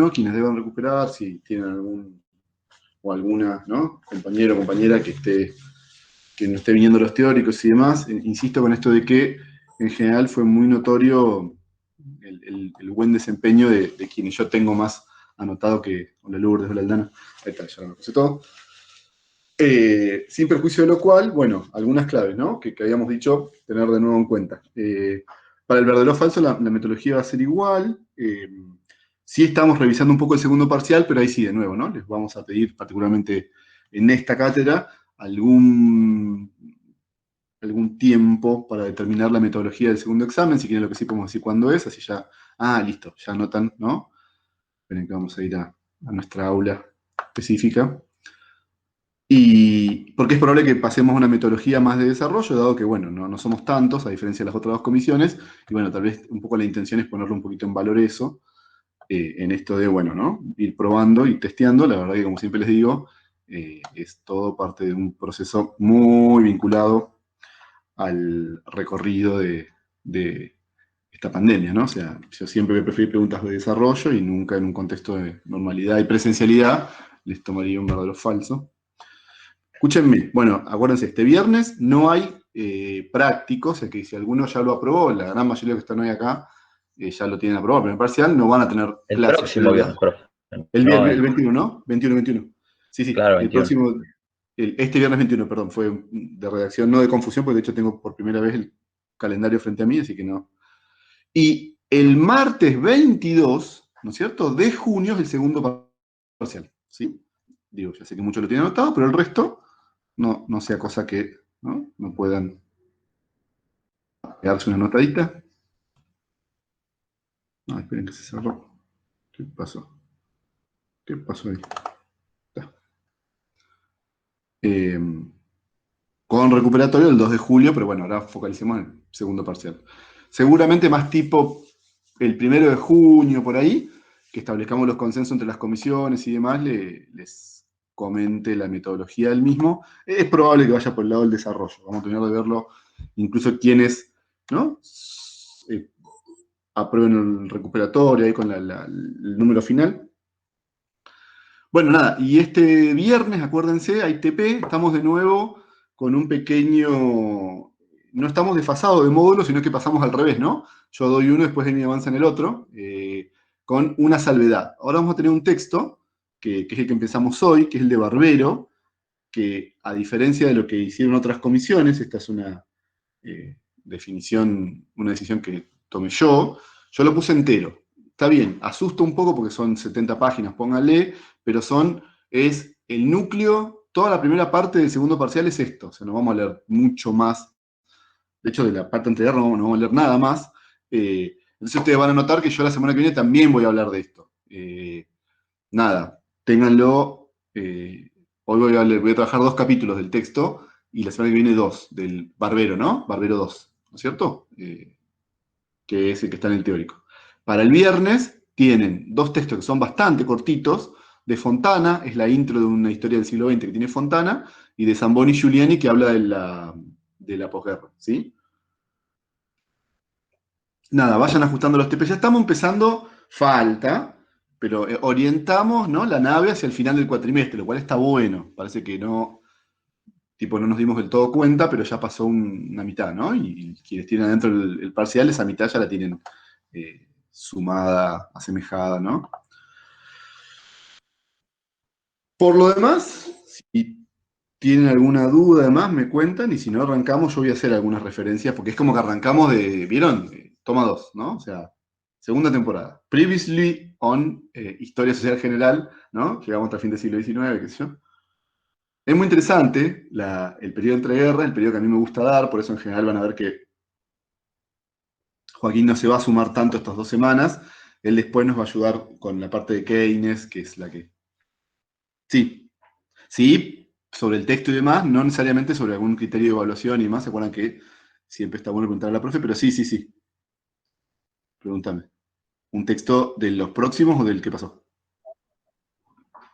uno, quienes deban recuperar, si tienen algún o alguna, ¿no?, compañero o compañera que no esté viniendo los teóricos y demás. Insisto con esto de que en general fue muy notorio el buen desempeño de quienes yo tengo más anotado que hola Lourdes, hola Aldana. Ahí está, ya lo puse todo. Sin perjuicio de lo cual, bueno, algunas claves, ¿no?, que habíamos dicho tener de nuevo en cuenta. Para el verdadero o falso, la metodología va a ser igual. Sí estamos revisando un poco el segundo parcial, pero ahí sí, de nuevo, ¿no?, les vamos a pedir, particularmente en esta cátedra, algún tiempo para determinar la metodología del segundo examen. Si quieren lo que sí podemos decir cuándo es, así ya, listo, ya anotan, ¿no? Esperen que vamos a ir a nuestra aula específica. Y porque es probable que pasemos a una metodología más de desarrollo, dado que, bueno, no somos tantos, a diferencia de las otras dos comisiones, y bueno, tal vez un poco la intención es ponerle un poquito en valor eso, en esto de, bueno, ¿no?, ir probando y testeando. La verdad que, como siempre les digo, es todo parte de un proceso muy vinculado al recorrido de esta pandemia, ¿no? O sea, yo siempre voy a preferir preguntas de desarrollo y nunca en un contexto de normalidad y presencialidad les tomaría un verdadero falso. Escúchenme, bueno, acuérdense, este viernes no hay prácticos, o sea que si alguno ya lo aprobó, la gran mayoría que están hoy acá ya lo tienen aprobado, pero en parcial no van a tener El clases. próximo viernes, profe. El No, viernes, el 21, ¿no? 21. Sí, claro, el 21. próximo, este viernes 21, perdón, fue de redacción, no de confusión, porque de hecho tengo por primera vez el calendario frente a mí, así que no. Y el martes 22, ¿no es cierto?, de junio es el segundo parcial, ¿sí? Digo, ya sé que muchos lo tienen anotado, pero el resto no sea cosa que no puedan pegarse una notadita. No, esperen que se cerró. ¿Qué pasó? ¿Qué pasó ahí? Está. Con recuperatorio el 2 de julio, pero bueno, ahora focalicemos en el segundo parcial. Seguramente más tipo el 1 de junio, por ahí, que establezcamos los consensos entre las comisiones y demás, les comente la metodología del mismo. Es probable que vaya por el lado del desarrollo. Vamos a tener de verlo incluso quienes, ¿no?, aprueben el recuperatorio ahí con el número final. Bueno, nada, y este viernes, acuérdense, hay TP, estamos de nuevo con un pequeño, no estamos desfasados de módulos, sino que pasamos al revés, ¿no? Yo doy uno, después de mí avanza en el otro, con una salvedad. Ahora vamos a tener un texto, que es el que empezamos hoy, que es el de Barbero, que a diferencia de lo que hicieron otras comisiones, esta es una decisión que tomé yo lo puse entero. Está bien, asusta un poco porque son 70 páginas, pónganle, pero es el núcleo, toda la primera parte del segundo parcial es esto, o sea, no vamos a leer mucho más. De hecho, de la parte anterior no vamos a leer nada más. Entonces ustedes van a notar que yo la semana que viene también voy a hablar de esto. Nada, ténganlo. Hoy voy a trabajar 2 capítulos del texto y la semana que viene 2, del Barbero, ¿no? Barbero 2, ¿no es cierto? Que es el que está en el teórico. Para el viernes tienen 2 textos que son bastante cortitos. De Fontana, es la intro de una historia del siglo XX que tiene Fontana, y de Zamboni Giuliani, que habla de la posguerra, ¿sí? Nada, vayan ajustando los TP. Ya estamos empezando, falta, pero orientamos, ¿no?, la nave hacia el final del cuatrimestre, lo cual está bueno. Parece que no nos dimos del todo cuenta, pero ya pasó una mitad, ¿no? Y quienes tienen adentro el parcial, esa mitad ya la tienen sumada, asemejada, ¿no? Por lo demás, si tienen alguna duda además, me cuentan, y si no arrancamos, yo voy a hacer algunas referencias, porque es como que arrancamos ¿vieron? Toma 2, ¿no? O sea, segunda temporada. Previously on Historia Social General, ¿no? Llegamos hasta el fin del siglo XIX, qué sé yo. Es muy interesante el periodo entre guerras, el periodo que a mí me gusta dar, por eso en general van a ver que Joaquín no se va a sumar tanto estas 2 semanas. Él después nos va a ayudar con la parte de Keynes, que es la que... Sí, sobre el texto y demás, no necesariamente sobre algún criterio de evaluación y demás. ¿Se acuerdan que siempre está bueno preguntar a la profe? Pero sí. Pregúntame. ¿Un texto de los próximos o del que pasó?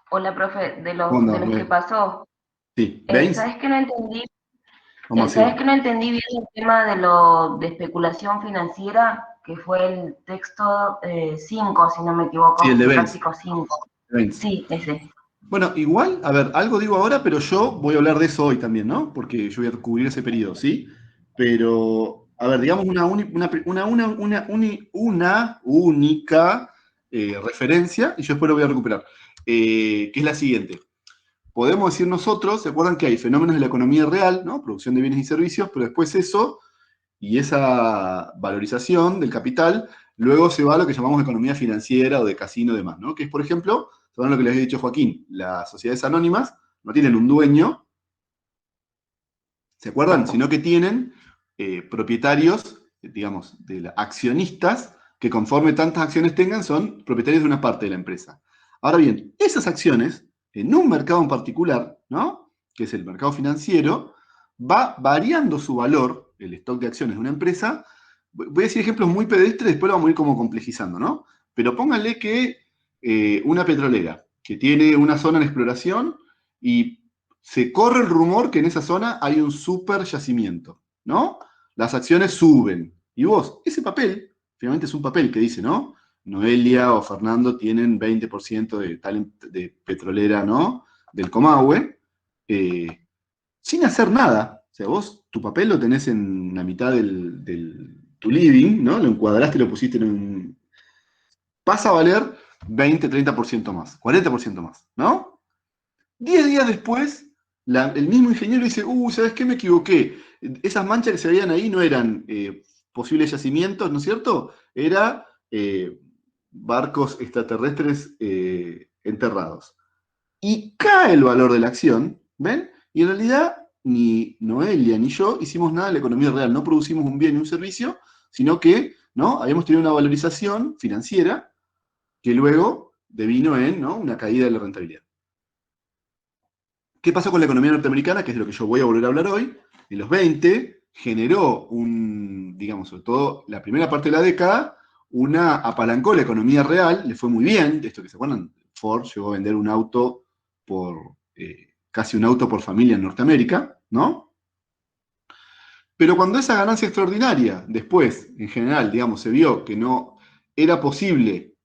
Hola, profe, de Onda, los que pasó. Sí, ¿veis? ¿Sabes que no entendí? Vamos a ¿Sabes hacer. que no entendí bien el tema de especulación financiera? que fue el texto 5, si no me equivoco, Sí, el de el Benz. práctico 5. Benz. Sí, ese. Bueno, igual, a ver, algo digo ahora, pero yo voy a hablar de eso hoy también, ¿no? Porque yo voy a cubrir ese periodo, ¿sí? Pero, a ver, digamos una única referencia, y yo después lo voy a recuperar, que es la siguiente. Podemos decir nosotros, ¿se acuerdan que hay fenómenos de la economía real, ¿no? Producción de bienes y servicios, pero después eso y esa valorización del capital, luego se va a lo que llamamos economía financiera o de casino y demás, ¿no? Que es, por ejemplo, según lo que les había dicho Joaquín, las sociedades anónimas no tienen un dueño, ¿se acuerdan? Sino que tienen propietarios, digamos, accionistas, que conforme tantas acciones tengan, son propietarios de una parte de la empresa. Ahora bien, esas acciones, en un mercado en particular, ¿no? Que es el mercado financiero, va variando su valor, el stock de acciones de una empresa. Voy a decir ejemplos muy pedestres, después lo vamos a ir como complejizando, ¿no? Pero pónganle que una petrolera que tiene una zona en exploración y se corre el rumor que en esa zona hay un super yacimiento, ¿no? Las acciones suben. Y vos, ese papel, finalmente es un papel que dice, ¿no? Noelia o Fernando tienen 20% de petrolera, ¿no? Del Comahue, sin hacer nada. O sea, vos tu papel lo tenés en la mitad tu living, ¿no? Lo encuadraste y lo pusiste en un... Pasa a valer 20, 30% más, 40% más, ¿no? 10 días después, el mismo ingeniero dice, ¿sabes qué? Me equivoqué. Esas manchas que se veían ahí no eran posibles yacimientos, ¿no es cierto? Era barcos extraterrestres enterrados. Y cae el valor de la acción, ¿ven? Y en realidad ni Noelia ni yo hicimos nada en la economía real, no producimos un bien ni un servicio, sino que, ¿no? Habíamos tenido una valorización financiera que luego devino en, ¿no? Una caída de la rentabilidad. ¿Qué pasó con la economía norteamericana? Que es de lo que yo voy a volver a hablar hoy. En los 20 generó digamos, sobre todo la primera parte de la década, apalancó la economía real, le fue muy bien, de esto que se acuerdan, Ford llegó a vender un auto casi un auto por familia en Norteamérica, ¿no? Pero cuando esa ganancia extraordinaria, después, en general, digamos, se vio que no era posible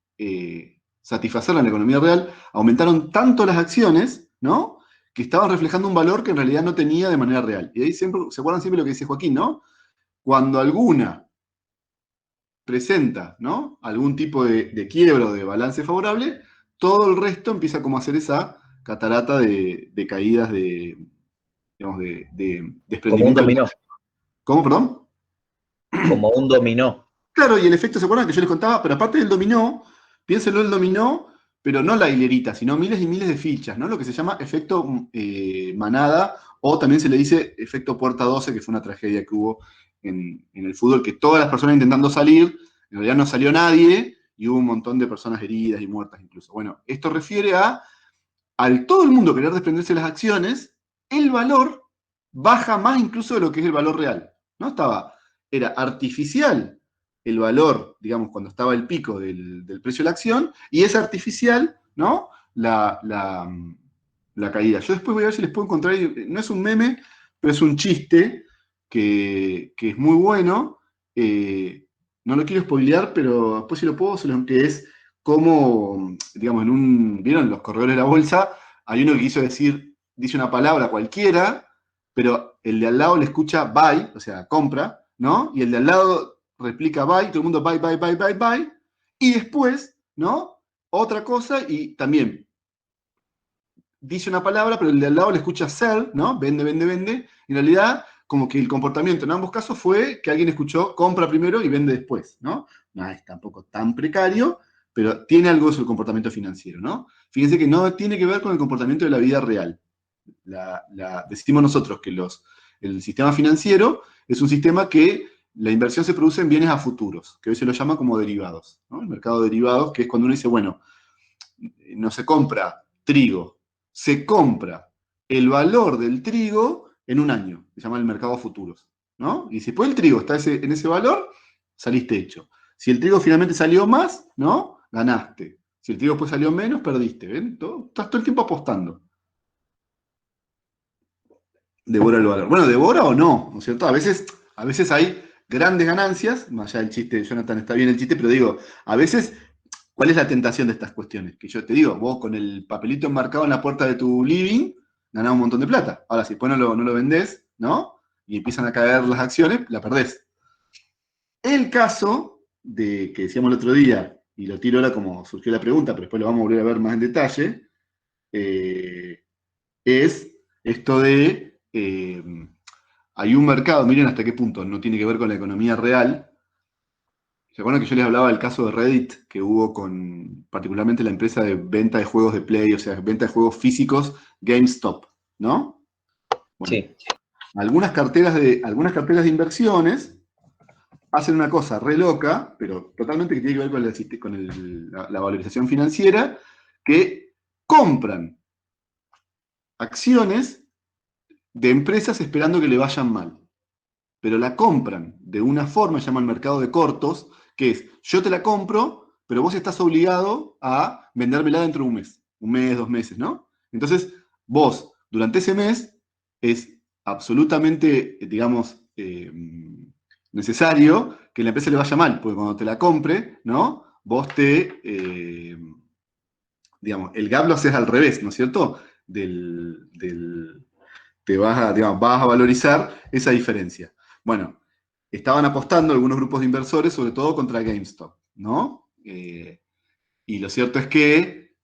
satisfacerla en la economía real, aumentaron tanto las acciones, ¿no? Que estaban reflejando un valor que en realidad no tenía de manera real. Y ahí siempre, ¿se acuerdan siempre lo que dice Joaquín, ¿no? Cuando alguna presenta, ¿no? Algún tipo de quiebra o de balance favorable, todo el resto empieza como a hacer esa catarata de caídas digamos, de Como un desprendimiento. dominó, ¿Cómo, perdón? como un dominó. Claro, y el efecto, ¿se acuerdan que yo les contaba? Pero aparte del dominó, piénsenlo el dominó, pero no la hilerita, sino miles y miles de fichas, ¿no? Lo que se llama efecto manada, o también se le dice efecto puerta 12, que fue una tragedia que hubo en el fútbol, que todas las personas intentando salir, en realidad no salió nadie, y hubo un montón de personas heridas y muertas incluso. Bueno, esto refiere al todo el mundo querer desprenderse de las acciones, el valor baja más incluso de lo que es el valor real, ¿no? Era artificial el valor, digamos, cuando estaba el pico del precio de la acción, y es artificial, ¿no? La caída. Yo después voy a ver si les puedo encontrar, no es un meme, pero es un chiste que es muy bueno. No lo quiero spoilear, pero después si lo puedo, que es como, digamos, ¿vieron los corredores de la bolsa? Hay uno que quiso decir, dice una palabra cualquiera, pero el de al lado le escucha buy, o sea, compra, ¿no? Y el de al lado replica buy, todo el mundo buy, buy, buy, buy, buy, y después, ¿no? Otra cosa, y también dice una palabra, pero el de al lado le escucha sell, ¿no? Vende, vende, vende. En realidad, como que el comportamiento en ambos casos fue que alguien escuchó compra primero y vende después, ¿no? No es tampoco tan precario, pero tiene algo de su comportamiento financiero, ¿no? Fíjense que no tiene que ver con el comportamiento de la vida real. Decimos nosotros que el sistema financiero es un sistema que la inversión se produce en bienes a futuros, que hoy se lo llama como derivados, ¿no? El mercado de derivados, que es cuando uno dice, bueno, no se compra trigo, se compra el valor del trigo en un año, se llama el mercado a futuros, ¿no? Y si después el trigo está en ese valor, saliste hecho. Si el trigo finalmente salió más, ¿no? Ganaste. Si el trigo después salió menos, perdiste, ¿ven? Estás todo el tiempo apostando. Devora el valor. Bueno, devora o no, ¿no es cierto? A veces hay grandes ganancias, más allá del chiste, Jonathan, está bien el chiste, pero digo, a veces, ¿cuál es la tentación de estas cuestiones? Que yo te digo, vos con el papelito enmarcado en la puerta de tu living, ganás un montón de plata. Ahora, si después no lo vendés, ¿no? Y empiezan a caer las acciones, la perdés. El caso de que decíamos el otro día, y lo tiro ahora como surgió la pregunta, pero después lo vamos a volver a ver más en detalle, es esto de, hay un mercado, miren hasta qué punto no tiene que ver con la economía real. ¿Se acuerdan que yo les hablaba del caso de Reddit que hubo con particularmente la empresa de venta de juegos de Play, o sea, venta de juegos físicos, GameStop, ¿no? Bueno, Sí. algunas carteras de inversiones hacen una cosa re loca, pero totalmente que tiene que ver con la valorización financiera, que compran acciones de empresas esperando que le vayan mal. Pero la compran de una forma, se llama el mercado de cortos, que es, yo te la compro, pero vos estás obligado a vendérmela dentro de un mes, 2 meses, ¿no? Entonces, vos, durante ese mes, es absolutamente, digamos, necesario que la empresa le vaya mal, porque cuando te la compre, ¿no? Vos digamos, el gap lo haces al revés, ¿no es cierto? Te vas a, digamos, vas a valorizar esa diferencia. Bueno, estaban apostando algunos grupos de inversores, sobre todo contra GameStop, ¿no? Y lo cierto es que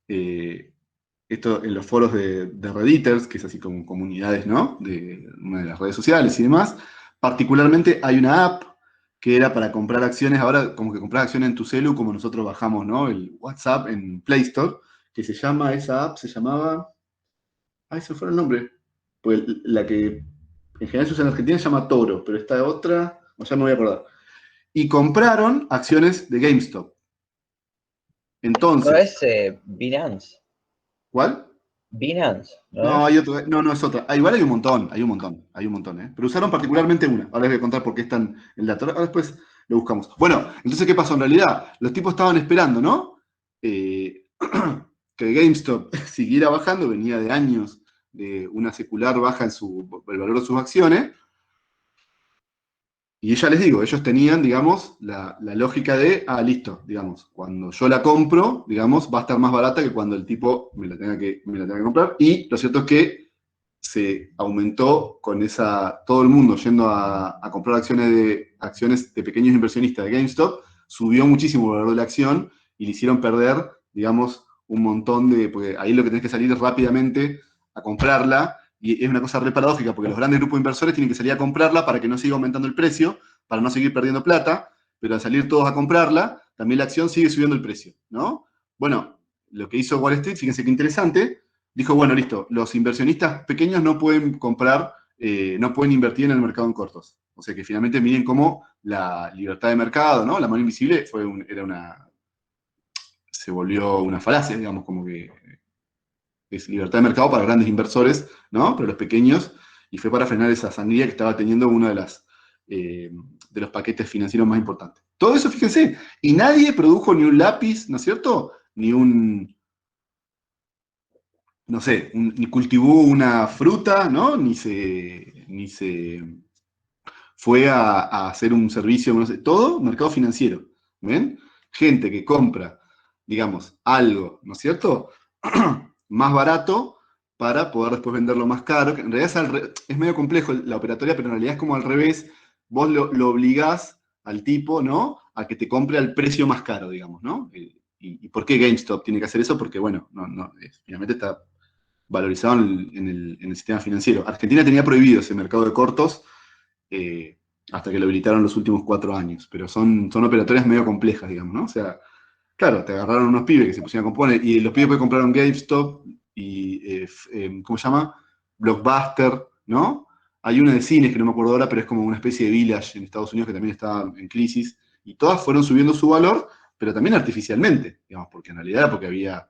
esto en los foros de Redditors, que es así como comunidades, ¿no? De una de las redes sociales y demás, particularmente hay una app que era para comprar acciones, ahora como que comprar acciones en tu celu, como nosotros bajamos, ¿no? El WhatsApp en Play Store, que esa app se llamaba, ay, se me fue el nombre, pues la que en general se usa en Argentina se llama Toro, pero esta otra, o ya me voy a acordar. Y compraron acciones de GameStop. No Entonces, es Binance. ¿cuál? Binance, ¿no No, es? hay otro, no, no es otra. Ah, igual hay un montón, ¿eh? Pero usaron particularmente una. Ahora les voy a contar por qué están el dato. Ahora después lo buscamos. Bueno, entonces, ¿qué pasó? En realidad, los tipos estaban esperando, ¿no? Eh, que GameStop siguiera bajando, venía de años de una secular baja en el valor de sus acciones. Y ya les digo, ellos tenían, digamos, la lógica de, listo, digamos, cuando yo la compro, digamos, va a estar más barata que cuando el tipo me la tenga que comprar. Y lo cierto es que se aumentó con todo el mundo yendo a comprar acciones de pequeños inversionistas de GameStop, subió muchísimo el valor de la acción y le hicieron perder, digamos, un montón porque ahí lo que tenés que salir es rápidamente a comprarla, y es una cosa re paradójica, porque los grandes grupos de inversores tienen que salir a comprarla para que no siga aumentando el precio, para no seguir perdiendo plata, pero al salir todos a comprarla, también la acción sigue subiendo el precio, ¿no? Bueno, lo que hizo Wall Street, fíjense qué interesante, dijo, bueno, listo, los inversionistas pequeños no pueden comprar, no pueden invertir en el mercado en cortos. O sea que finalmente miren cómo la libertad de mercado, ¿no? La mano invisible se volvió una falacia, digamos, como que es libertad de mercado para grandes inversores, ¿no? Pero los pequeños, y fue para frenar esa sangría que estaba teniendo uno de los paquetes financieros más importantes. Todo eso, fíjense, y nadie produjo ni un lápiz, ¿no es cierto? Ni no sé, ni cultivó una fruta, ¿no? Ni se fue a hacer un servicio, no sé, todo mercado financiero, ¿ven? Gente que compra, digamos, algo, ¿no es cierto? Más barato para poder después venderlo más caro, que en realidad es medio complejo la operatoria, pero en realidad es como al revés, vos lo obligás al tipo, ¿no? A que te compre al precio más caro, digamos, ¿no? ¿Y por qué GameStop tiene que hacer eso? Porque, bueno, finalmente está valorizado en el sistema financiero. Argentina tenía prohibido ese mercado de cortos hasta que lo habilitaron los últimos 4 años, pero son operatorias medio complejas, digamos, ¿no? O sea, claro, te agarraron unos pibes que se pusieron a componer, y los pibes que compraron GameStop y, ¿cómo se llama? Blockbuster, ¿no? Hay una de cines que no me acuerdo ahora, pero es como una especie de Village en Estados Unidos que también está en crisis, y todas fueron subiendo su valor, pero también artificialmente, digamos, porque en realidad porque había,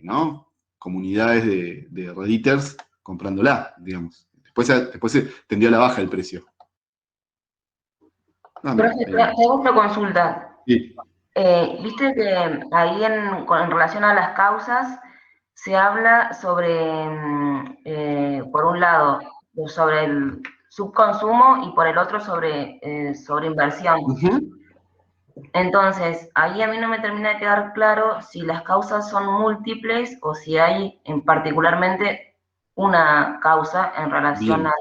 ¿no? Comunidades de Redditors comprándola, digamos. Después se tendió a la baja el precio. Mira, Profe, te hago otra consulta. sí. Viste que ahí en relación a las causas se habla sobre, por un lado, sobre subconsumo y por el otro sobre inversión. Entonces, ahí a mí no me termina de quedar claro si las causas son múltiples o si hay particularmente una causa en relación Bien.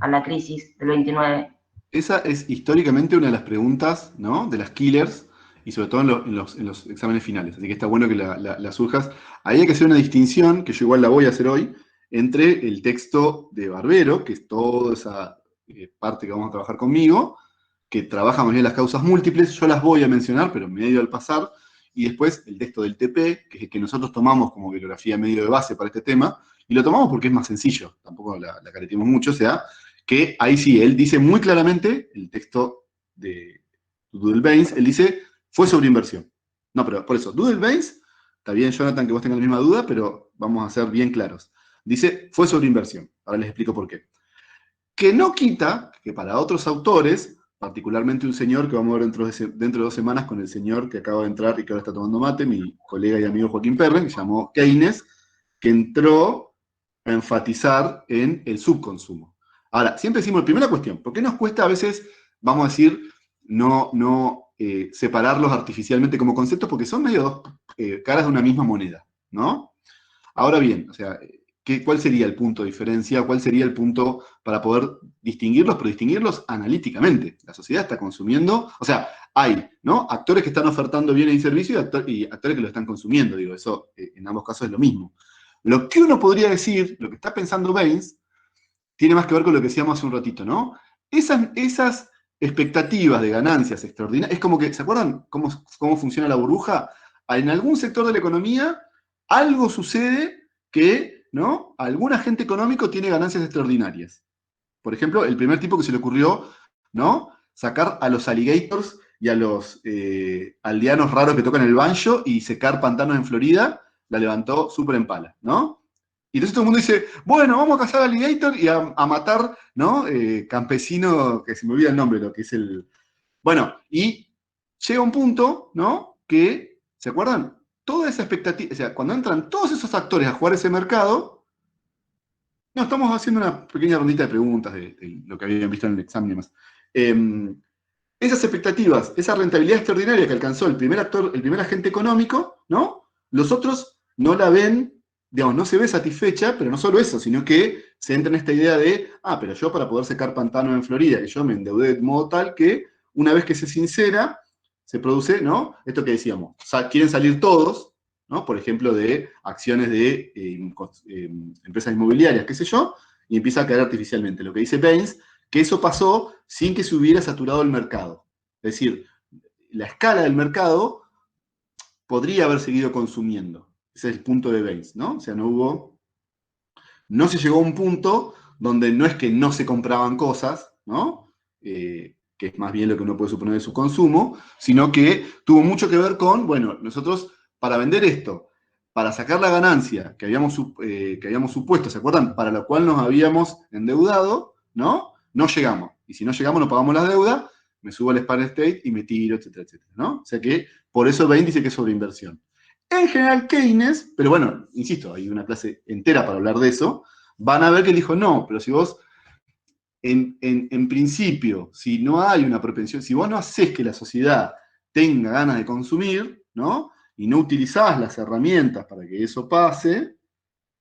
a la crisis del 29. Esa es históricamente una de las preguntas, ¿no? De las killers, y sobre todo en los exámenes finales. Así que está bueno que la surjas. Ahí hay que hacer una distinción, que yo igual la voy a hacer hoy, entre el texto de Barbero, que es toda esa parte que vamos a trabajar conmigo, que trabaja más bien las causas múltiples, yo las voy a mencionar, pero medio al pasar, y después el texto del TP, que es el que nosotros tomamos como bibliografía medio de base para este tema, y lo tomamos porque es más sencillo, tampoco la careteamos mucho, o sea, que ahí sí, él dice muy claramente, el texto de Doodle Baines, él dice, fue sobre inversión. No, pero por eso, Doodle Baines, está bien, Jonathan, que vos tengas la misma duda, pero vamos a ser bien claros. Dice, fue sobre inversión. Ahora les explico por qué. Que no quita que para otros autores, particularmente un señor que vamos a ver dentro de 2 semanas con el señor que acaba de entrar y que ahora está tomando mate, mi colega y amigo Joaquín Perren, que se llamó Keynes, que entró a enfatizar en el subconsumo. Ahora, siempre decimos, primera cuestión, ¿por qué nos cuesta a veces, vamos a decir, no separarlos artificialmente como conceptos? Porque son medio dos caras de una misma moneda, ¿no? Ahora bien, o sea, ¿cuál sería el punto de diferencia? ¿Cuál sería el punto para poder distinguirlos, pero distinguirlos analíticamente? La sociedad está consumiendo, o sea, hay, ¿no? Actores que están ofertando bienes y servicios y actores que lo están consumiendo, digo, eso en ambos casos es lo mismo. Lo que uno podría decir, lo que está pensando Baines, tiene más que ver con lo que decíamos hace un ratito, ¿no? Esas expectativas de ganancias extraordinarias, es como que, ¿se acuerdan cómo funciona la burbuja? En algún sector de la economía algo sucede que, ¿no? Algún agente económico tiene ganancias extraordinarias. Por ejemplo, el primer tipo que se le ocurrió, ¿no? Sacar a los alligators y a los aldeanos raros que tocan el banjo y secar pantanos en Florida, la levantó súper en pala, ¿no? Y entonces todo el mundo dice, bueno, vamos a cazar alligator y a matar, ¿no? Campesino, que se me olvida el nombre, lo que es el... Bueno, y llega un punto, ¿no? Que, ¿se acuerdan? Toda esa expectativa, o sea, cuando entran todos esos actores a jugar ese mercado, no, estamos haciendo una pequeña rondita de preguntas de lo que habían visto en el examen y demás. Esas expectativas, esa rentabilidad extraordinaria que alcanzó el primer actor, el primer agente económico, ¿no? Los otros no la ven, digamos, no se ve satisfecha, pero no solo eso, sino que se entra en esta idea de, pero yo para poder secar pantanos en Florida, que yo me endeudé de modo tal que una vez que se sincera, se produce, ¿no? Esto que decíamos, quieren salir todos, ¿no? Por ejemplo, de acciones de empresas inmobiliarias, qué sé yo, y empieza a caer artificialmente. Lo que dice Baines, que eso pasó sin que se hubiera saturado el mercado. Es decir, la escala del mercado podría haber seguido consumiendo. Ese es el punto de Baines, ¿no? O sea, no se llegó a un punto donde no es que no se compraban cosas, ¿no? Que es más bien lo que uno puede suponer de su consumo, sino que tuvo mucho que ver con, bueno, nosotros para vender esto, para sacar la ganancia que habíamos supuesto, ¿se acuerdan? Para lo cual nos habíamos endeudado, ¿no? No llegamos. Y si no llegamos, no pagamos la deuda, me subo al Spare State y me tiro, etcétera, etcétera, ¿no? O sea que por eso Bain dice que es sobre inversión. En general, Keynes, pero bueno, insisto, hay una clase entera para hablar de eso, van a ver que él dijo, no, pero si vos, en principio, si no hay una propensión, si vos no haces que la sociedad tenga ganas de consumir, ¿no? Y no utilizás las herramientas para que eso pase,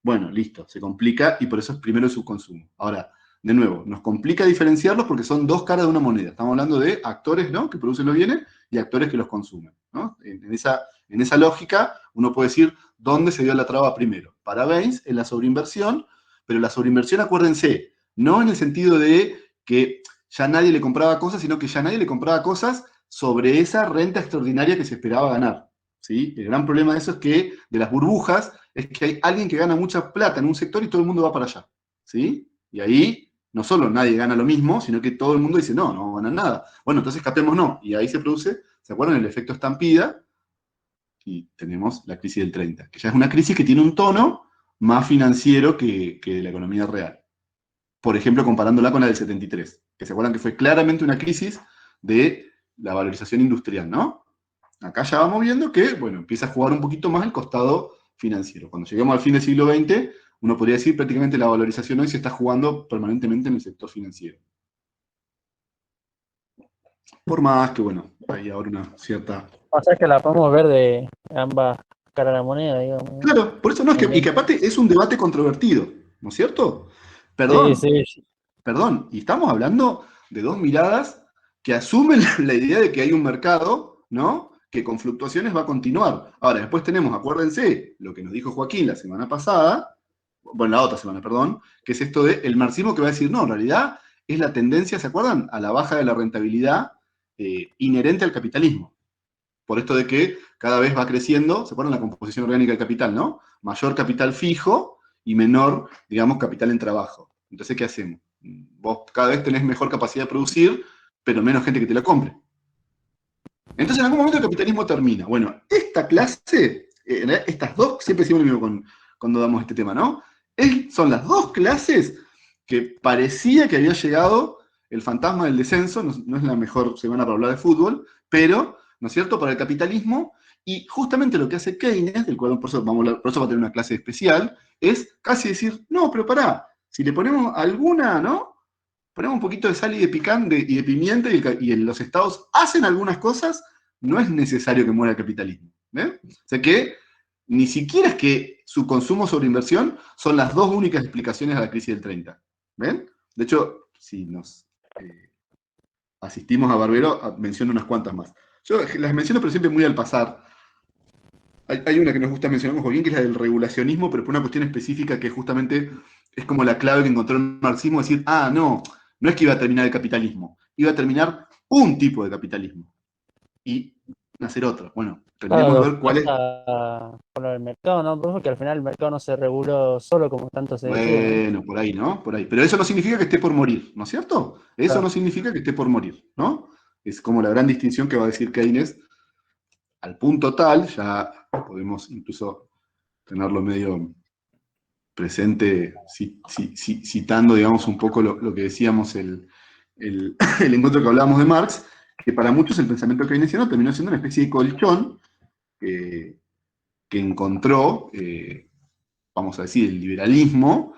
bueno, listo, se complica y por eso es primero el subconsumo. Ahora, de nuevo, nos complica diferenciarlos porque son dos caras de una moneda. Estamos hablando de actores, ¿no? Que producen los bienes y actores que los consumen, ¿no? En esa lógica, uno puede decir dónde se dio la traba primero. Para Baines, en la sobreinversión, pero la sobreinversión, acuérdense, no en el sentido de que ya nadie le compraba cosas, sino que ya nadie le compraba cosas sobre esa renta extraordinaria que se esperaba ganar. ¿Sí? El gran problema de eso es que, de las burbujas, es que hay alguien que gana mucha plata en un sector y todo el mundo va para allá. ¿Sí? Y ahí no solo nadie gana lo mismo, sino que todo el mundo dice, no ganan nada. Bueno, entonces captemos no. Y ahí se produce, ¿se acuerdan? El efecto estampida. Y tenemos la crisis del 30, que ya es una crisis que tiene un tono más financiero que de la economía real. Por ejemplo, comparándola con la del 73, que se acuerdan que fue claramente una crisis de la valorización industrial, ¿no? Acá ya vamos viendo que, bueno, empieza a jugar un poquito más el costado financiero. Cuando lleguemos al fin del siglo XX, uno podría decir prácticamente la valorización hoy se está jugando permanentemente en el sector financiero. Por más que, bueno, hay ahora una cierta... O sea que la podemos ver de ambas caras de la moneda, digamos. Claro, por eso no, y que aparte es un debate controvertido, ¿no es cierto? Perdón, Sí. perdón, y estamos hablando de dos miradas que asumen la idea de que hay un mercado, ¿no? Que con fluctuaciones va a continuar. Ahora, después tenemos, acuérdense, lo que nos dijo Joaquín la semana pasada, bueno, la otra semana, perdón, que es esto de el marxismo que va a decir, no, en realidad es la tendencia, ¿se acuerdan? A la baja de la rentabilidad inherente al capitalismo. Por esto de que cada vez va creciendo, ¿se acuerdan la composición orgánica del capital, no? Mayor capital fijo y menor, digamos, capital en trabajo. Entonces, ¿qué hacemos? Vos cada vez tenés mejor capacidad de producir, pero menos gente que te la compre. Entonces, en algún momento el capitalismo termina. Bueno, esta clase, estas dos, siempre decimos lo mismo cuando damos este tema, ¿no? Son las dos clases que parecía que había llegado el fantasma del descenso, no es la mejor semana para hablar de fútbol, pero, ¿no es cierto?, para el capitalismo, y justamente lo que hace Keynes, del cual por eso va a tener una clase especial, es casi decir, no, pero pará, si le ponemos alguna, ¿no? Ponemos un poquito de sal y de picante y de pimienta y los estados hacen algunas cosas, no es necesario que muera el capitalismo. ¿Ven? O sea que ni siquiera es que su consumo sobre inversión son las dos únicas explicaciones a la crisis del 30. ¿Ven? De hecho, si nos asistimos a Barbero, menciono unas cuantas más. Yo las menciono, pero siempre muy al pasar. Hay una que nos gusta mencionar con Joaquín, que es la del regulacionismo, pero por una cuestión específica que justamente es como la clave que encontró el marxismo, decir, no es que iba a terminar el capitalismo, iba a terminar un tipo de capitalismo y nacer otro. Bueno, tendríamos que ver cuál es. Con lo del mercado, ¿no? Porque al final el mercado no se reguló solo como tanto se decía, ¿no? Bueno, por ahí, ¿no? Por ahí. Pero eso no significa que esté por morir, ¿no es cierto? Eso Claro. no significa que esté por morir, ¿no? Es como la gran distinción que va a decir Keynes. Al punto tal, ya podemos incluso tenerlo medio presente, citando, digamos, un poco lo que decíamos el encuentro que hablábamos de Marx, que para muchos el pensamiento keynesiano terminó siendo una especie de colchón que encontró, vamos a decir, el liberalismo,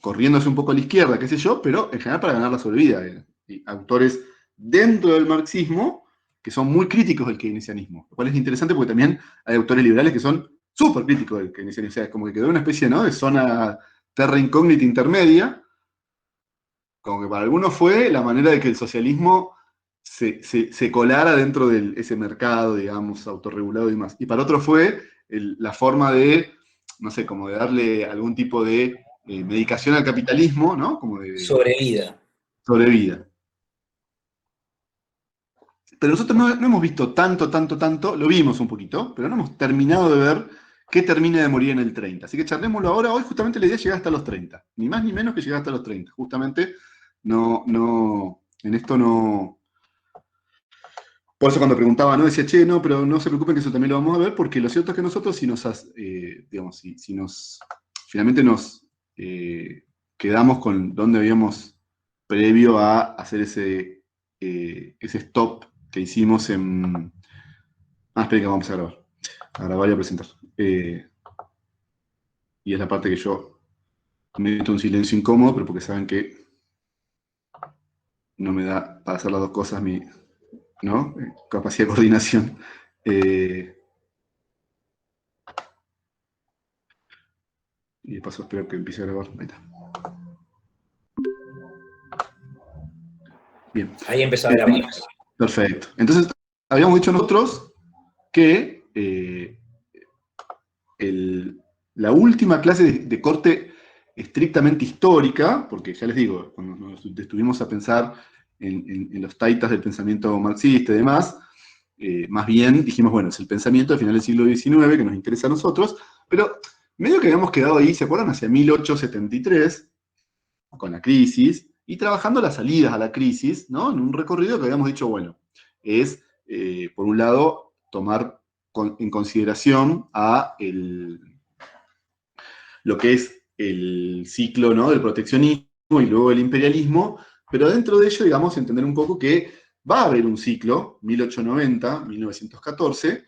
corriéndose un poco a la izquierda, qué sé yo, pero en general para ganar la sobrevida. Y autores dentro del marxismo que son muy críticos del keynesianismo, lo cual es interesante porque también hay autores liberales que son súper críticos del keynesianismo, o sea, como que quedó una especie, ¿no?, de zona terra incógnita intermedia, como que para algunos fue la manera de que el socialismo se colara dentro de ese mercado, digamos, autorregulado y demás. Y para otros fue la forma de, no sé, como de darle algún tipo de medicación al capitalismo, ¿no? Como de Sobrevida. sobrevida. Pero nosotros no hemos visto tanto, lo vimos un poquito, pero no hemos terminado de ver qué termina de morir en el 30. Así que charlémoslo ahora. Hoy justamente la idea es llegar hasta los 30. Ni más ni menos que llegar hasta los 30. Justamente en esto no... Por eso cuando preguntaba, no decía, che, no, pero no se preocupen que eso también lo vamos a ver, porque lo cierto es que nosotros digamos, finalmente nos quedamos con donde habíamos previo a hacer ese stop que hicimos en... espera que vamos a grabar y a presentar. Y es la parte que yo me meto un silencio incómodo, pero porque saben que no me da para hacer las dos cosas mi, ¿no?, capacidad de coordinación. Y de paso espero que empiece a grabar. Ahí está. Bien. Ahí empezó a grabar. Perfecto. Entonces, habíamos dicho nosotros que la última clase de corte estrictamente histórica, porque ya les digo, cuando nos detuvimos a pensar en los taitas del pensamiento marxista y demás, más bien dijimos, bueno, es el pensamiento del final del siglo XIX que nos interesa a nosotros, pero medio que habíamos quedado ahí, ¿se acuerdan? Hacia 1873, con la crisis, y trabajando las salidas a la crisis, ¿no? En un recorrido que habíamos dicho, bueno, es, por un lado, tomar en consideración lo que es el ciclo, ¿no?, del proteccionismo y luego el imperialismo, pero dentro de ello, digamos, entender un poco que va a haber un ciclo, 1890, 1914,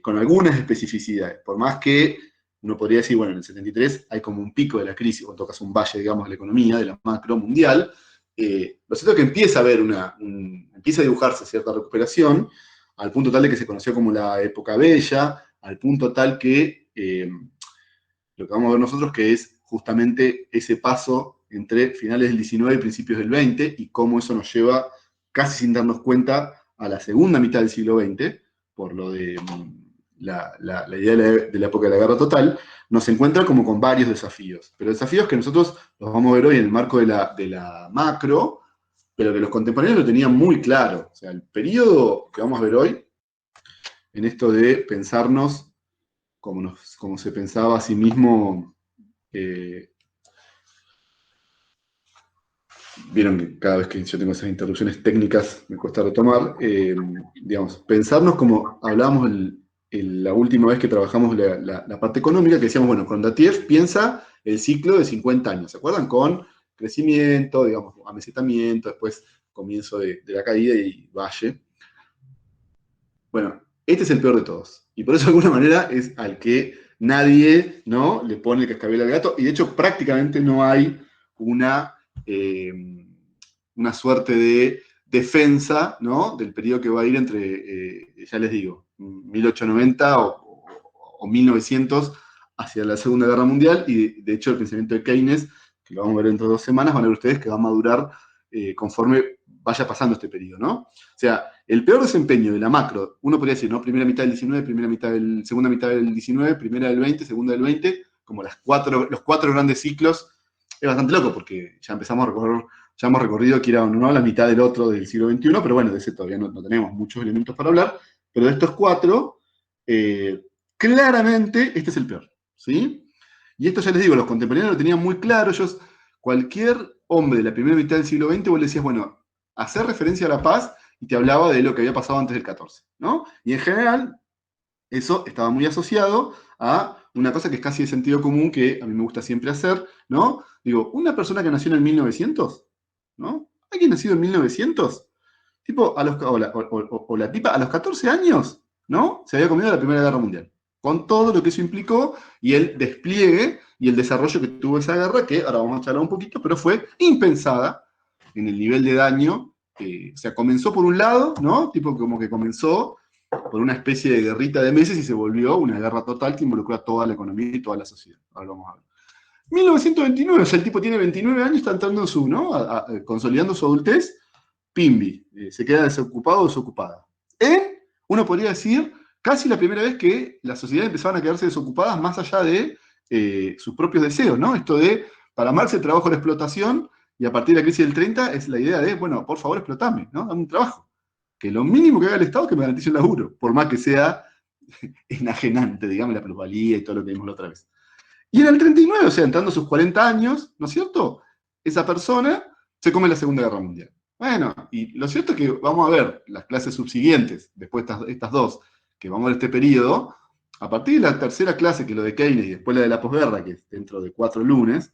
con algunas especificidades, por más que uno podría decir, bueno, en el 73 hay como un pico de la crisis, o en todo caso un valle, digamos, de la economía, de la macro mundial. Lo cierto es que empieza a haber empieza a dibujarse cierta recuperación, al punto tal de que se conoció como la época bella, al punto tal que lo que vamos a ver nosotros que es justamente ese paso entre finales del 19 y principios del 20, y cómo eso nos lleva, casi sin darnos cuenta, a la segunda mitad del siglo XX, por lo de la idea de la época de la guerra total, nos encuentra como con varios desafíos. Pero desafíos que nosotros los vamos a ver hoy en el marco de la macro, pero que los contemporáneos lo tenían muy claro. O sea, el periodo que vamos a ver hoy, en esto de pensarnos como se pensaba a sí mismo, vieron que cada vez que yo tengo esas interrupciones técnicas me cuesta retomar, digamos, pensarnos como hablábamos la última vez que trabajamos la parte económica, que decíamos, bueno, Kondratiev piensa el ciclo de 50 años, ¿se acuerdan? Con crecimiento, digamos, amesetamiento, después comienzo de la caída y valle. Bueno, este es el peor de todos. Y por eso de alguna manera es al que nadie, ¿no?, le pone el cascabel al gato, y de hecho prácticamente no hay una suerte de defensa, ¿no?, del periodo que va a ir entre, ya les digo, 1890 o 1900 hacia la Segunda Guerra Mundial, y de hecho el pensamiento de Keynes, que lo vamos a ver dentro de 2 semanas, van a ver ustedes que va a madurar conforme vaya pasando este periodo, ¿no? O sea, el peor desempeño de la macro, uno podría decir, ¿no?, primera mitad del 19, segunda mitad del 19, primera del 20, segunda del 20, como los 4 grandes ciclos, es bastante loco, porque ya empezamos a recorrer, ya hemos recorrido, quiera o no, la mitad del otro del siglo XXI, pero bueno, de ese todavía no tenemos muchos elementos para hablar, pero de estos 4, claramente este es el peor, ¿sí? Y esto ya les digo, los contemporáneos lo tenían muy claro, cualquier hombre de la primera mitad del siglo XX, vos le decías, bueno, hacer referencia a la paz, y te hablaba de lo que había pasado antes del 14, ¿no? Y en general, eso estaba muy asociado a una cosa que es casi de sentido común, que a mí me gusta siempre hacer, ¿no? Digo, una persona que nació en el 1900, ¿no? ¿Alguien nacido en 1900? Tipo, o la tipa a los 14 años, ¿no? Se había comido la Primera Guerra Mundial. Con todo lo que eso implicó, y el despliegue y el desarrollo que tuvo esa guerra, que ahora vamos a charlar un poquito, pero fue impensada en el nivel de daño. O sea, comenzó por un lado, ¿no? Tipo, como que comenzó por una especie de guerrita de meses y se volvió una guerra total que involucró a toda la economía y toda la sociedad. Ahora vamos a ver. 1929, o sea, el tipo tiene 29 años, está entrando en su, ¿no? Consolidando su adultez, pimbi, se queda desocupado o desocupada. Uno podría decir, casi la primera vez que las sociedades empezaban a quedarse desocupadas más allá de sus propios deseos, ¿no? Esto de, para Marx el trabajo era explotación, y a partir de la crisis del 30 es la idea de, bueno, por favor explotame, ¿no? Dame un trabajo. Que lo mínimo que haga el Estado es que me garantice un laburo, por más que sea enajenante, digamos, la plusvalía y todo lo que vimos la otra vez. Y en el 39, o sea, entrando a sus 40 años, ¿no es cierto?, esa persona se come la Segunda Guerra Mundial. Bueno, y lo cierto es que vamos a ver las clases subsiguientes, después estas 2, que vamos a ver este periodo, a partir de la tercera clase, que es lo de Keynes, y después la de la posguerra, que es dentro de 4 lunes,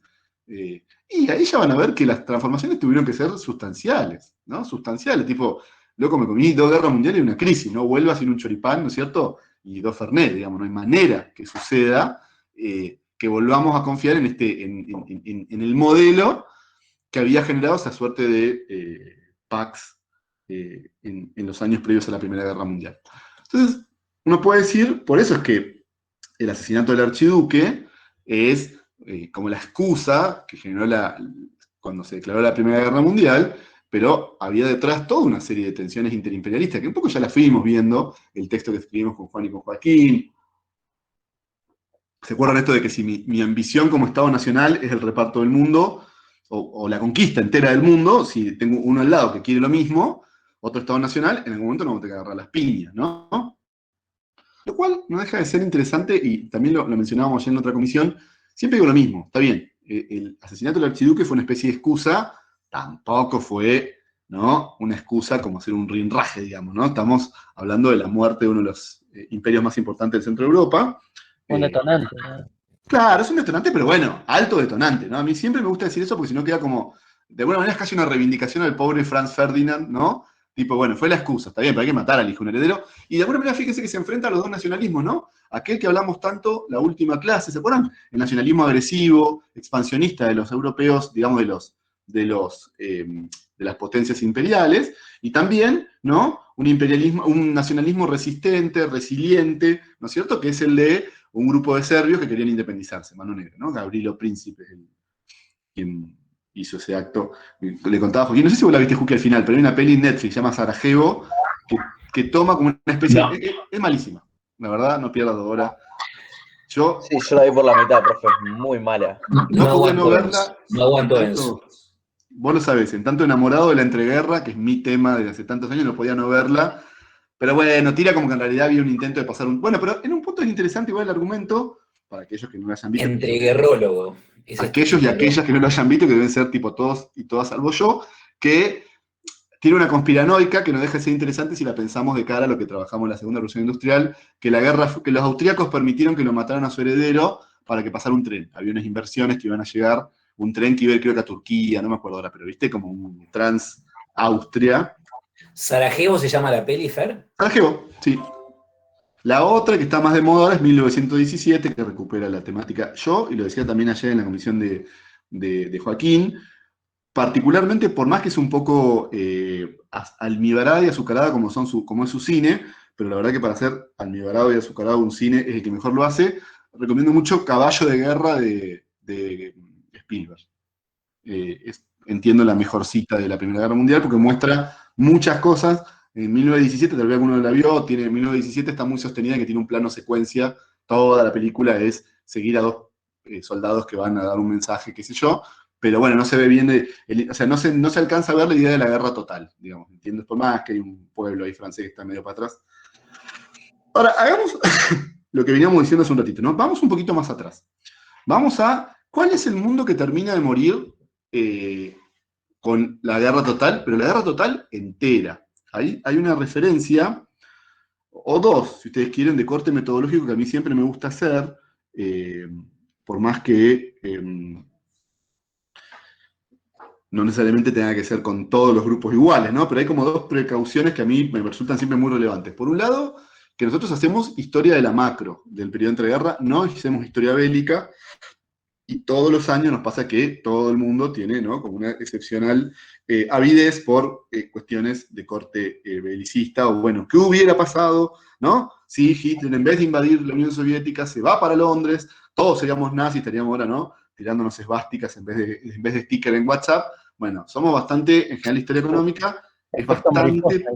y ahí ya van a ver que las transformaciones tuvieron que ser sustanciales, ¿no? Sustanciales, tipo, loco, me comí 2 guerras mundiales y una crisis, ¿no? Vuelva sin un choripán, ¿no es cierto?, y 2 Fernet, digamos, no hay manera que suceda, que volvamos a confiar en el modelo que había generado esa suerte de Pax en los años previos a la Primera Guerra Mundial. Entonces, uno puede decir, por eso es que el asesinato del archiduque es como la excusa que generó cuando se declaró la Primera Guerra Mundial, pero había detrás toda una serie de tensiones interimperialistas, que un poco ya las fuimos viendo, el texto que escribimos con Juan y con Joaquín. ¿Se acuerdan esto de que si mi ambición como Estado Nacional es el reparto del mundo, o la conquista entera del mundo, si tengo uno al lado que quiere lo mismo, otro Estado Nacional, en algún momento nos vamos a tener que agarrar las piñas, ¿no? Lo cual no deja de ser interesante, y también lo mencionábamos ayer en otra comisión, siempre digo lo mismo, está bien, el asesinato del archiduque fue una especie de excusa, tampoco fue, ¿no?, una excusa como hacer un rinraje, digamos, ¿no? Estamos hablando de la muerte de uno de los imperios más importantes del centro de Europa. Un detonante, ¿no? Claro, es un detonante, pero bueno, alto detonante, ¿no? A mí siempre me gusta decir eso porque si no queda como, de alguna manera es casi una reivindicación al pobre Franz Ferdinand, ¿no? Tipo, bueno, fue la excusa, está bien, pero hay que matar al hijo de un heredero. Y de alguna manera, fíjense que se enfrenta a los dos nacionalismos, ¿no? Aquel que hablamos tanto la última clase, ¿se acuerdan? El nacionalismo agresivo, expansionista de los europeos, digamos, de las potencias imperiales, y también, ¿no? Un nacionalismo resistente, resiliente, ¿no es cierto? Que es el de un grupo de serbios que querían independizarse, Mano Negra, ¿no? Gavrilo Príncipe, quien hizo ese acto. Le contaba a Joaquín, no sé si vos la viste, Juki, al final, pero hay una peli en Netflix, se llama Sarajevo, que toma como una especie... No. Es malísima, la verdad, no pierdas 2 horas. Yo Sí, yo la vi por la mitad, profe, muy mala. no podía no aguanto verla. Enzo. No aguanto en Enzo. tanto, vos lo sabés, en tanto enamorado de la entreguerra, que es mi tema desde hace tantos años, no podía no verla. Pero bueno, tira como que en realidad había un intento de pasar un... Bueno, pero en un punto es interesante igual el argumento, para aquellos que no lo hayan visto. Entreguerrólogo. Ese es Aquellos y título. aquellas que no lo hayan visto, que deben ser tipo todos y todas salvo yo, que tiene una conspiranoica que no deja de ser interesante si la pensamos de cara a lo que trabajamos en la Segunda Revolución Industrial, que los austríacos permitieron que lo mataran a su heredero para que pasara un tren, aviones de inversiones que iban a llegar, un tren que iba creo que a Turquía, no me acuerdo ahora, pero viste, como un Trans-Austria. ¿Sarajevo se llama la peli, Fer? Sarajevo, sí. La otra que está más de moda ahora es 1917, que recupera la temática yo, y lo decía también ayer en la comisión de Joaquín, particularmente por más que es un poco almibarada y azucarada como es su cine, pero la verdad que para hacer almibarado y azucarado un cine es el que mejor lo hace, recomiendo mucho Caballo de Guerra de Spielberg. Entiendo la mejor cita de la Primera Guerra Mundial porque muestra muchas cosas. En 1917, tal vez alguno la vio, 1917 está muy sostenida que tiene un plano secuencia, toda la película es seguir a 2 soldados que van a dar un mensaje, qué sé yo, pero bueno, no se ve bien, o sea, no se alcanza a ver la idea de la guerra total, digamos, ¿entiendes? Por más que hay un pueblo ahí francés que está medio para atrás. Ahora, hagamos lo que veníamos diciendo hace un ratito, ¿no? Vamos un poquito más atrás. Vamos a, ¿cuál es el mundo que termina de morir con la guerra total? Pero la guerra total entera. Ahí hay una referencia, o 2, si ustedes quieren, de corte metodológico que a mí siempre me gusta hacer, por más que no necesariamente tenga que ser con todos los grupos iguales, ¿no? Pero hay como 2 precauciones que a mí me resultan siempre muy relevantes. Por un lado, que nosotros hacemos historia de la macro, del periodo entre guerra, no hacemos historia bélica, y todos los años nos pasa que todo el mundo tiene, ¿no?, como una excepcional avidez por cuestiones de corte belicista, o bueno, ¿qué hubiera pasado, ¿no? Si Hitler, en vez de invadir la Unión Soviética, se va para Londres, todos seríamos nazis, estaríamos ahora, ¿no?, tirándonos esvásticas en vez de sticker en WhatsApp. Bueno, somos bastante, en general, historia económica, es Efecto bastante... mariposa.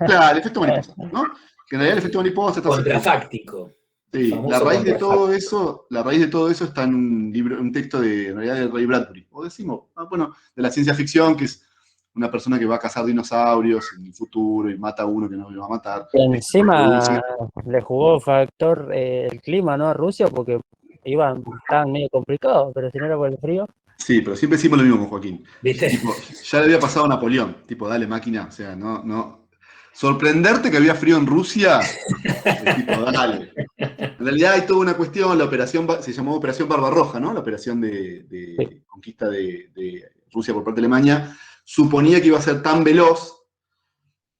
Claro, el efecto mariposa, ¿no? Que en realidad el efecto mariposa está... Contrafáctico. Sí, Famoso la raíz de contrafáctico. todo eso está en un libro, un texto en realidad de Ray Bradbury, o decimos, bueno, de la ciencia ficción, que es una persona que va a cazar dinosaurios en el futuro y mata a uno que no lo va a matar. Y encima le jugó factor el clima, ¿no? A Rusia, porque estaban medio complicados, pero si no era por el frío. Sí, pero siempre decimos lo mismo con Joaquín. ¿Viste? Tipo, ya le había pasado a Napoleón, tipo, dale máquina, o sea, no. Sorprenderte que había frío en Rusia, tipo, dale. En realidad hay toda una cuestión, la operación se llamó Operación Barbarroja, ¿no? La operación de conquista de Rusia por parte de Alemania, suponía que iba a ser tan veloz.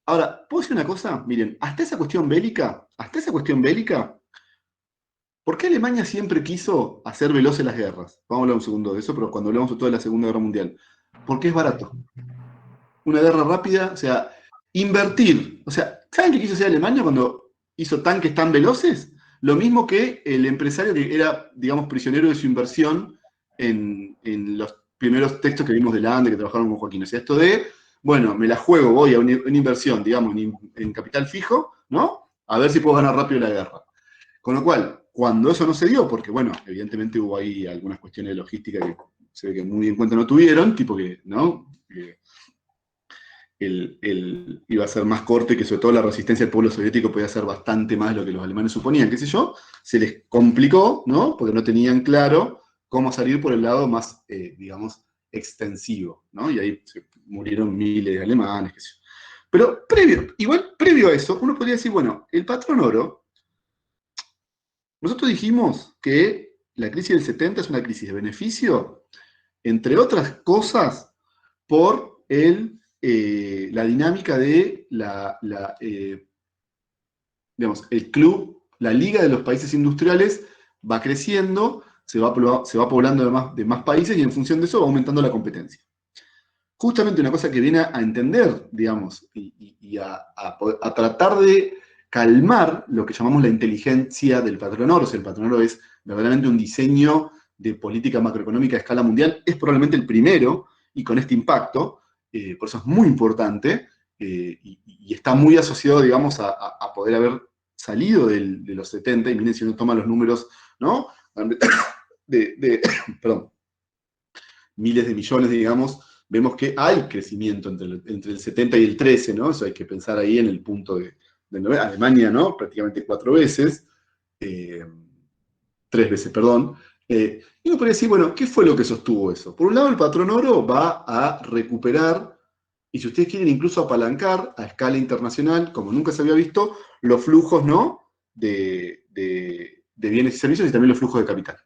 Ahora, ¿puedo decir una cosa? Miren, hasta esa cuestión bélica, ¿por qué Alemania siempre quiso hacer veloces las guerras? Vamos a hablar un segundo de eso, pero cuando hablamos sobre todo de la Segunda Guerra Mundial. Porque es barato. Una guerra rápida, o sea, invertir. O sea, ¿saben qué quiso hacer Alemania cuando hizo tanques tan veloces? Lo mismo que el empresario que era, digamos, prisionero de su inversión en los primeros textos que vimos de Lande, que trabajaron con Joaquín. O sea, esto de, bueno, me la juego, voy a una inversión, digamos, en capital fijo, ¿no? A ver si puedo ganar rápido la guerra. Con lo cual, cuando eso no se dio, porque, bueno, evidentemente hubo ahí algunas cuestiones de logística que se ve que muy en cuenta no tuvieron, tipo que, ¿no? Iba a ser más corte, que sobre todo la resistencia del pueblo soviético podía ser bastante más de lo que los alemanes suponían, qué sé yo, se les complicó, ¿no? Porque no tenían claro cómo salir por el lado más, digamos, extensivo, ¿no? Y ahí se murieron miles de alemanes, qué sé yo. Pero previo a eso, uno podría decir, bueno, el patrón oro, nosotros dijimos que la crisis del 70 es una crisis de beneficio, entre otras cosas, por el la dinámica de digamos, el club, la liga de los países industriales va creciendo, se va poblando de más países y en función de eso va aumentando la competencia. Justamente una cosa que viene a entender, digamos, y a tratar de calmar lo que llamamos la inteligencia del patrón oro. O sea, el patrón oro es verdaderamente un diseño de política macroeconómica a escala mundial, es probablemente el primero, y con este impacto, por eso es muy importante, y está muy asociado, digamos, a poder haber salido de los 70, y miren si uno toma los números, ¿no? Perdón, miles de millones, digamos, vemos que hay crecimiento entre el 70 y el 13, ¿no? Eso hay que pensar ahí en el punto de Alemania, ¿no? Prácticamente 4 veces, 3 veces, perdón. Y uno podría decir, bueno, ¿qué fue lo que sostuvo eso? Por un lado, el patrón oro va a recuperar, y si ustedes quieren incluso apalancar a escala internacional, como nunca se había visto, los flujos, ¿no? de bienes y servicios y también los flujos de capital.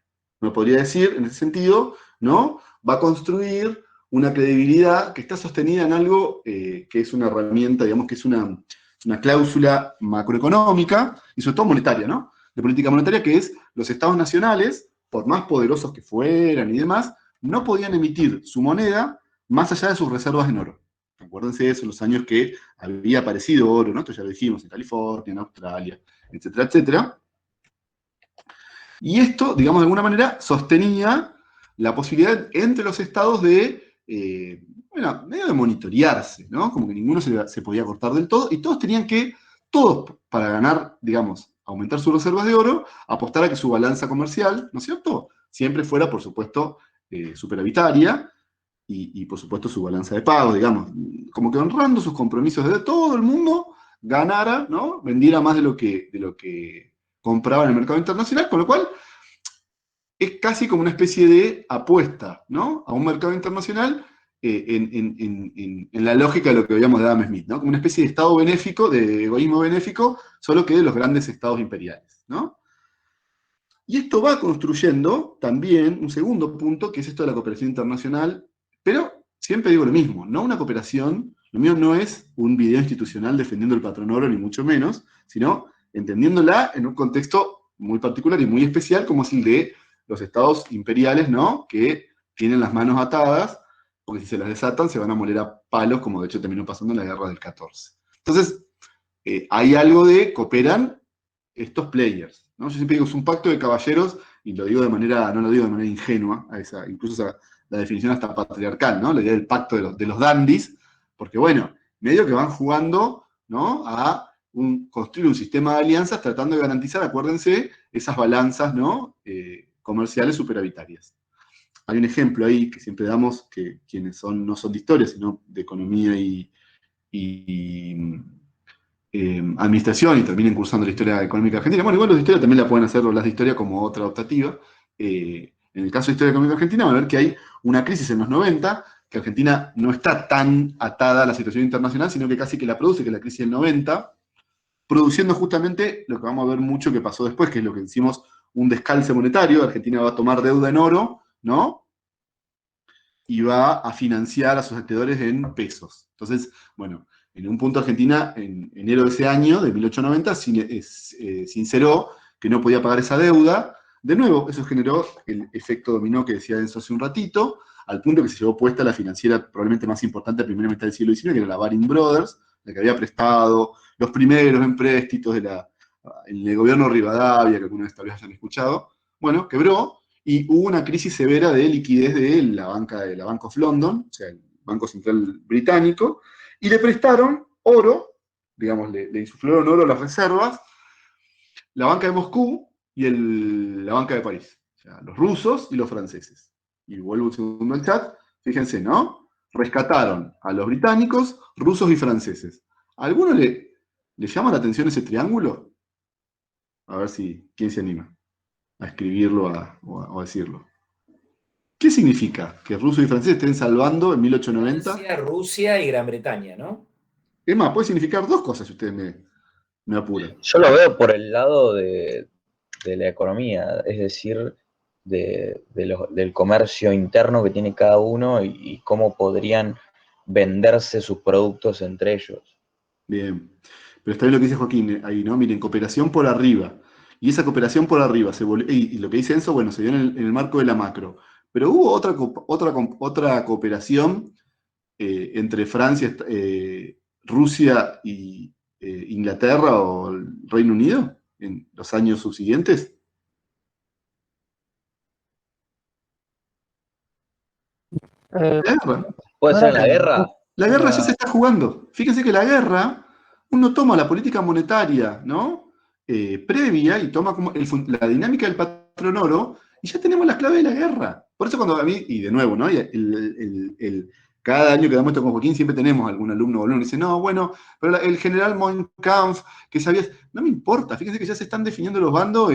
Uno podría decir, en ese sentido, ¿no? Va a construir una credibilidad que está sostenida en algo que es una herramienta, digamos que es una cláusula macroeconómica, y sobre todo monetaria, ¿no? De política monetaria, que es los estados nacionales, por más poderosos que fueran y demás, no podían emitir su moneda más allá de sus reservas en oro. Acuérdense de eso, en los años que había aparecido oro, ¿no? Esto ya lo dijimos, en California, en Australia, etcétera, etcétera. Y esto, digamos, de alguna manera, sostenía la posibilidad entre los estados de, bueno, medio de monitorearse, ¿no? Como que ninguno se podía cortar del todo, y todos para ganar, digamos, aumentar sus reservas de oro, apostar a que su balanza comercial, ¿no es cierto?, siempre fuera, por supuesto, superavitaria, y por supuesto su balanza de pagos, digamos, como que honrando sus compromisos de todo el mundo, ganara, ¿no? Vendiera más de lo que compraba en el mercado internacional, con lo cual es casi como una especie de apuesta, ¿no? A un mercado internacional en la lógica de lo que veíamos de Adam Smith, ¿no? Como una especie de estado benéfico, de egoísmo benéfico, solo que de los grandes estados imperiales, ¿no? Y esto va construyendo también un segundo punto, que es esto de la cooperación internacional, pero siempre digo lo mismo, no una cooperación, lo mío no es un video institucional defendiendo el patrón oro, ni mucho menos, sino entendiéndola en un contexto muy particular y muy especial, como es el de los estados imperiales, ¿no? Que tienen las manos atadas, porque si se las desatan se van a moler a palos, como de hecho terminó pasando en la guerra del 14. Entonces, hay algo de cooperan estos players, ¿no? Yo siempre digo, es un pacto de caballeros, y lo digo no lo digo de manera ingenua, incluso la definición hasta patriarcal, ¿no? La idea del pacto de los dandies, porque bueno, medio que van jugando, ¿no? A construir un sistema de alianzas tratando de garantizar, acuérdense, esas balanzas, ¿no? Comerciales superavitarias. Hay un ejemplo ahí que siempre damos, que quienes no son de historia, sino de economía y administración, y terminen cursando la historia económica argentina. Bueno, igual los de historia también la pueden hacer las de historia como otra optativa. En el caso de historia económica argentina, van a ver que hay una crisis en los 90, que Argentina no está tan atada a la situación internacional, sino que casi que la produce, que es la crisis del 90, produciendo justamente lo que vamos a ver mucho que pasó después, que es lo que decimos un descalce monetario. Argentina va a tomar deuda en oro, ¿no? Y va a financiar a sus acreedores en pesos. Entonces, bueno, en un punto Argentina, en enero de ese año, de 1890, sinceró que no podía pagar esa deuda. De nuevo, eso generó el efecto dominó que decía Enzo hace un ratito, al punto que se llevó puesta la financiera probablemente más importante de la primera mitad del siglo XIX, que era la Baring Brothers, la que había prestado los primeros empréstitos en el gobierno Rivadavia, que alguna vez tal vez hayan escuchado. Bueno, quebró, y hubo una crisis severa de liquidez de la Bank of London, o sea, el Banco Central Británico, y le prestaron oro, digamos, le insuflaron oro a las reservas, la banca de Moscú y la banca de París. O sea, los rusos y los franceses. Y vuelvo un segundo al chat, fíjense, ¿no? Rescataron a los británicos, rusos y franceses. ¿A alguno le llama la atención ese triángulo? A ver quién se anima a escribirlo o a decirlo. ¿Qué significa que rusos y franceses estén salvando en 1890? Francia, Rusia y Gran Bretaña, ¿no? Es más, puede significar dos cosas si ustedes me apuran. Yo lo veo por el lado de la economía, es decir, del comercio interno que tiene cada uno y cómo podrían venderse sus productos entre ellos. Bien. Pero está bien lo que dice Joaquín ahí, ¿no? Miren, cooperación por arriba. Y esa cooperación por arriba, y lo que dice Enzo, bueno, se dio en el marco de la macro. Pero hubo otra cooperación entre Francia, Rusia y Inglaterra o el Reino Unido en los años subsiguientes. Eh, La guerra. ¿Puede no ser era en la como guerra? La guerra ya se está jugando. Fíjense que la guerra, uno toma la política monetaria, ¿no? Previa y toma como la dinámica del patrón oro y ya tenemos las claves de la guerra. Por eso cuando a mí, y de nuevo, ¿no? Cada año que damos esto con Joaquín siempre tenemos algún alumno o alumno que dice, no, bueno, pero el general Mein Kampf, que sabía, no me importa, fíjense que ya se están definiendo los bandos,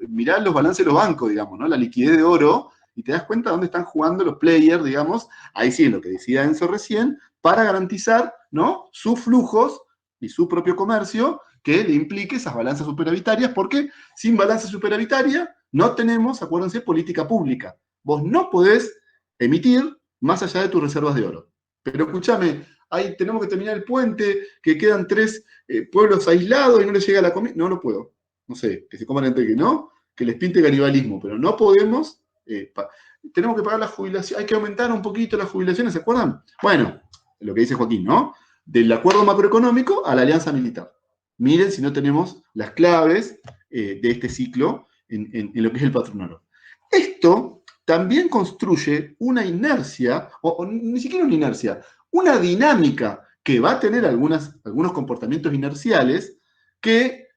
mirá los balances de los bancos, digamos, ¿no? La liquidez de oro, y te das cuenta dónde están jugando los players, digamos, ahí sí es lo que decía Enzo recién, para garantizar, ¿no? Sus flujos y su propio comercio que le implique esas balanzas superavitarias, porque sin balanza superavitaria no tenemos, acuérdense, política pública. Vos no podés emitir más allá de tus reservas de oro. Pero escúchame, ahí tenemos que terminar el puente, que quedan 3 pueblos aislados y no les llega la comida. No, no puedo. No sé, que se coman entre que no, que les pinte canibalismo, pero no podemos. Tenemos que pagar la jubilación, hay que aumentar un poquito las jubilaciones, ¿se acuerdan? Bueno, lo que dice Joaquín, ¿no? Del acuerdo macroeconómico a la alianza militar. Miren si no tenemos las claves de este ciclo en lo que es el patrón oro. Esto también construye una inercia, o ni siquiera una inercia, una dinámica que va a tener algunos comportamientos inerciales que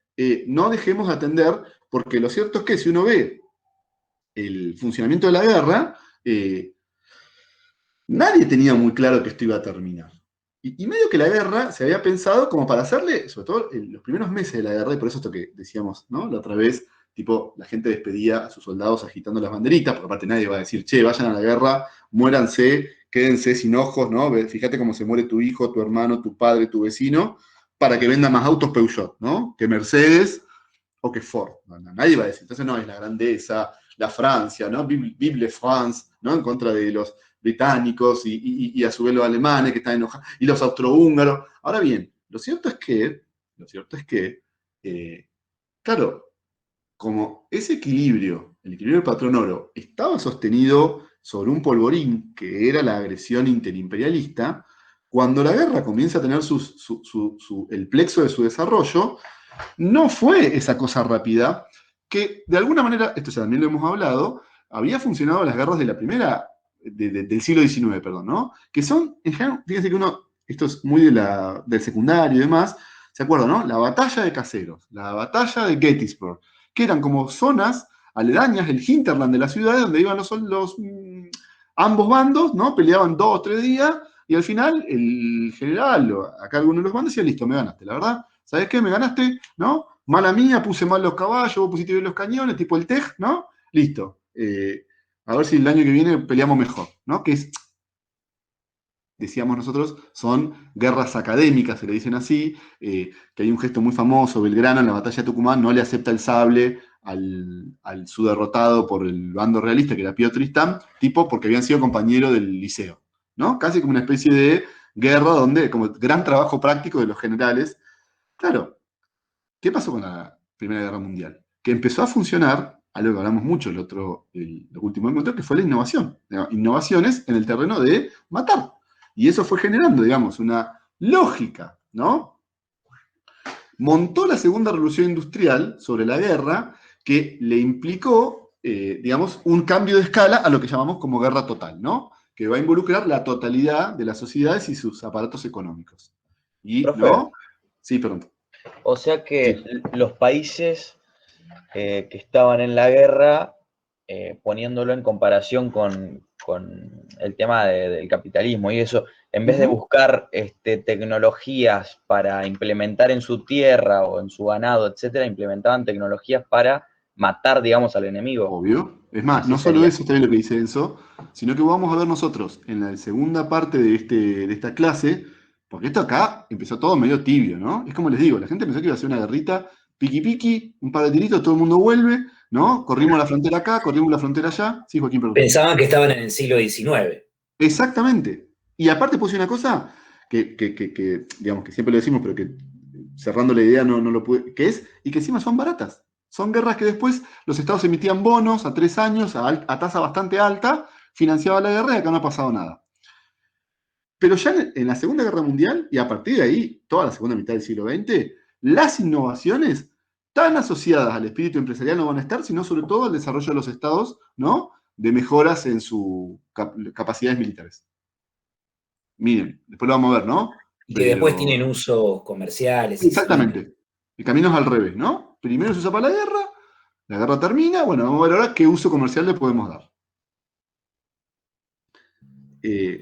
no dejemos de atender, porque lo cierto es que si uno ve el funcionamiento de la guerra, nadie tenía muy claro que esto iba a terminar. Y medio que la guerra se había pensado como para hacerle, sobre todo en los primeros meses de la guerra, y por eso esto que decíamos, ¿no? La otra vez, tipo, la gente despedía a sus soldados agitando las banderitas, porque aparte nadie va a decir, che, vayan a la guerra, muéranse, quédense sin ojos, ¿no? Fíjate cómo se muere tu hijo, tu hermano, tu padre, tu vecino, para que vendan más autos Peugeot, ¿no? Que Mercedes o que Ford. Nadie va a decir. Entonces, no, es la grandeza, la Francia, ¿no? Vive France, ¿no? En contra de los británicos y a su vez los alemanes que están enojados, y los austrohúngaros. Ahora bien, lo cierto es que, claro, como ese equilibrio, el equilibrio del patrón oro, estaba sostenido sobre un polvorín que era la agresión interimperialista, cuando la guerra comienza a tener el plexo de su desarrollo, no fue esa cosa rápida que, de alguna manera, esto ya también lo hemos hablado, había funcionado las guerras de la primera, del siglo XIX, perdón, ¿no? Que son, fíjense que esto es muy del secundario y demás, ¿se acuerdan, no? La batalla de Caseros, la batalla de Gettysburg, que eran como zonas aledañas, el hinterland de la ciudad, donde iban ambos bandos, ¿no? Peleaban 2 o 3 días, y al final el general, acá alguno de los bandos decía, listo, me ganaste, la verdad. ¿Sabes qué? Me ganaste, ¿no? Mala mía, puse mal los caballos, vos pusiste bien los cañones, tipo el TEG, ¿no? Listo. A ver si el año que viene peleamos mejor, ¿no? Que es, decíamos nosotros, son guerras académicas, se le dicen así, que hay un gesto muy famoso, Belgrano en la batalla de Tucumán no le acepta el sable al su derrotado por el bando realista, que era Pío Tristán, tipo porque habían sido compañeros del liceo, ¿no? Casi como una especie de guerra donde, como gran trabajo práctico de los generales. Claro, ¿qué pasó con la Primera Guerra Mundial? Que empezó a funcionar, algo que hablamos mucho el último encuentro, que fue la innovación. Innovaciones en el terreno de matar. Y eso fue generando, digamos, una lógica, ¿no? Montó la segunda revolución industrial sobre la guerra que le implicó, digamos, un cambio de escala a lo que llamamos como guerra total, ¿no? Que va a involucrar la totalidad de las sociedades y sus aparatos económicos. Y, Profe. ¿no? Sí, perdón. O sea que Sí. los países que estaban en la guerra, poniéndolo en comparación con el tema del capitalismo y eso, en vez de buscar tecnologías para implementar en su tierra o en su ganado, etcétera, implementaban tecnologías para matar, digamos, al enemigo. Obvio. Es más, Así no solo sería. eso está bien lo que dice Enzo, sino que vamos a ver nosotros en la segunda parte de esta clase, porque esto acá empezó todo medio tibio, ¿no? Es como les digo, la gente pensó que iba a ser una guerrita, piqui piqui, un par de tiritos, todo el mundo vuelve, ¿no? Corrimos la frontera acá, corrimos la frontera allá. Sí, Joaquín, perdón. Pensaban que estaban en el siglo XIX. Exactamente. Y aparte puse una cosa digamos, que siempre lo decimos, pero que cerrando la idea no lo pude, que es, y que encima son baratas. Son guerras que después los estados emitían bonos a 3 años a tasa bastante alta, financiaba la guerra y acá no ha pasado nada. Pero ya en la Segunda Guerra Mundial, y a partir de ahí, toda la segunda mitad del siglo XX, las innovaciones tan asociadas al espíritu empresarial no van a estar, sino sobre todo al desarrollo de los estados, ¿no? De mejoras en sus capacidades militares. Miren, después lo vamos a ver, ¿no? Y que después tienen usos comerciales. Exactamente. El camino es al revés, ¿no? Primero se usa para la guerra termina, bueno, vamos a ver ahora qué uso comercial le podemos dar.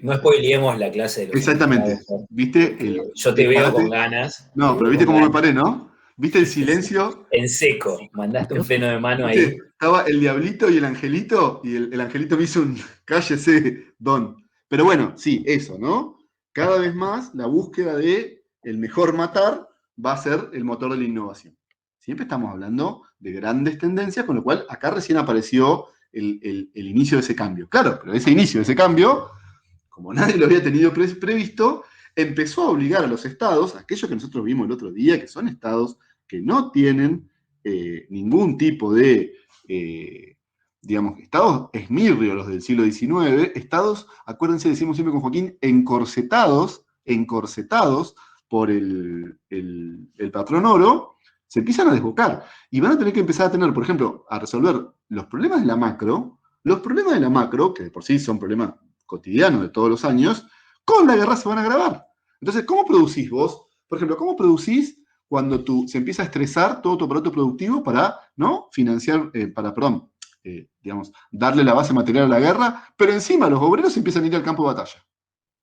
No spoileemos la clase de los Exactamente. invitados, ¿Viste? yo te veo con ganas. No, pero ¿viste cómo me paré, no? ¿Viste el silencio? En seco, mandaste un freno de mano ¿Viste? ahí. Estaba el diablito y el angelito, y el angelito me hizo un cállese, don. Pero bueno, sí, eso, ¿no? Cada vez más la búsqueda de el mejor matar va a ser el motor de la innovación. Siempre estamos hablando de grandes tendencias, con lo cual acá recién apareció el inicio de ese cambio. Claro, pero ese inicio de ese cambio, como nadie lo había tenido previsto, empezó a obligar a los estados, aquellos que nosotros vimos el otro día, que son estados que no tienen ningún tipo de, digamos, estados esmirrios, los del siglo XIX, estados, acuérdense, decimos siempre con Joaquín, encorsetados por el patrón oro, se empiezan a desbocar. Y van a tener que empezar a tener, por ejemplo, a resolver los problemas de la macro, que de por sí son problemas cotidianos de todos los años, con la guerra se van a agravar. Entonces, ¿cómo producís vos? Por ejemplo, ¿cómo producís cuando se empieza a estresar todo tu aparato productivo para, ¿no? Financiar, digamos, darle la base material a la guerra, pero encima los obreros empiezan a ir al campo de batalla.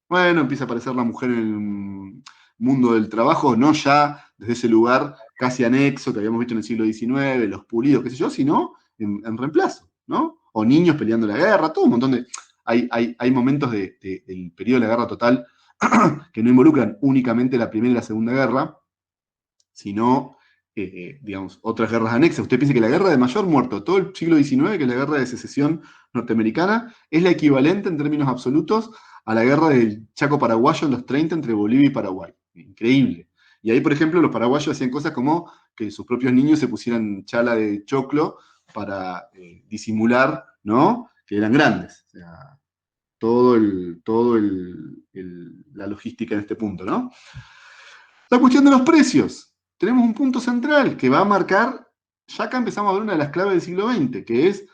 Bueno, empieza a aparecer la mujer en el mundo del trabajo, no ya desde ese lugar casi anexo que habíamos visto en el siglo XIX, los pulidos, qué sé yo, sino en reemplazo, ¿no? O niños peleando la guerra, todo un montón de... Hay momentos del periodo de la guerra total que no involucran únicamente la Primera y la Segunda Guerra, sino, digamos, otras guerras anexas. Usted piensa que la guerra de mayor muerto de todo el siglo XIX, que es la guerra de secesión norteamericana, es la equivalente en términos absolutos a la guerra del Chaco paraguayo en los 30 entre Bolivia y Paraguay. Increíble. Y ahí, por ejemplo, los paraguayos hacían cosas como que sus propios niños se pusieran chala de choclo para disimular, ¿no? Que eran grandes. O sea, la logística en este punto, ¿no? La cuestión de los precios. Tenemos un punto central que va a marcar, ya acá empezamos a ver una de las claves del siglo XX, que es,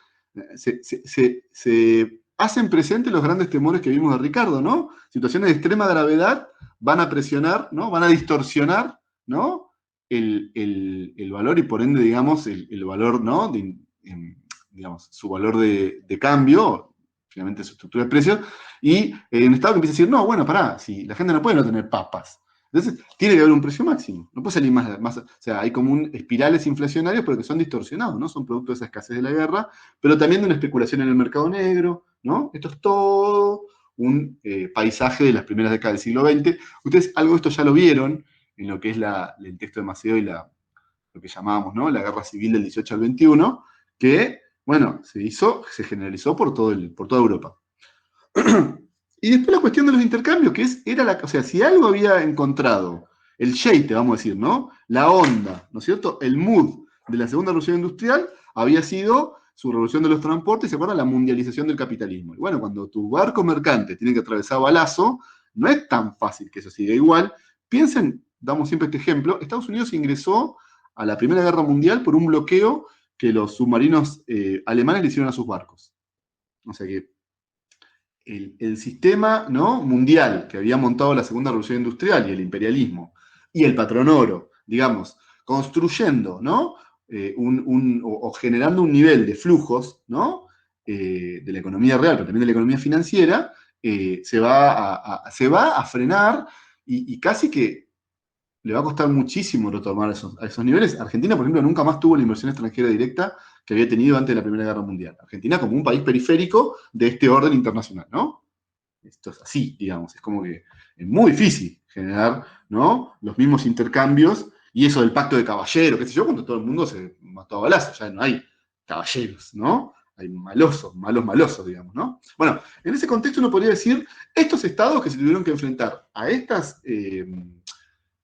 se hacen presentes los grandes temores que vimos de Ricardo, ¿no? Situaciones de extrema gravedad van a presionar, ¿no? Van a distorsionar, ¿no? El valor y por ende, digamos, el valor, ¿no? Digamos, su valor de cambio, finalmente su estructura de precios, y un Estado que empieza a decir, no, bueno, pará, si la gente no puede no tener papas. Entonces, tiene que haber un precio máximo. No puede salir más. O sea, hay como espirales inflacionarios, pero que son distorsionados, ¿no? Son producto de esa escasez de la guerra, pero también de una especulación en el mercado negro, ¿no? Esto es todo un paisaje de las primeras décadas del siglo XX. Ustedes algo de esto ya lo vieron en lo que es el texto de Maceo y lo que llamábamos, ¿no? La guerra civil del 18 al 21, que, bueno, se generalizó por toda Europa. Y después la cuestión de los intercambios, que o sea, si algo había encontrado el sheite, vamos a decir, ¿no? La onda, ¿no es cierto? El mood de la segunda revolución industrial había sido su revolución de los transportes, ¿se acuerdan? La mundialización del capitalismo. Y bueno, cuando tu barco mercante tiene que atravesar balazo, no es tan fácil que eso siga igual. Piensen, damos siempre este ejemplo, Estados Unidos ingresó a la Primera Guerra Mundial por un bloqueo que los submarinos alemanes le hicieron a sus barcos. O sea que el sistema, ¿no? Mundial que había montado la Segunda Revolución Industrial y el imperialismo y el patrón oro, digamos, construyendo, ¿no? O generando un nivel de flujos, ¿no? De la economía real, pero también de la economía financiera, se va a frenar y casi que le va a costar muchísimo retomar a esos niveles. Argentina, por ejemplo, nunca más tuvo la inversión extranjera directa que había tenido antes de la Primera Guerra Mundial. Argentina como un país periférico de este orden internacional, ¿no? Esto es así, digamos, es como que es muy difícil generar, ¿no? Los mismos intercambios y eso del pacto de caballeros, qué sé yo, cuando todo el mundo se mató a balazos, ya no hay caballeros, ¿no? hay malosos, digamos, ¿no? Bueno, en ese contexto uno podría decir, estos estados que se tuvieron que enfrentar a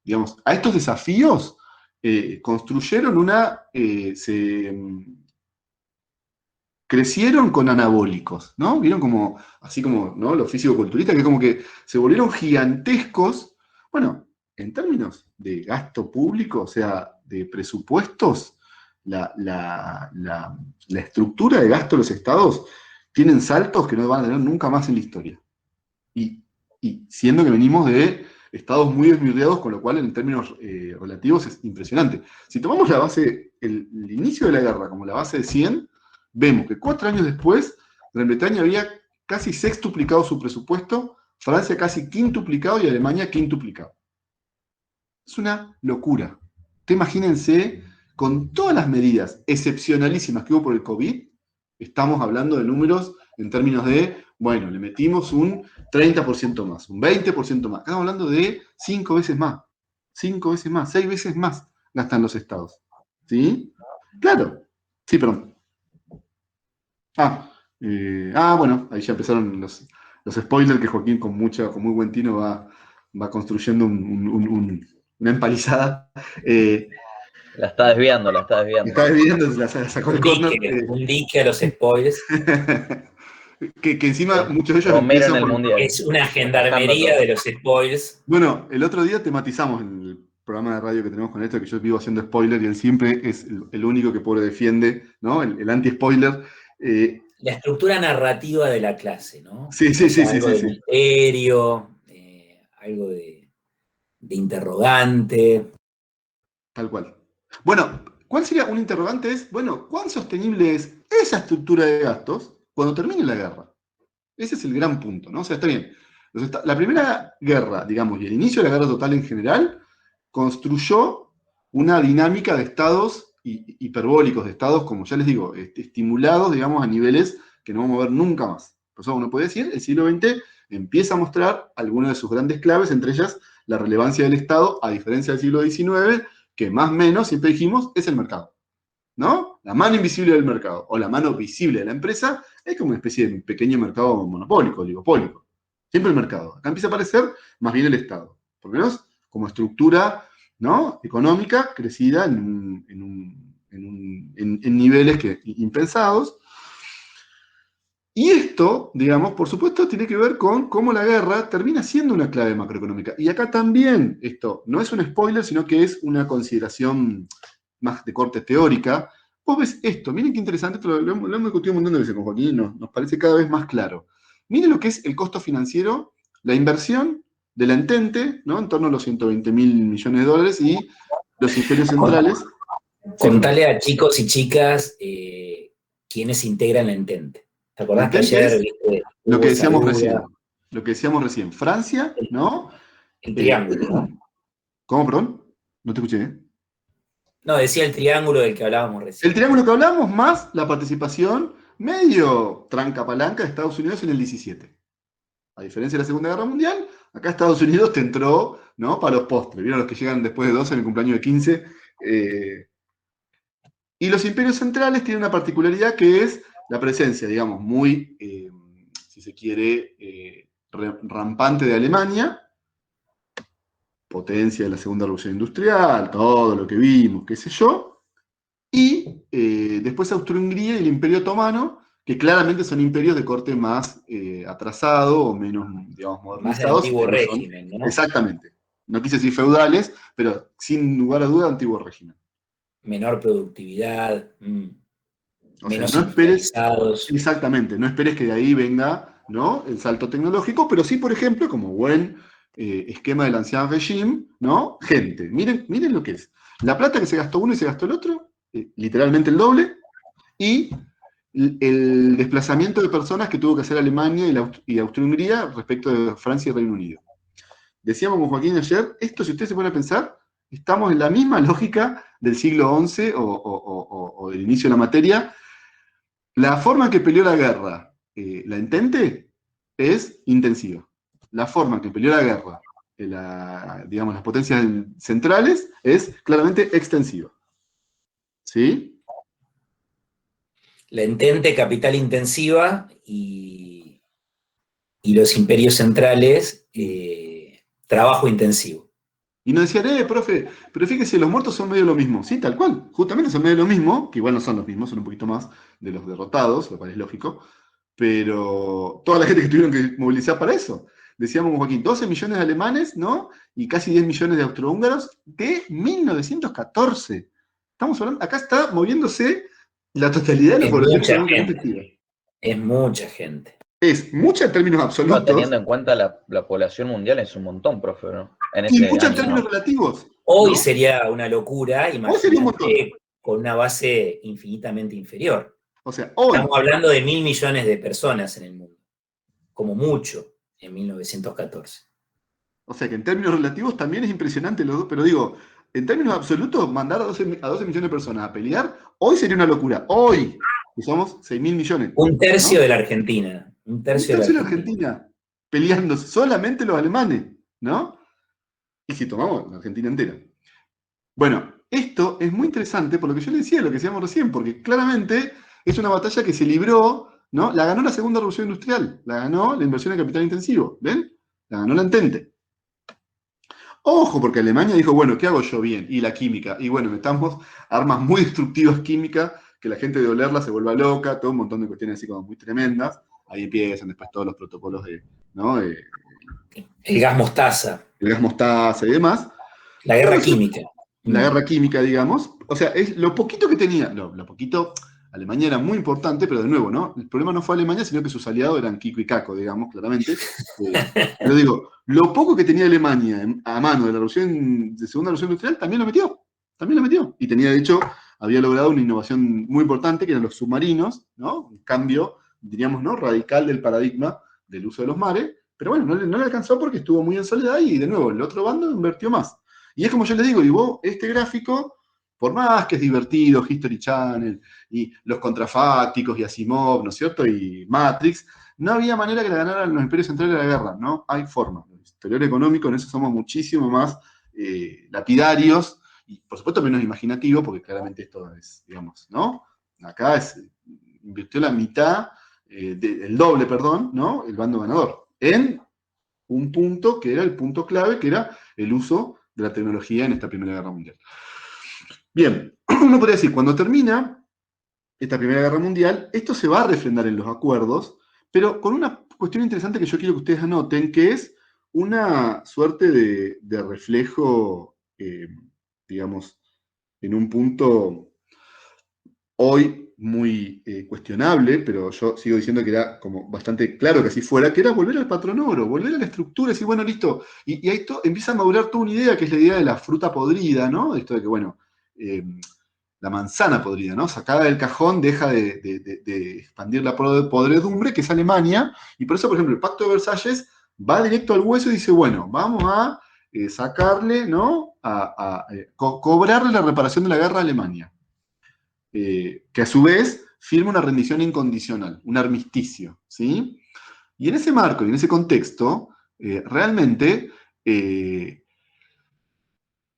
digamos, a estos desafíos, construyeron crecieron con anabólicos, ¿no? Vieron como, así como, ¿no? Los físico-culturistas, que como que se volvieron gigantescos. Bueno, en términos de gasto público, o sea, de presupuestos, la estructura de gasto de los estados tienen saltos que no van a tener nunca más en la historia. Y siendo que venimos de estados muy desmurriados, con lo cual en términos relativos es impresionante. Si tomamos la base, el inicio de la guerra como la base de 100, vemos que 4 años después, Gran Bretaña había casi sextuplicado su presupuesto, Francia casi quintuplicado y Alemania quintuplicado. Es una locura. Te imagínense, con todas las medidas excepcionalísimas que hubo por el COVID, estamos hablando de números en términos de, bueno, le metimos un 30% más, un 20% más. Estamos hablando de 5 veces más, 6 veces más gastan los estados. ¿Sí? Claro. Sí, perdón. Bueno, ahí ya empezaron los spoilers que Joaquín con muy buen tino va construyendo una empalizada. La está desviando. Está desviando, la sacó el corner. Un dique a los spoilers. que encima muchos de ellos Romero en empiezan el por... Mundial. Es una gendarmería de los spoilers. Bueno, el otro día tematizamos en el programa de radio que tenemos con esto, que yo vivo haciendo spoiler y él siempre es el único que pobre defiende, ¿no? El anti-spoiler. La estructura narrativa de la clase, ¿no? Sí. Algo de misterio, algo de interrogante. Tal cual. Bueno, ¿cuál sería un interrogante? Es, bueno, ¿cuán sostenible es esa estructura de gastos cuando termine la guerra? Ese es el gran punto, ¿no? O sea, está bien. La primera guerra, digamos, y el inicio de la guerra total en general, construyó una dinámica de estados hiperbólicos, de estados, como ya les digo, estimulados, digamos, a niveles que no vamos a ver nunca más. Por eso uno puede decir, el siglo XX empieza a mostrar algunas de sus grandes claves, entre ellas la relevancia del Estado, a diferencia del siglo XIX, que más o menos, siempre dijimos, es el mercado, ¿no? La mano invisible del mercado, o la mano visible de la empresa, es como una especie de pequeño mercado monopólico, oligopólico. Siempre el mercado. Acá empieza a aparecer más bien el Estado, por lo menos como estructura, ¿no? Económica, crecida en niveles impensados. Y esto, digamos, por supuesto, tiene que ver con cómo la guerra termina siendo una clave macroeconómica. Y acá también, esto no es un spoiler, sino que es una consideración más de corte teórica. Vos ves esto, miren qué interesante, esto lo hemos discutido un montón de veces con Joaquín y nos parece cada vez más claro. Miren lo que es el costo financiero, la inversión de la Entente, ¿no? En torno a los 120.000 millones de dólares y los imperios centrales. Contale a chicos y chicas quiénes integran la Entente. ¿Te acordás que ayer viste? Lo que decíamos recién. Francia, ¿no? El triángulo, ¿no? ¿Cómo, perdón? No te escuché, ¿eh? No, decía el triángulo del que hablábamos recién. El triángulo que hablamos más la participación medio tranca-palanca de Estados Unidos en el 17. A diferencia de la Segunda Guerra Mundial, acá Estados Unidos te entró, ¿no? Para los postres. ¿Vieron los que llegan después de 12 en el cumpleaños de 15? Y los imperios centrales tienen una particularidad que es la presencia, digamos, muy, si se quiere, rampante de Alemania, potencia de la Segunda Revolución Industrial, todo lo que vimos, qué sé yo, y después Austria-Hungría y el Imperio Otomano, que claramente son imperios de corte más atrasado o menos, digamos, modernizados. Más de antiguo régimen, ¿no? Exactamente. No quise decir feudales, pero sin lugar a duda, antiguo régimen. Menor productividad, menos no esperes, industrializados. exactamente, no esperes que de ahí venga, ¿no? El salto tecnológico, pero sí, por ejemplo, como buen esquema del ancien régime, ¿no? Gente, miren lo que es. La plata que se gastó uno y se gastó el otro, literalmente el doble, y el desplazamiento de personas que tuvo que hacer Alemania y Austria-Hungría respecto de Francia y Reino Unido. Decíamos con Joaquín ayer, esto, si ustedes se ponen a pensar, estamos en la misma lógica del siglo XI o del inicio de la materia. La forma en que peleó la guerra la Entente es intensiva. La forma en que peleó la guerra digamos, las potencias centrales es claramente extensiva. ¿Sí? La Entente, capital intensiva, y los imperios centrales, trabajo intensivo. Y nos decían, profe, pero fíjese, los muertos son medio lo mismo. Sí, tal cual, justamente son medio lo mismo, que igual no son los mismos, son un poquito más de los derrotados, lo cual es lógico, pero toda la gente que tuvieron que movilizar para eso. Decíamos, Joaquín, 12 millones de alemanes, ¿no? Y casi 10 millones de austrohúngaros de 1914. Estamos hablando, acá está moviéndose la totalidad de la Es población mucha económicamente gente. activa. Es mucha gente. Es mucha en términos No, absolutos teniendo en cuenta la población mundial es un montón, profe, ¿no? En y ese mucha en año, términos ¿no? relativos. Hoy ¿no? sería una locura, Hoy sería un montón. imagínate, con una base infinitamente inferior. O sea, hoy. Estamos hablando de 1.000 millones de personas en el mundo, como mucho, en 1914. O sea que en términos relativos también es impresionante, pero digo, en términos absolutos, mandar a 12 millones de personas a pelear, hoy sería una locura. Hoy, que somos 6.000 millones. Un tercio ¿no? de la Argentina. Un tercio de la Argentina peleándose, solamente los alemanes, ¿no? Y si tomamos la Argentina entera. Bueno, esto es muy interesante por lo que yo le decía, lo que decíamos recién, porque claramente es una batalla que se libró, ¿no? La ganó la segunda revolución industrial, la ganó la inversión en capital intensivo, ¿ven? La ganó la Entente. Ojo, porque Alemania dijo, bueno, ¿qué hago yo bien? Y la química. Y bueno, metamos armas muy destructivas químicas, que la gente de olerla se vuelva loca, todo un montón de cuestiones así como muy tremendas. Ahí empiezan después todos los protocolos de, ¿no? El gas mostaza. El gas mostaza y demás. La guerra química. La guerra química, digamos. O sea, es lo poquito que tenía, lo poquito, Alemania era muy importante, pero de nuevo, ¿no? El problema no fue Alemania, sino que sus aliados eran Kiko y Caco, digamos, claramente. Pero digo, lo poco que tenía Alemania a mano de la segunda revolución industrial, también lo metió. Y tenía, de hecho, había logrado una innovación muy importante, que eran los submarinos, ¿no? Un cambio, diríamos, ¿no? Radical del paradigma del uso de los mares, pero bueno, no le alcanzó porque estuvo muy en soledad y, de nuevo, el otro bando invirtió más. Y es como yo les digo, y vos, este gráfico, por más que es divertido, History Channel, y los contrafácticos, y Asimov, ¿no es cierto? Y Matrix, no había manera que la ganaran los imperios centrales de la guerra, ¿no? Hay forma. El historiador económico, en eso somos muchísimo más lapidarios, y por supuesto menos imaginativo, porque claramente esto es, digamos, ¿no? Acá invirtió la mitad, el doble, perdón, ¿no? El bando ganador, en un punto que era el punto clave, que era el uso de la tecnología en esta Primera Guerra Mundial. Bien, uno podría decir, cuando termina esta Primera Guerra Mundial, esto se va a refrendar en los acuerdos, pero con una cuestión interesante que yo quiero que ustedes anoten, que es una suerte de reflejo, digamos, en un punto hoy muy cuestionable, pero yo sigo diciendo que era como bastante claro que así fuera, que era volver al patrón oro, volver a la estructura, y decir, bueno, listo, y ahí empieza a madurar toda una idea, que es la idea de la fruta podrida, ¿no? Esto de que, bueno, la manzana podrida, ¿no? Sacada del cajón deja de expandir la podredumbre, que es Alemania, y por eso, por ejemplo, el Pacto de Versalles va directo al hueso y dice, bueno, vamos a sacarle, ¿no? Cobrarle la reparación de la guerra a Alemania. Que a su vez firma una rendición incondicional, un armisticio, ¿sí? Y en ese marco y en ese contexto, realmente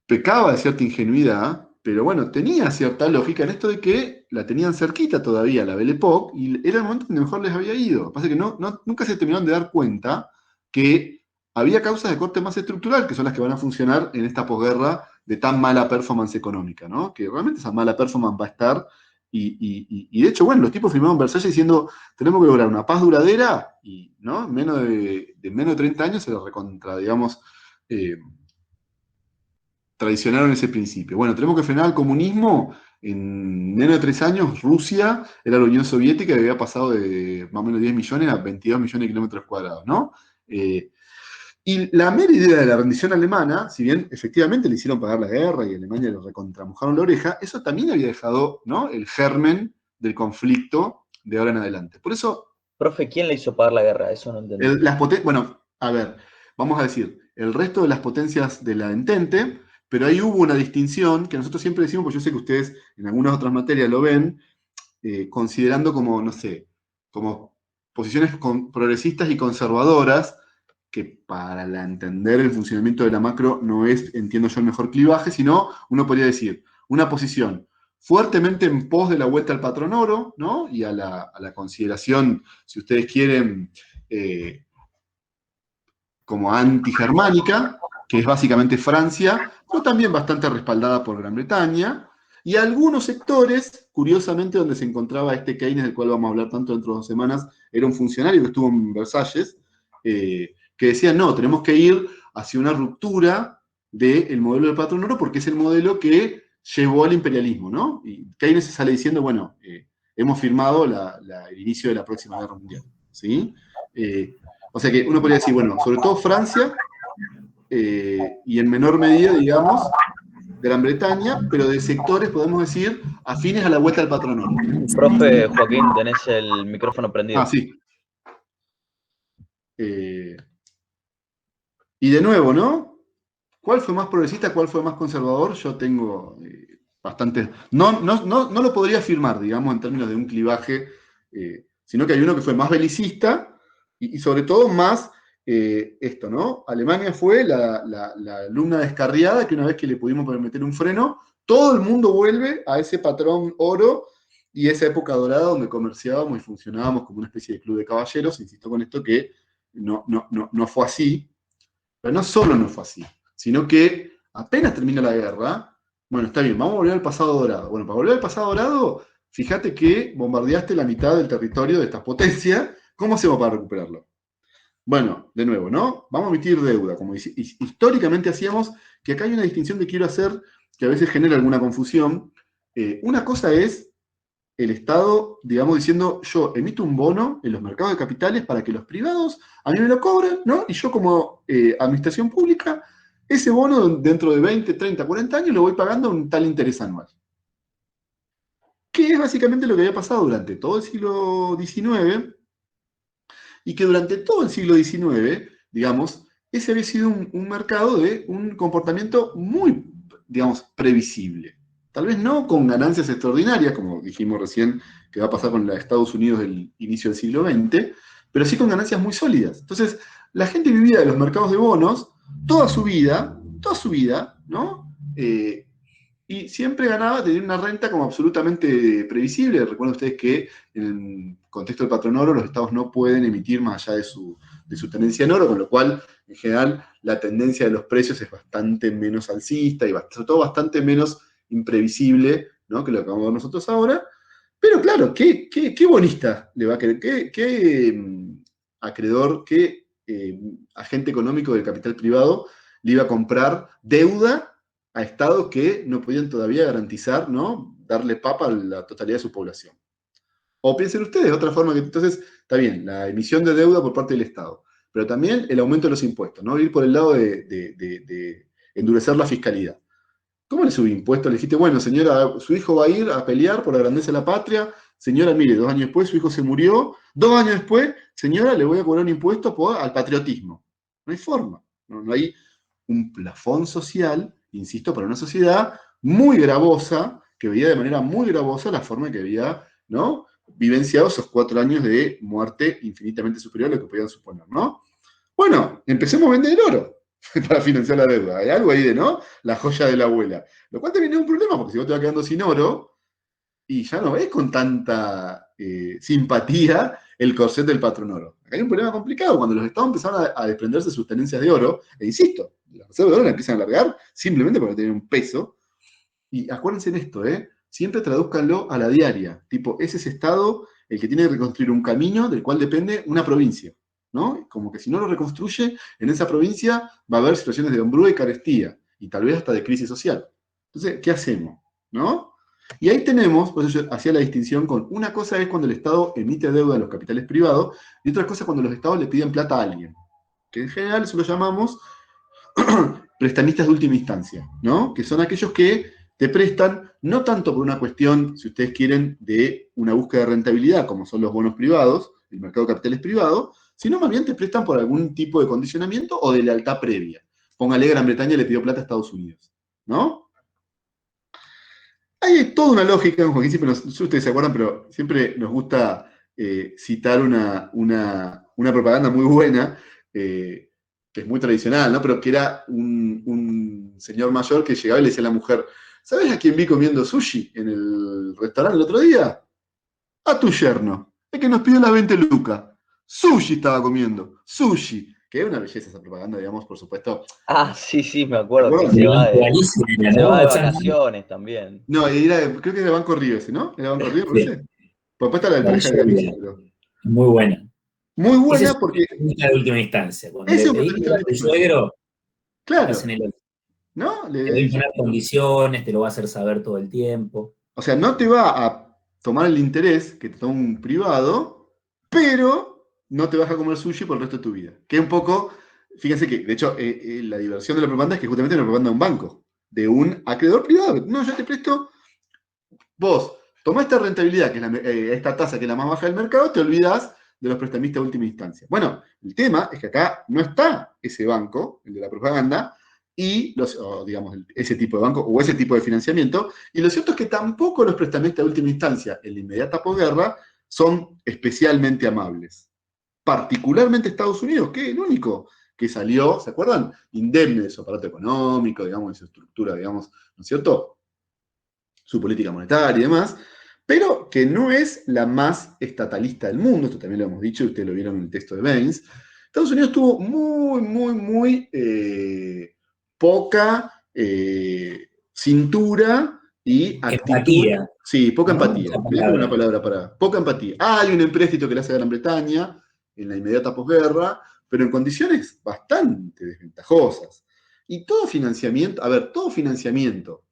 pecaba de cierta ingenuidad, pero bueno, tenía cierta lógica en esto de que la tenían cerquita todavía, la Belle Époque, y era el momento donde mejor les había ido. Lo que pasa es que nunca se terminaron de dar cuenta que había causas de corte más estructural, que son las que van a funcionar en esta posguerra de tan mala performance económica, ¿no? Que realmente esa mala performance va a estar, y de hecho, bueno, los tipos firmaron Versalles diciendo, tenemos que lograr una paz duradera, y ¿no? menos de 30 años se lo recontra, digamos, traicionaron ese principio. Bueno, tenemos que frenar el comunismo. En menos de 3 años, Rusia era la Unión Soviética y había pasado de más o menos 10 millones a 22 millones de kilómetros cuadrados, ¿no? Y la mera idea de la rendición alemana, si bien efectivamente le hicieron pagar la guerra y Alemania le recontramojaron la oreja, eso también había dejado, ¿no? El germen del conflicto de ahora en adelante. Por eso... Profe, ¿quién le hizo pagar la guerra? Eso no entendí. Bueno, a ver, vamos a decir, el resto de las potencias de la Entente, pero ahí hubo una distinción que nosotros siempre decimos, porque yo sé que ustedes en algunas otras materias lo ven, considerando como, no sé, como posiciones progresistas y conservadoras, que para entender el funcionamiento de la macro no es, entiendo yo, el mejor clivaje, sino uno podría decir, una posición fuertemente en pos de la vuelta al patrón oro, ¿no? Y a la consideración, si ustedes quieren, como antigermánica, que es básicamente Francia, pero también bastante respaldada por Gran Bretaña, y algunos sectores, curiosamente, donde se encontraba este Keynes, del cual vamos a hablar tanto dentro de 2 semanas, era un funcionario que estuvo en Versalles, que decía, no, tenemos que ir hacia una ruptura del modelo del patrón oro porque es el modelo que llevó al imperialismo, ¿no? Y Keynes se sale diciendo, bueno, hemos firmado el inicio de la próxima guerra mundial, ¿sí? O sea que uno podría decir, bueno, sobre todo Francia, y en menor medida, digamos, Gran Bretaña, pero de sectores, podemos decir, afines a la vuelta del patrón oro. Profe Joaquín, tenés el micrófono prendido. Ah, sí. Y de nuevo, ¿no? ¿Cuál fue más progresista, cuál fue más conservador? Yo tengo bastante... No lo podría afirmar, digamos, en términos de un clivaje, sino que hay uno que fue más belicista y sobre todo más esto, ¿no? Alemania fue la alumna descarriada que una vez que le pudimos meter un freno, todo el mundo vuelve a ese patrón oro y esa época dorada donde comerciábamos y funcionábamos como una especie de club de caballeros. Insisto con esto que no fue así. Pero no solo no fue así, sino que apenas termina la guerra, bueno, está bien, vamos a volver al pasado dorado. Bueno, para volver al pasado dorado, fíjate que bombardeaste la mitad del territorio de estas potencias, ¿cómo hacemos para recuperarlo? Bueno, de nuevo, ¿no? Vamos a emitir deuda, como históricamente hacíamos, que acá hay una distinción que quiero hacer, que a veces genera alguna confusión. Una cosa es el Estado, digamos, diciendo, yo emito un bono en los mercados de capitales para que los privados a mí me lo cobren, ¿no? Y yo como administración pública, ese bono dentro de 20, 30, 40 años lo voy pagando un tal interés anual. Que es básicamente lo que había pasado durante todo el siglo XIX, y que durante todo el siglo XIX, digamos, ese había sido un mercado de un comportamiento muy, digamos, previsible. Tal vez no con ganancias extraordinarias, como dijimos recién que va a pasar con la de Estados Unidos del inicio del siglo XX, pero sí con ganancias muy sólidas. Entonces, la gente vivía de los mercados de bonos toda su vida, ¿no? Y siempre ganaba, tenía una renta como absolutamente previsible. Recuerden ustedes que en el contexto del patrón oro los estados no pueden emitir más allá de su tenencia en oro, con lo cual, en general, la tendencia de los precios es bastante menos alcista y sobre todo bastante menos imprevisible, ¿no? Que lo que vamos a ver nosotros ahora. Pero claro, ¿qué bonista le va a querer? ¿Qué acreedor, qué agente económico del capital privado le iba a comprar deuda a estados que no podían todavía garantizar, ¿no? Darle papa a la totalidad de su población? O piensen ustedes, otra forma que entonces, está bien, la emisión de deuda por parte del Estado, pero también el aumento de los impuestos, ¿no? Ir por el lado de endurecer la fiscalidad. ¿Cómo le subí impuestos? Le dijiste, bueno, señora, su hijo va a ir a pelear por la grandeza de la patria. Señora, mire, 2 años después su hijo se murió. 2 años después, señora, le voy a cobrar un impuesto al patriotismo. No hay forma. No hay un plafón social, insisto, para una sociedad muy gravosa, que veía de manera muy gravosa la forma en que había, ¿no?, vivenciado esos 4 años de muerte infinitamente superior a lo que podían suponer, ¿no? Bueno, empecemos a vender oro para financiar la deuda. Hay algo ahí de, ¿no? La joya de la abuela. Lo cual también es un problema, porque si vos te vas quedando sin oro, y ya no ves con tanta simpatía el corset del patrón oro. Acá hay un problema complicado. Cuando los estados empezaron a desprenderse de sus tenencias de oro, e insisto, las reservas de oro la empiezan a alargar simplemente porque tienen un peso. Y acuérdense en esto, siempre tradúzcanlo a la diaria. Tipo, es ese estado el que tiene que reconstruir un camino del cual depende una provincia, ¿no? Como que si no lo reconstruye, en esa provincia va a haber situaciones de hambruna y carestía, y tal vez hasta de crisis social. Entonces, ¿qué hacemos? ¿No? Y ahí tenemos, por eso yo hacía la distinción con, una cosa es cuando el Estado emite deuda a los capitales privados, y otra cosa es cuando los Estados le piden plata a alguien, que en general eso lo llamamos prestamistas de última instancia, ¿no? Que son aquellos que te prestan, no tanto por una cuestión, si ustedes quieren, de una búsqueda de rentabilidad, como son los bonos privados, el mercado de capitales privado, sino más bien te prestan por algún tipo de condicionamiento o de lealtad previa. Póngale, Gran Bretaña le pidió plata a Estados Unidos, ¿no? Hay toda una lógica, Joaquín, siempre no sé si ustedes se acuerdan, pero siempre nos gusta citar una propaganda muy buena, que es muy tradicional, ¿no? Pero que era un señor mayor que llegaba y le decía a la mujer, ¿Sabés a quién vi comiendo sushi en el restaurante el otro día? A tu yerno, el que nos pidió las 20 lucas. Sushi estaba comiendo, sushi. Que es una belleza esa propaganda, digamos, por supuesto. Ah, sí, me ¿Te acuerdo que acuerdas? se va Buenísima, se ¿no? va de O sea, vacaciones también. No, creo que era Banco Río ese, ¿no? ¿Era Banco Río, sí, parece? Por después está la del la pareja de camisa, Lluvia, pero. muy buena. Muy Esa buena es porque una de última instancia. Cuando ese le es un pedís prestamista a de tu última instancia. suegro, estás en Claro, el otro. ¿no? Te va a imponer condiciones, te lo va a hacer saber todo el tiempo. O sea, no te va a tomar el interés que te toma un privado, pero no te vas a comer sushi por el resto de tu vida. Que un poco, fíjense que, de hecho, la diversión de la propaganda es que justamente es una propaganda de un banco, de un acreedor privado. No, yo te presto, vos tomá esta rentabilidad, que es esta tasa que es la más baja del mercado, te olvidás de los prestamistas de última instancia. Bueno, el tema es que acá no está ese banco, el de la propaganda, y digamos, ese tipo de banco o ese tipo de financiamiento, y lo cierto es que tampoco los prestamistas de última instancia en la inmediata posguerra son especialmente amables. Particularmente Estados Unidos, que es el único que salió, ¿se acuerdan? Indemne de su aparato económico, digamos, de su estructura, digamos, ¿no es cierto? Su política monetaria y demás, pero que no es la más estatalista del mundo, esto también lo hemos dicho, ustedes lo vieron en el texto de Baines. Estados Unidos tuvo muy poca cintura y actitud. Empatía, Sí, poca ¿no? empatía. Esa Me dijo una palabra. palabra para. Poca empatía. Hay un empréstito que le hace a Gran Bretaña en la inmediata posguerra, pero en condiciones bastante desventajosas. Y todo financiamiento, a ver, todo financiamiento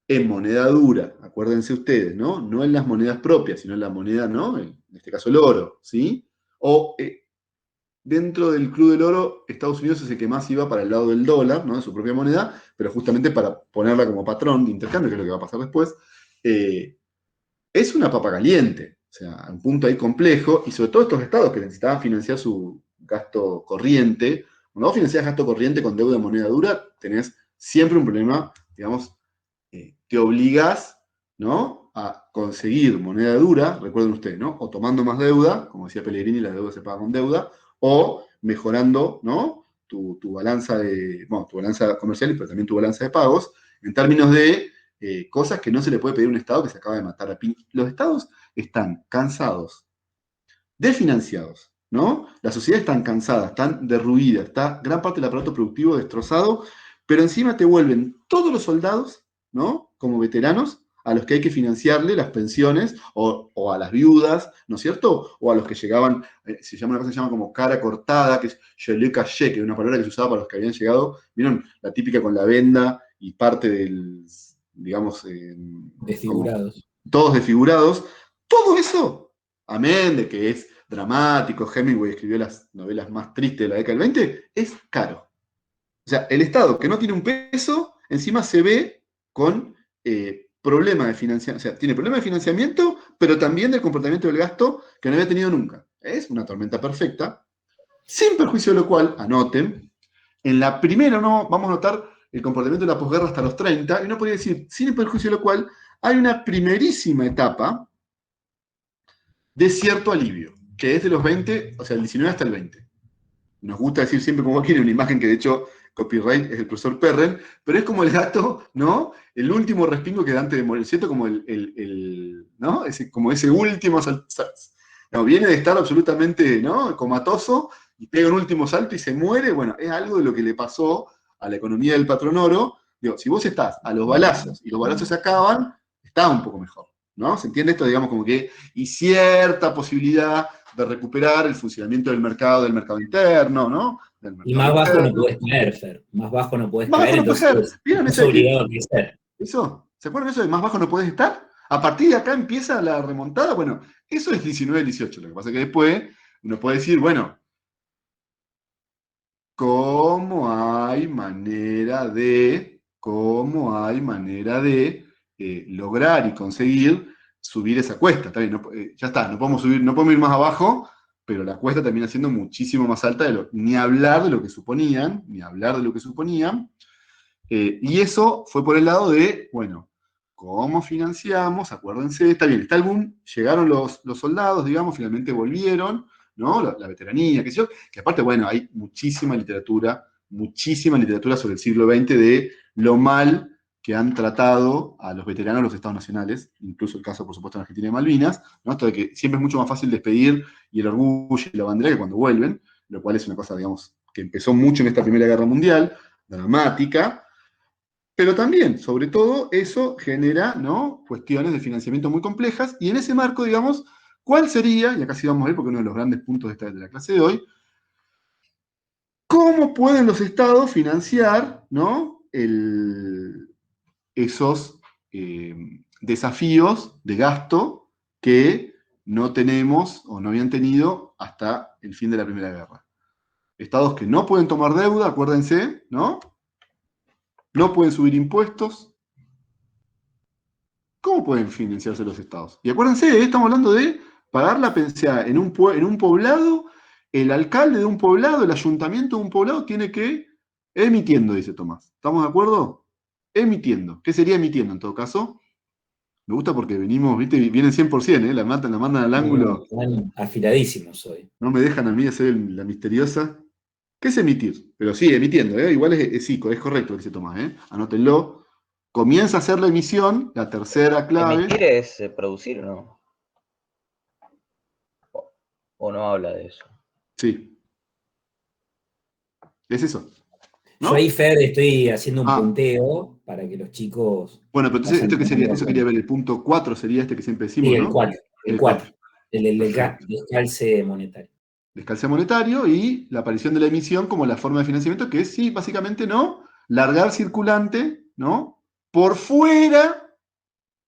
en moneda dura, acuérdense ustedes, ¿no? No en las monedas propias, sino en la moneda, ¿no? En este caso el oro, ¿sí? O dentro del club del oro, Estados Unidos es el que más iba para el lado del dólar, ¿no? De su propia moneda, pero justamente para ponerla como patrón de intercambio, que es lo que va a pasar después, es una papa caliente, o sea, un punto ahí complejo, y sobre todo estos estados que necesitaban financiar su gasto corriente. Cuando vos financiás gasto corriente con deuda en moneda dura, tenés siempre un problema, digamos, te obligas, ¿no? A conseguir moneda dura, recuerden ustedes, ¿no? O tomando más deuda, como decía Pellegrini, la deuda se paga con deuda, o mejorando, ¿no? Tu balanza tu balanza comercial, pero también tu balanza de pagos, en términos de cosas que no se le puede pedir a un Estado que se acaba de matar a piña. Los Estados están cansados, desfinanciados, ¿no? Las sociedades están cansadas, están derruidas, está gran parte del aparato productivo destrozado, pero encima te vuelven todos los soldados, ¿no? Como veteranos, a los que hay que financiarle las pensiones, o a las viudas, ¿no es cierto? O a los que llegaban, una cosa que se llama como cara cortada, que es gelé caché, que es una palabra que se usaba para los que habían llegado, ¿vieron? La típica con la venda y parte del, digamos, como Desfigurados. todos desfigurados. Todo eso, amén de que es dramático, Hemingway escribió las novelas más tristes de la década del 20, es caro. O sea, el Estado que no tiene un peso, encima se ve con problemas de financiamiento, o sea, tiene problemas de financiamiento, pero también del comportamiento del gasto que no había tenido nunca. Es una tormenta perfecta, sin perjuicio de lo cual, anoten, en la primera no vamos a notar el comportamiento de la posguerra hasta los 30, y uno podría decir, sin perjuicio de lo cual, hay una primerísima etapa de cierto alivio, que es de los 20, o sea, el 19 hasta el 20. Nos gusta decir siempre como quiere una imagen que de hecho copyright es el profesor Perren, pero es como el gato, ¿no? El último respingo que da antes de morir, ¿cierto? Como ¿no? Como ese último no, viene de estar absolutamente, ¿no? Comatoso y pega un último salto y se muere. Bueno, es algo de lo que le pasó a la economía del patrón oro. Digo, si vos estás a los balazos y los balazos se acaban, está un poco mejor, ¿no? ¿Se entiende esto? Digamos como que, y cierta posibilidad de recuperar el funcionamiento del mercado interno, ¿no? Del Y mercado más bajo no interno. podés caer, Fer. Más bajo no podés Más caer, bajo no puede ser. entonces ¿Vieron estás eso de que obligado a crecer. eso? ¿Se acuerdan de eso de más bajo no puedes estar? A partir de acá empieza la remontada. Bueno, eso es 19-18. Lo que pasa es que después uno puede decir, bueno, cómo hay manera de lograr y conseguir subir esa cuesta. Está bien, ya está, no podemos subir, no podemos ir más abajo, pero la cuesta termina siendo muchísimo más alta ni hablar de lo que suponían, y eso fue por el lado de, bueno, ¿cómo financiamos? Acuérdense, está bien, está el boom, llegaron los soldados, digamos, finalmente volvieron, ¿no? La veteranía, qué sé yo, que aparte, bueno, hay muchísima literatura sobre el siglo XX de lo mal que han tratado a los veteranos de los estados nacionales, incluso el caso, por supuesto, en Argentina y Malvinas, ¿no? Esto de que siempre es mucho más fácil despedir y el orgullo y la bandera que cuando vuelven, lo cual es una cosa, digamos, que empezó mucho en esta Primera Guerra Mundial, dramática, pero también, sobre todo, eso genera, ¿no?, cuestiones de financiamiento muy complejas, y en ese marco, digamos, ¿cuál sería, y acá sí vamos a ver, porque uno de los grandes puntos de la clase de hoy, cómo pueden los estados financiar, ¿no?, esos desafíos de gasto que no tenemos o no habían tenido hasta el fin de la Primera Guerra? Estados que no pueden tomar deuda, acuérdense, ¿no? No pueden subir impuestos. ¿Cómo pueden financiarse los estados? Y acuérdense, estamos hablando de pagar la pensión en un poblado. El alcalde de un poblado, el ayuntamiento de un poblado tiene que, emitiendo, dice Tomás. ¿Estamos de acuerdo? Emitiendo. ¿Qué sería emitiendo en todo caso? Me gusta porque venimos, ¿viste? Vienen 100%, la mandan al ángulo. Están afiladísimos hoy. No me dejan a mí hacer la misteriosa. ¿Qué es emitir? Pero sí, emitiendo, igual es correcto lo que dice Tomás, anótenlo. Comienza a hacer la emisión, la tercera clave. ¿Emitir es producir o no? ¿O no habla de eso? Sí. Es eso, ¿no? Yo ahí, Fer, estoy haciendo un punteo para que los chicos... Bueno, pero entonces, ¿esto qué sería? Eso quería ver, el punto 4 sería este que siempre decimos, Sí, el ¿no? 4. El 4. El descalce monetario. Descalce monetario y la aparición de la emisión como la forma de financiamiento, que es, sí, básicamente, ¿no?, largar circulante, ¿no?, por fuera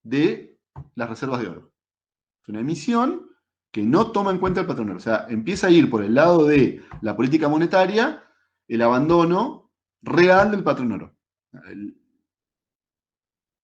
de las reservas de oro. Es una emisión que no toma en cuenta el patrón oro. O sea, empieza a ir por el lado de la política monetaria el abandono real del patrón oro.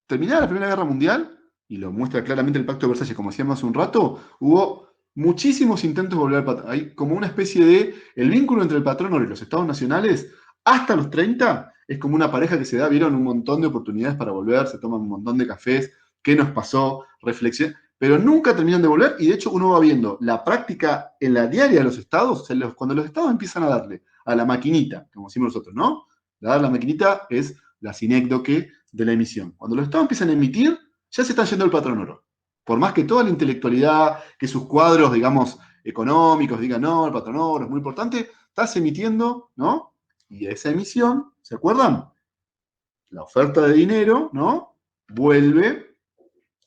Terminada la Primera Guerra Mundial, y lo muestra claramente el Pacto de Versalles, como decíamos hace un rato, hubo muchísimos intentos de volver al patrón. Hay como una especie de... El vínculo entre el patrón oro y los estados nacionales, hasta los 30, es como una pareja que se da, vieron un montón de oportunidades para volver, se toman un montón de cafés, qué nos pasó, reflexión, pero nunca terminan de volver, y de hecho uno va viendo la práctica en la diaria de los estados, o sea, cuando los estados empiezan a darle a la maquinita, como decimos nosotros, ¿no? Dar la maquinita es la sinécdoque de la emisión. Cuando los estados empiezan a emitir, ya se están yendo al patrón oro. Por más que toda la intelectualidad, que sus cuadros, digamos, económicos digan, no, el patrón oro es muy importante, estás emitiendo, ¿no? Y esa emisión, ¿se acuerdan? La oferta de dinero, ¿no?, vuelve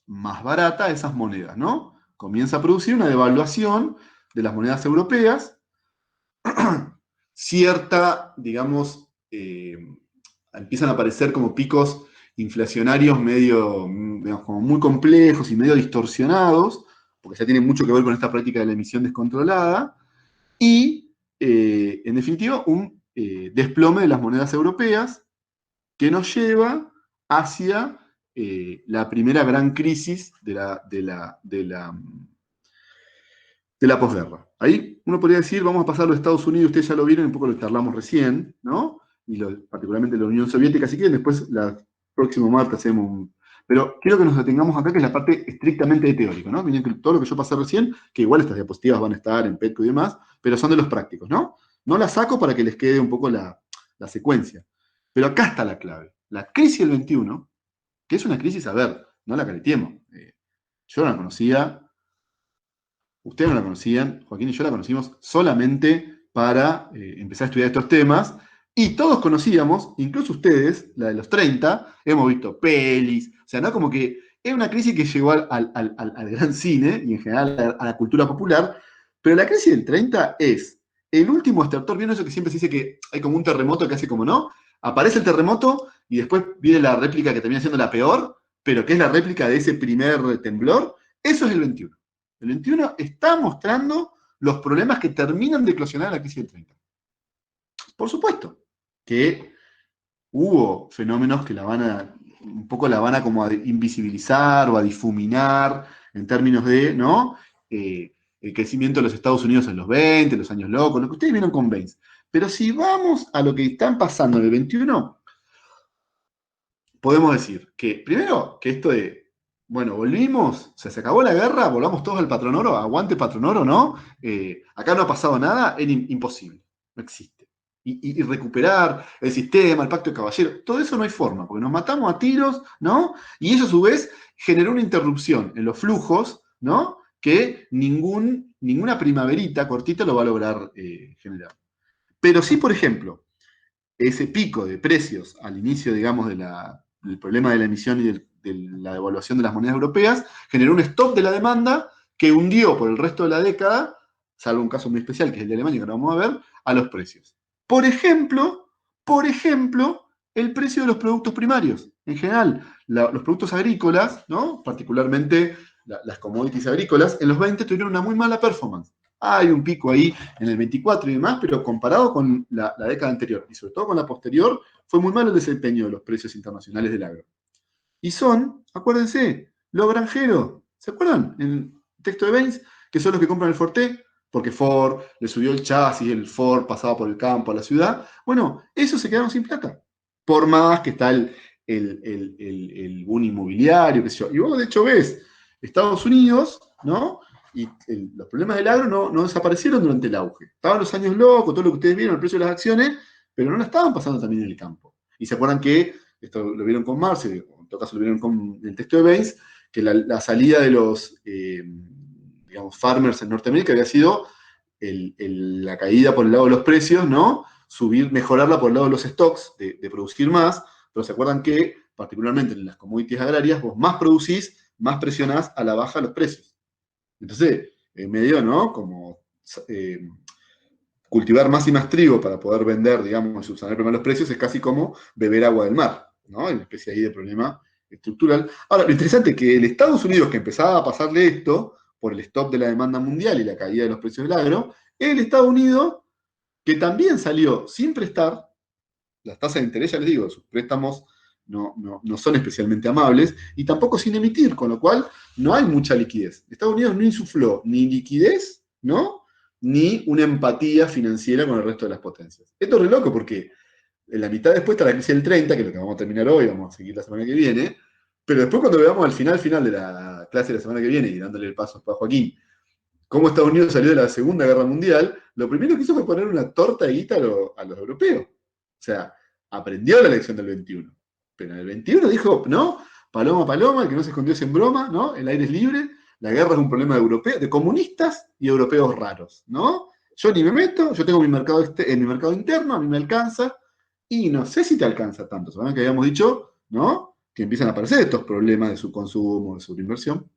más barata esas monedas, ¿no? Comienza a producir una devaluación de las monedas europeas, cierta, digamos, empiezan a aparecer como picos inflacionarios medio, digamos, como muy complejos y medio distorsionados, porque ya tienen mucho que ver con esta práctica de la emisión descontrolada, y, en definitiva, un desplome de las monedas europeas que nos lleva hacia la primera gran crisis de la posguerra. Ahí uno podría decir, vamos a pasar a los Estados Unidos, ustedes ya lo vieron, un poco lo charlamos recién, ¿no? Y particularmente la Unión Soviética, así que después, el próximo martes hacemos un... Pero quiero que nos detengamos acá, que es la parte estrictamente teórica, ¿no? Miren todo lo que yo pasé recién, que igual estas diapositivas van a estar en Petco y demás, pero son de los prácticos, ¿no? No las saco para que les quede un poco la secuencia. Pero acá está la clave. La crisis del 21, que es una crisis, a ver, no la careteemos. Yo no la conocía, ustedes no la conocían, Joaquín y yo la conocimos solamente para empezar a estudiar estos temas, y todos conocíamos, incluso ustedes, la de los 30, hemos visto pelis, o sea, no como que es una crisis que llegó al gran cine, y en general a la cultura popular, pero la crisis del 30 es el último estertor. ¿Vieron eso que siempre se dice que hay como un terremoto que hace como no? Aparece el terremoto y después viene la réplica que termina siendo la peor, pero que es la réplica de ese primer temblor. Eso es el 21. El 21 está mostrando los problemas que terminan de eclosionar la crisis del 30. Por supuesto que hubo fenómenos que un poco la van a como a invisibilizar o a difuminar en términos de, ¿no?, el crecimiento de los Estados Unidos en los 20, los años locos, lo que ustedes vieron con Baines. Pero si vamos a lo que están pasando en el 21, podemos decir que, primero, que esto de, bueno, volvimos, o sea, se acabó la guerra, volvamos todos al patrón oro, aguante patrón oro, ¿no? Acá no ha pasado nada, es imposible, no existe. y recuperar el sistema, el pacto de caballeros. Todo eso no hay forma, porque nos matamos a tiros, ¿no? Y eso a su vez generó una interrupción en los flujos, ¿no? Que ninguna primaverita cortita lo va a lograr generar. Pero sí, por ejemplo, ese pico de precios al inicio, digamos, del problema de la emisión y de la devaluación de las monedas europeas, generó un stop de la demanda que hundió por el resto de la década, salvo un caso muy especial, que es el de Alemania, que ahora vamos a ver, a los precios. Por ejemplo, el precio de los productos primarios. En general, los productos agrícolas, ¿no? Particularmente las commodities agrícolas, en los 20 tuvieron una muy mala performance. Hay un pico ahí en el 24 y demás, pero comparado con la década anterior, y sobre todo con la posterior, fue muy malo el desempeño de los precios internacionales del agro. Y son, acuérdense, los granjeros. ¿Se acuerdan? En el texto de Baines, que son los que compran el Forté, porque Ford le subió el chasis, el Ford pasaba por el campo a la ciudad. Bueno, esos se quedaron sin plata. Por más que está el boom inmobiliario, qué sé yo. Y vos, de hecho, ves Estados Unidos, ¿no? Y los problemas del agro no desaparecieron durante el auge. Estaban los años locos, todo lo que ustedes vieron, el precio de las acciones, pero no la estaban pasando también en el campo. Y se acuerdan que, esto lo vieron con Marx, en todo caso lo vieron con el texto de Baines, que la salida de los digamos, farmers en Norteamérica había sido la caída por el lado de los precios, ¿no? Mejorarla por el lado de los stocks, de producir más, pero se acuerdan que, particularmente en las commodities agrarias, vos más producís, más presionás a la baja los precios. Entonces, medio, ¿no? Como cultivar más y más trigo para poder vender, digamos, y subsanar primero los precios es casi como beber agua del mar, ¿no? Hay una especie ahí de problema estructural. Ahora, lo interesante es que el Estados Unidos, que empezaba a pasarle esto, por el stop de la demanda mundial y la caída de los precios del agro, el Estados Unidos, que también salió sin prestar, las tasas de interés, ya les digo, sus préstamos no son especialmente amables, y tampoco sin emitir, con lo cual no hay mucha liquidez. Estados Unidos no insufló ni liquidez, ¿no? Ni una empatía financiera con el resto de las potencias. Esto es re loco porque en la mitad después está la crisis del 30, que es lo que vamos a terminar hoy, vamos a seguir la semana que viene, pero después cuando veamos al final de la clase de la semana que viene, y dándole el paso a Joaquín, cómo Estados Unidos salió de la Segunda Guerra Mundial, lo primero que hizo fue poner una torta de guita a los europeos. O sea, aprendió la lección del 21. Pero en el 21 dijo, no, paloma, paloma, el que no se escondió es en broma, ¿no? El aire es libre, la guerra es un problema de europeos, de comunistas y europeos raros, ¿no? Yo ni me meto, yo tengo mi mercado interno, a mí me alcanza, y no sé si te alcanza tanto. ¿Saben que habíamos dicho, ¿no? Que empiezan a aparecer estos problemas de subconsumo, de sobreinversión,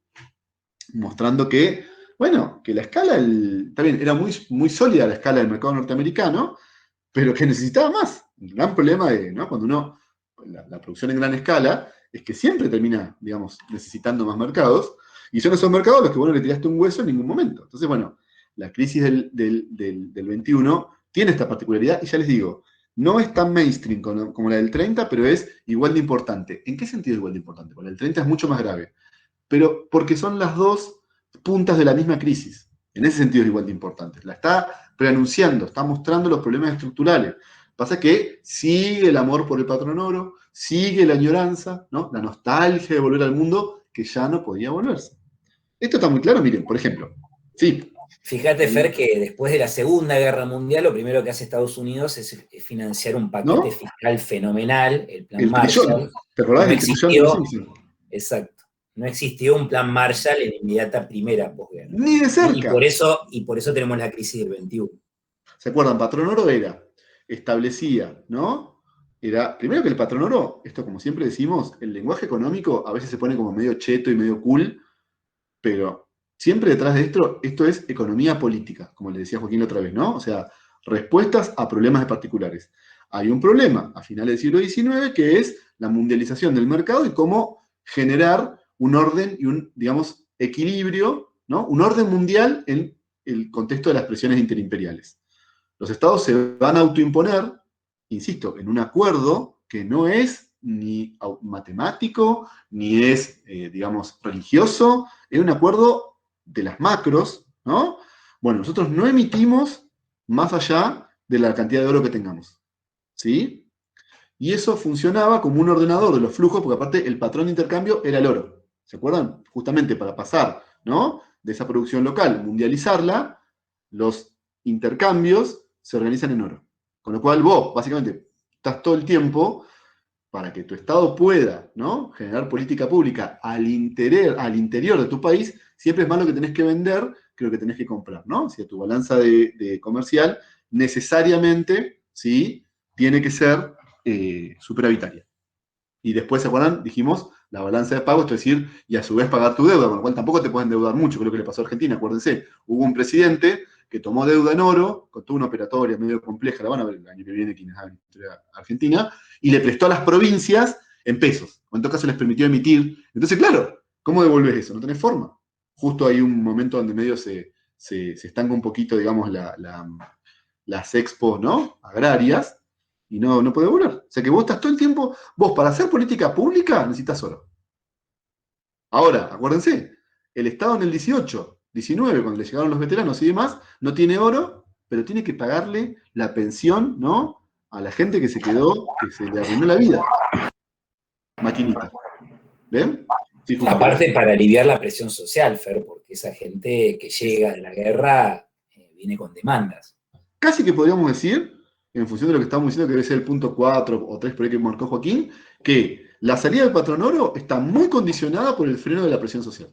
mostrando que, bueno, que la escala, está bien, era muy, muy sólida la escala del mercado norteamericano, pero que necesitaba más. El gran problema de, ¿no? Cuando la producción en gran escala, es que siempre termina, digamos, necesitando más mercados, y son esos mercados los que vos no le tiraste un hueso en ningún momento. Entonces, bueno, la crisis del 21 tiene esta particularidad, y ya les digo, no es tan mainstream como la del 30, pero es igual de importante. ¿En qué sentido es igual de importante? Porque la del 30 es mucho más grave, pero porque son las dos puntas de la misma crisis. En ese sentido es igual de importante. La está preanunciando, está mostrando los problemas estructurales. Pasa que sigue el amor por el patrón oro, sigue la añoranza, ¿no? La nostalgia de volver al mundo que ya no podía volverse. Esto está muy claro, miren, por ejemplo. Sí. Fíjate, Fer, que después de la Segunda Guerra Mundial, lo primero que hace Estados Unidos es financiar un paquete ¿No? fiscal fenomenal, el Plan El Marshall. trillón. ¿Te acordás del trillón de los Simpsons? Exacto. No existió un Plan Marshall en inmediata primera posguerra. Ni de cerca. Y por eso tenemos la crisis del 21. ¿Se acuerdan? Patrón oro establecía, ¿no? Primero que el patrón oro, esto como siempre decimos, el lenguaje económico a veces se pone como medio cheto y medio cool, pero siempre detrás de esto es economía política, como le decía Joaquín la otra vez, ¿no? O sea, respuestas a problemas de particulares. Hay un problema a finales del siglo XIX que es la mundialización del mercado y cómo generar un orden y un, digamos, equilibrio, ¿no? Un orden mundial en el contexto de las presiones interimperiales. Los estados se van a autoimponer, insisto, en un acuerdo que no es ni matemático, ni es, digamos, religioso, es un acuerdo de las macros, ¿no? Bueno, nosotros no emitimos más allá de la cantidad de oro que tengamos, ¿sí? Y eso funcionaba como un ordenador de los flujos, porque aparte el patrón de intercambio era el oro, ¿se acuerdan? Justamente para pasar, ¿no? De esa producción local, mundializarla, los intercambios se organizan en oro. Con lo cual vos, básicamente, estás todo el tiempo para que tu Estado pueda, ¿no?, generar política pública al interior de tu país, siempre es más lo que tenés que vender que lo que tenés que comprar, ¿no? O sea, tu balanza de comercial necesariamente, ¿sí?, tiene que ser superavitaria. Y después, ¿se acuerdan? Dijimos la balanza de pagos, es decir, y a su vez pagar tu deuda, con lo cual tampoco te pueden endeudar mucho, que es lo que le pasó a Argentina. Acuérdense, hubo un presidente que tomó deuda en oro, con toda una operatoria medio compleja, la van a ver el año que viene quienes hagan historia argentina, y le prestó a las provincias en pesos, o en todo caso les permitió emitir. Entonces, claro, ¿cómo devolvés eso? No tenés forma. Justo hay un momento donde medio se estanca un poquito, digamos, las expos, ¿no?, agrarias, y no puede devolver. O sea que vos estás todo el tiempo, vos para hacer política pública necesitas oro. Ahora, acuérdense, el Estado en el 18, 19, cuando le llegaron los veteranos y demás, no tiene oro, pero tiene que pagarle la pensión, ¿no?, a la gente que se quedó, que se le arruinó la vida. Maquinita. ¿Ven? Sí, Aparte, para aliviar la presión social, Fer, porque esa gente que llega de la guerra viene con demandas. Casi que podríamos decir, en función de lo que estamos diciendo, que debe ser el punto 4 o 3 por ahí que marcó Joaquín, que la salida del patrón oro está muy condicionada por el freno de la presión social.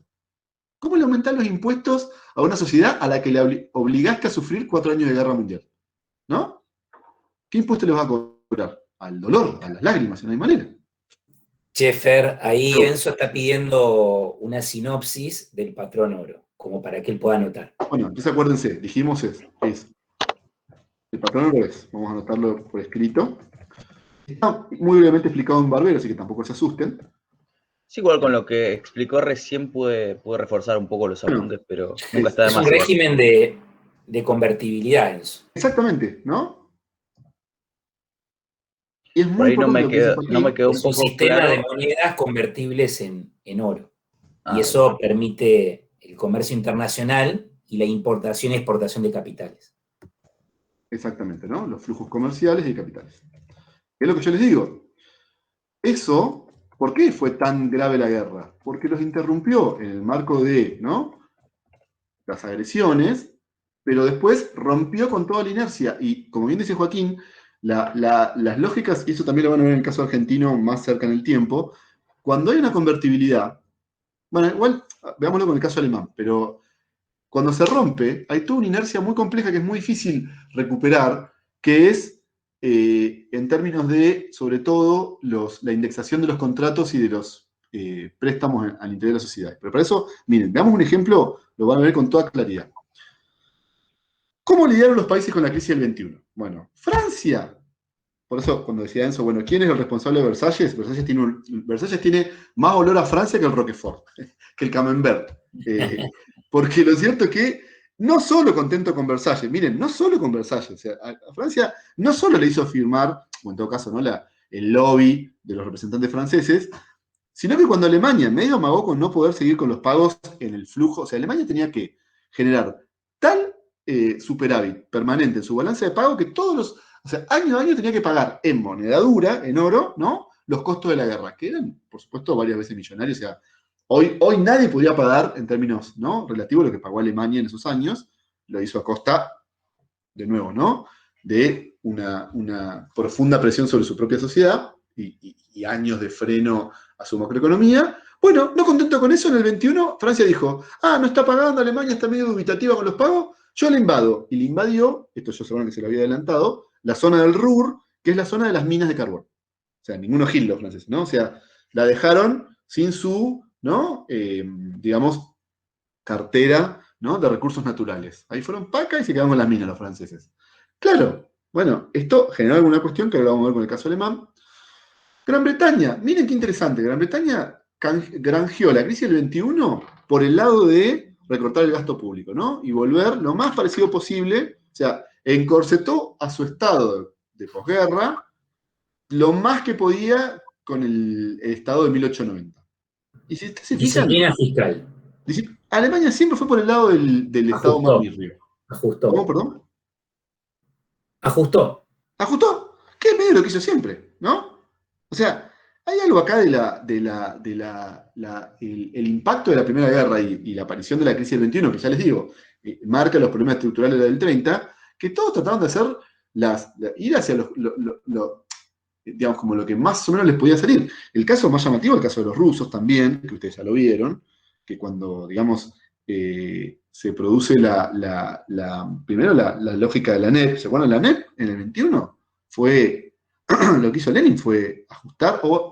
¿Cómo le aumentan los impuestos a una sociedad a la que le obligaste a sufrir 4 años de guerra mundial? ¿No? ¿Qué impuesto le vas a cobrar? Al dolor, a las lágrimas, no hay manera. Che, Fer, ahí Enzo está pidiendo una sinopsis del patrón oro, como para que él pueda anotar. Bueno, entonces acuérdense, dijimos el patrón oro es, vamos a anotarlo por escrito. Está muy brevemente explicado en Barbero, así que tampoco se asusten. Sí, igual con lo que explicó recién pude reforzar un poco los apuntes, pero nunca está de Es más. un régimen de convertibilidad, Enzo. Exactamente, ¿no? Y es Por muy ahí no importante me lo que dice quedó, Joaquín. no me quedó un Es un poco sistema claro. de monedas convertibles en oro. Ah, Y eso permite el comercio internacional y la importación y exportación de capitales. Exactamente, ¿no? Los flujos comerciales y capitales. Es lo que yo les digo. Eso, ¿por qué fue tan grave la guerra? Porque los interrumpió en el marco de, ¿no?, las agresiones, pero después rompió con toda la inercia. Y como bien dice Joaquín, las lógicas, y eso también lo van a ver en el caso argentino más cerca en el tiempo, cuando hay una convertibilidad, bueno, igual veámoslo con el caso alemán, pero cuando se rompe, hay toda una inercia muy compleja que es muy difícil recuperar, que es en términos de, sobre todo, la indexación de los contratos y de los préstamos al interior de la sociedad. Pero para eso, miren, veamos un ejemplo, lo van a ver con toda claridad. ¿Cómo lidiaron los países con la crisis del 21? Bueno, Francia. Por eso, cuando decía Enzo, bueno, ¿quién es el responsable de Versalles? Versalles tiene más olor a Francia que el Roquefort, que el Camembert. Porque lo cierto es que no solo contento con Versalles, miren, no solo con Versalles, o sea, a Francia no solo le hizo firmar, o en todo caso, ¿no?, el lobby de los representantes franceses, sino que cuando Alemania medio amagó con no poder seguir con los pagos en el flujo, o sea, Alemania tenía que generar tal superávit permanente en su balance de pago que o sea, año a año tenía que pagar en moneda dura, en oro, ¿no?, los costos de la guerra, que eran, por supuesto, varias veces millonarios. O sea, hoy nadie podía pagar, en términos, ¿no?, relativos, lo que pagó Alemania en esos años. Lo hizo a costa, de nuevo, ¿no?, de una profunda presión sobre su propia sociedad y años de freno a su macroeconomía. Bueno, no contento con eso, en el 21 Francia dijo, no está pagando, Alemania está medio dubitativa con los pagos, yo le invado. Y le invadió, esto yo seguro que se lo había adelantado, la zona del Ruhr, que es la zona de las minas de carbón. O sea, ninguno gil los franceses, ¿no? O sea, la dejaron sin su, ¿no?, digamos, cartera, ¿no?, de recursos naturales. Ahí fueron paca y se quedaron con las minas los franceses. Claro, bueno, esto generó alguna cuestión que ahora vamos a ver con el caso alemán. Gran Bretaña, miren qué interesante, Gran Bretaña granjeó la crisis del 21 por el lado de recortar el gasto público, ¿no?, y volver lo más parecido posible, o sea, encorsetó a su estado de posguerra lo más que podía con el estado de 1890. Y si ustedes se fijan, Disciplina fiscal. Alemania siempre fue por el lado del estado más birrio. Ajustó. ¿Cómo, perdón? Ajustó. ¿Ajustó? Que es medio lo que hizo siempre, ¿no? O sea, hay algo acá el impacto de la Primera Guerra y la aparición de la crisis del 21, que ya les digo, marca los problemas estructurales del 30, que todos trataron de hacer ir hacia digamos, como lo que más o menos les podía salir. El caso más llamativo, el caso de los rusos también, que ustedes ya lo vieron, que cuando, digamos, se produce primero la lógica de la NEP. ¿Se acuerdan? La NEP en el 21 fue, lo que hizo Lenin fue ajustar o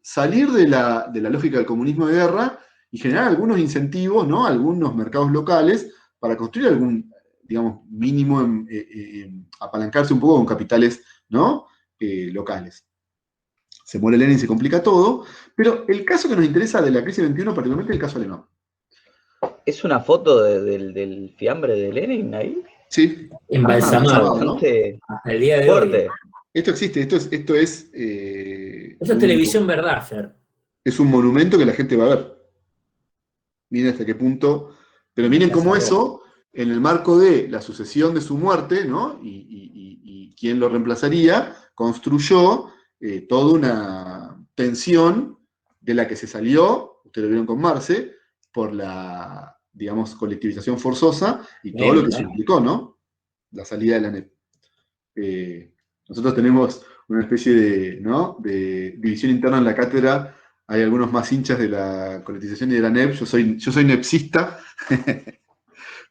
salir de la lógica del comunismo de guerra y generar algunos incentivos, ¿no? Algunos mercados locales para construir algún, digamos, mínimo, apalancarse un poco con capitales, ¿no? Locales. Se muere Lenin, se complica todo, pero el caso que nos interesa de la crisis 21, particularmente el caso alemán. ¿Es una foto del fiambre de Lenin ahí? Sí. Embalsamado, ¿no? Hasta el día de Fuerte. hoy. Esto existe, esto es Eso es televisión verdad, Fer. Es un monumento que la gente va a ver. Miren hasta qué punto. Pero miren cómo eso, en el marco de la sucesión de su muerte, ¿no? Y quién lo reemplazaría, construyó toda una tensión de la que se salió, ustedes lo vieron con Marce, por la, digamos, colectivización forzosa y todo lo que se implicó, ¿no? La salida de la NEP. Nosotros tenemos una especie de división interna en la cátedra. Hay algunos más hinchas de la colectivización y de la NEP. Yo soy nepsista.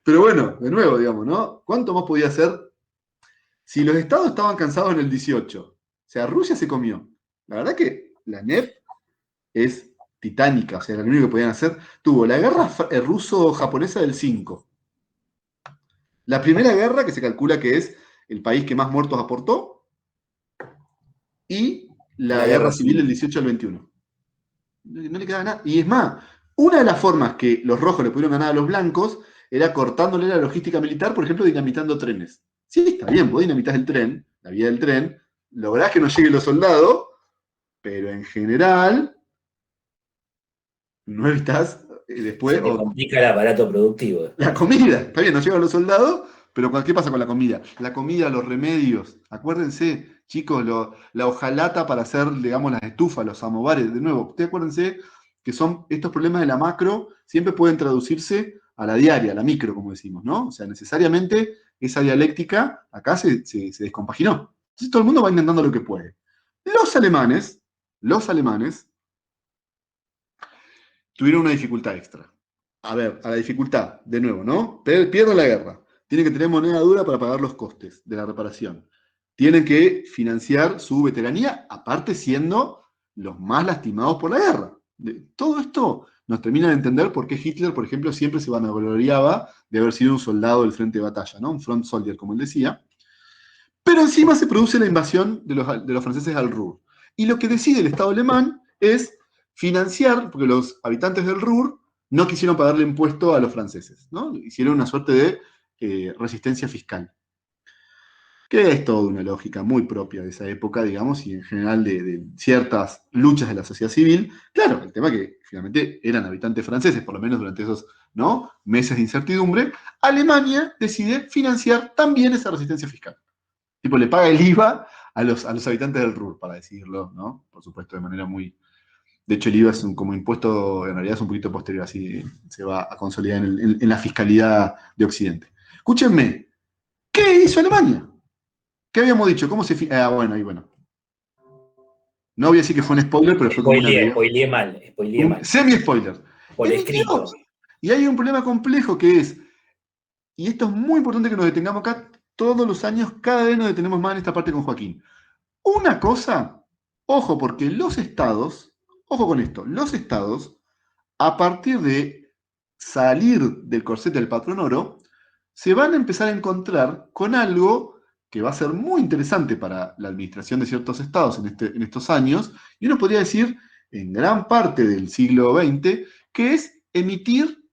Pero bueno, de nuevo, digamos, ¿no? ¿Cuánto más podía hacer? Si los estados estaban cansados en el 18, o sea, Rusia se comió. La verdad que la NEP es titánica, o sea, lo único que podían hacer. Tuvo la guerra ruso-japonesa del 5. La primera guerra, que se calcula que es el país que más muertos aportó, y la guerra civil del 18 al 21. No le quedaba nada. Y es más, una de las formas que los rojos le pudieron ganar a los blancos era cortándole la logística militar, por ejemplo, dinamitando trenes. Sí, está bien, vos dinamitas el tren, la vía del tren, lográs que no lleguen los soldados, pero en general no evitás después... Se te complica el aparato productivo. La comida, está bien, no llegan los soldados, pero ¿qué pasa con la comida? La comida, los remedios, acuérdense, chicos, la hojalata para hacer, digamos, las estufas, los samovares, de nuevo, ustedes acuérdense que son estos problemas de la macro, siempre pueden traducirse a la diaria, a la micro, como decimos, ¿no? O sea, necesariamente esa dialéctica acá se descompaginó. Entonces todo el mundo va intentando lo que puede. Los alemanes tuvieron una dificultad extra. A ver, a la dificultad, de nuevo, ¿no? Pierden la guerra. Tienen que tener moneda dura para pagar los costes de la reparación. Tienen que financiar su veteranía, aparte siendo los más lastimados por la guerra. Todo esto nos termina de entender por qué Hitler, por ejemplo, siempre se vanagloriaba de haber sido un soldado del frente de batalla, ¿no? Un front soldier, como él decía. Pero encima se produce la invasión de los franceses al Ruhr. Y lo que decide el Estado alemán es financiar, porque los habitantes del Ruhr no quisieron pagarle impuesto a los franceses, ¿no? Hicieron una suerte de resistencia fiscal. Que es toda una lógica muy propia de esa época, digamos, y en general de ciertas luchas de la sociedad civil. Claro, el tema que finalmente eran habitantes franceses, por lo menos durante esos, ¿no?, meses de incertidumbre. Alemania decide financiar también esa resistencia fiscal. Tipo, le paga el IVA a los habitantes del Ruhr, para decirlo, ¿no? Por supuesto, de manera muy... De hecho, el IVA como impuesto, en realidad es un poquito posterior, así se va a consolidar en la fiscalidad de Occidente. Escúchenme, ¿qué hizo Alemania? ¿Qué habíamos dicho? ¿Cómo se... bueno, ahí bueno. No voy a decir que fue un spoiler, pero fue como una... Spoileé mal. Semi-spoiler. Por escrito. Y hay un problema complejo que es, y esto es muy importante que nos detengamos acá, todos los años, cada vez nos detenemos más en esta parte con Joaquín. Una cosa, ojo, porque los estados, ojo con esto, los estados, a partir de salir del corset del patrón oro, se van a empezar a encontrar con algo que va a ser muy interesante para la administración de ciertos estados en estos años, y uno podría decir, en gran parte del siglo XX, que es emitir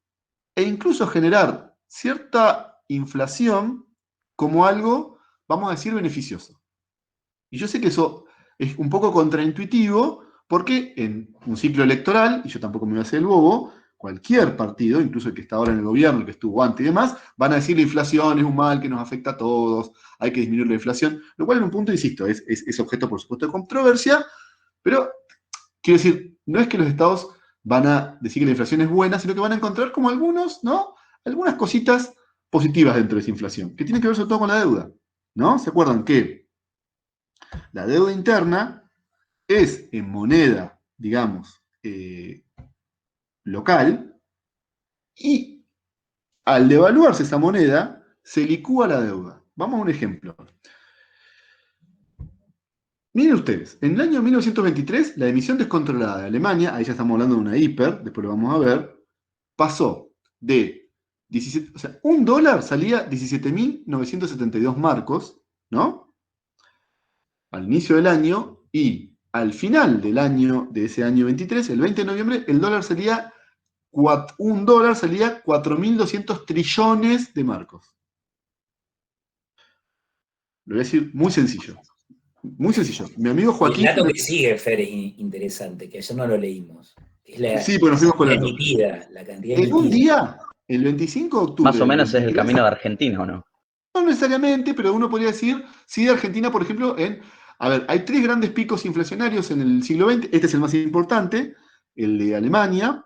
e incluso generar cierta inflación como algo, vamos a decir, beneficioso. Y yo sé que eso es un poco contraintuitivo, porque en un ciclo electoral, y yo tampoco me voy a hacer el bobo, cualquier partido, incluso el que está ahora en el gobierno, el que estuvo antes y demás, van a decir la inflación es un mal que nos afecta a todos, hay que disminuir la inflación, lo cual en un punto, insisto, es objeto, por supuesto, de controversia, pero quiero decir, no es que los estados van a decir que la inflación es buena, sino que van a encontrar como algunas cositas positivas dentro de esa inflación, que tienen que ver sobre todo con la deuda. ¿no? ¿Se acuerdan que la deuda interna es en moneda, digamos, local, y al devaluarse esa moneda, se licúa la deuda? Vamos a un ejemplo. Miren ustedes, en el año 1923, la emisión descontrolada de Alemania, ahí ya estamos hablando de una hiper, después lo vamos a ver, pasó de 17, o sea, un dólar salía 17.972 marcos, ¿no? Al inicio del año, y al final del año, de ese año 23, el 20 de noviembre, el dólar salía, un dólar salía 4.200 trillones de marcos. Lo voy a decir muy sencillo. Muy sencillo. Mi amigo El Joaquín... dato que sigue, Fer, es interesante, que ayer no lo leímos. Es Sí, porque nos fuimos la colando. emitida, la cantidad En un emitida. día, el 25 de octubre Más o del menos es el 23, camino de Argentina, ¿o no? no necesariamente, pero uno podría decir, sí, de Argentina, por ejemplo, a ver, hay 3 grandes picos inflacionarios en el siglo XX, este es el más importante, el de Alemania,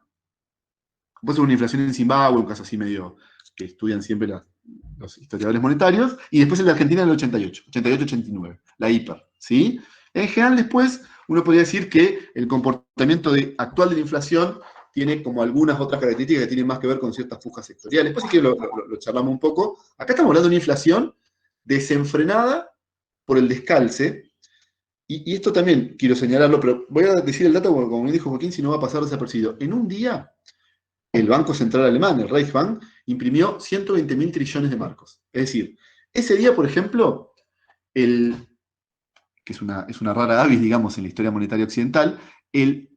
después una inflación en Zimbabue, un caso así medio que estudian siempre los historiadores monetarios, y después el de Argentina en el 88, 88-89, la hiper, ¿sí? En general después uno podría decir que el comportamiento actual de la inflación tiene como algunas otras características que tienen más que ver con ciertas fugas sectoriales. Después sí que lo charlamos un poco. Acá estamos hablando de una inflación desenfrenada por el descalce, y esto también quiero señalarlo, pero voy a decir el dato como me dijo Joaquín, si no va a pasar desapercibido. En un día, el Banco Central Alemán, el Reichsbank, imprimió 120.000 trillones de marcos. Es decir, ese día, por ejemplo, que es una rara avis, digamos, en la historia monetaria occidental, el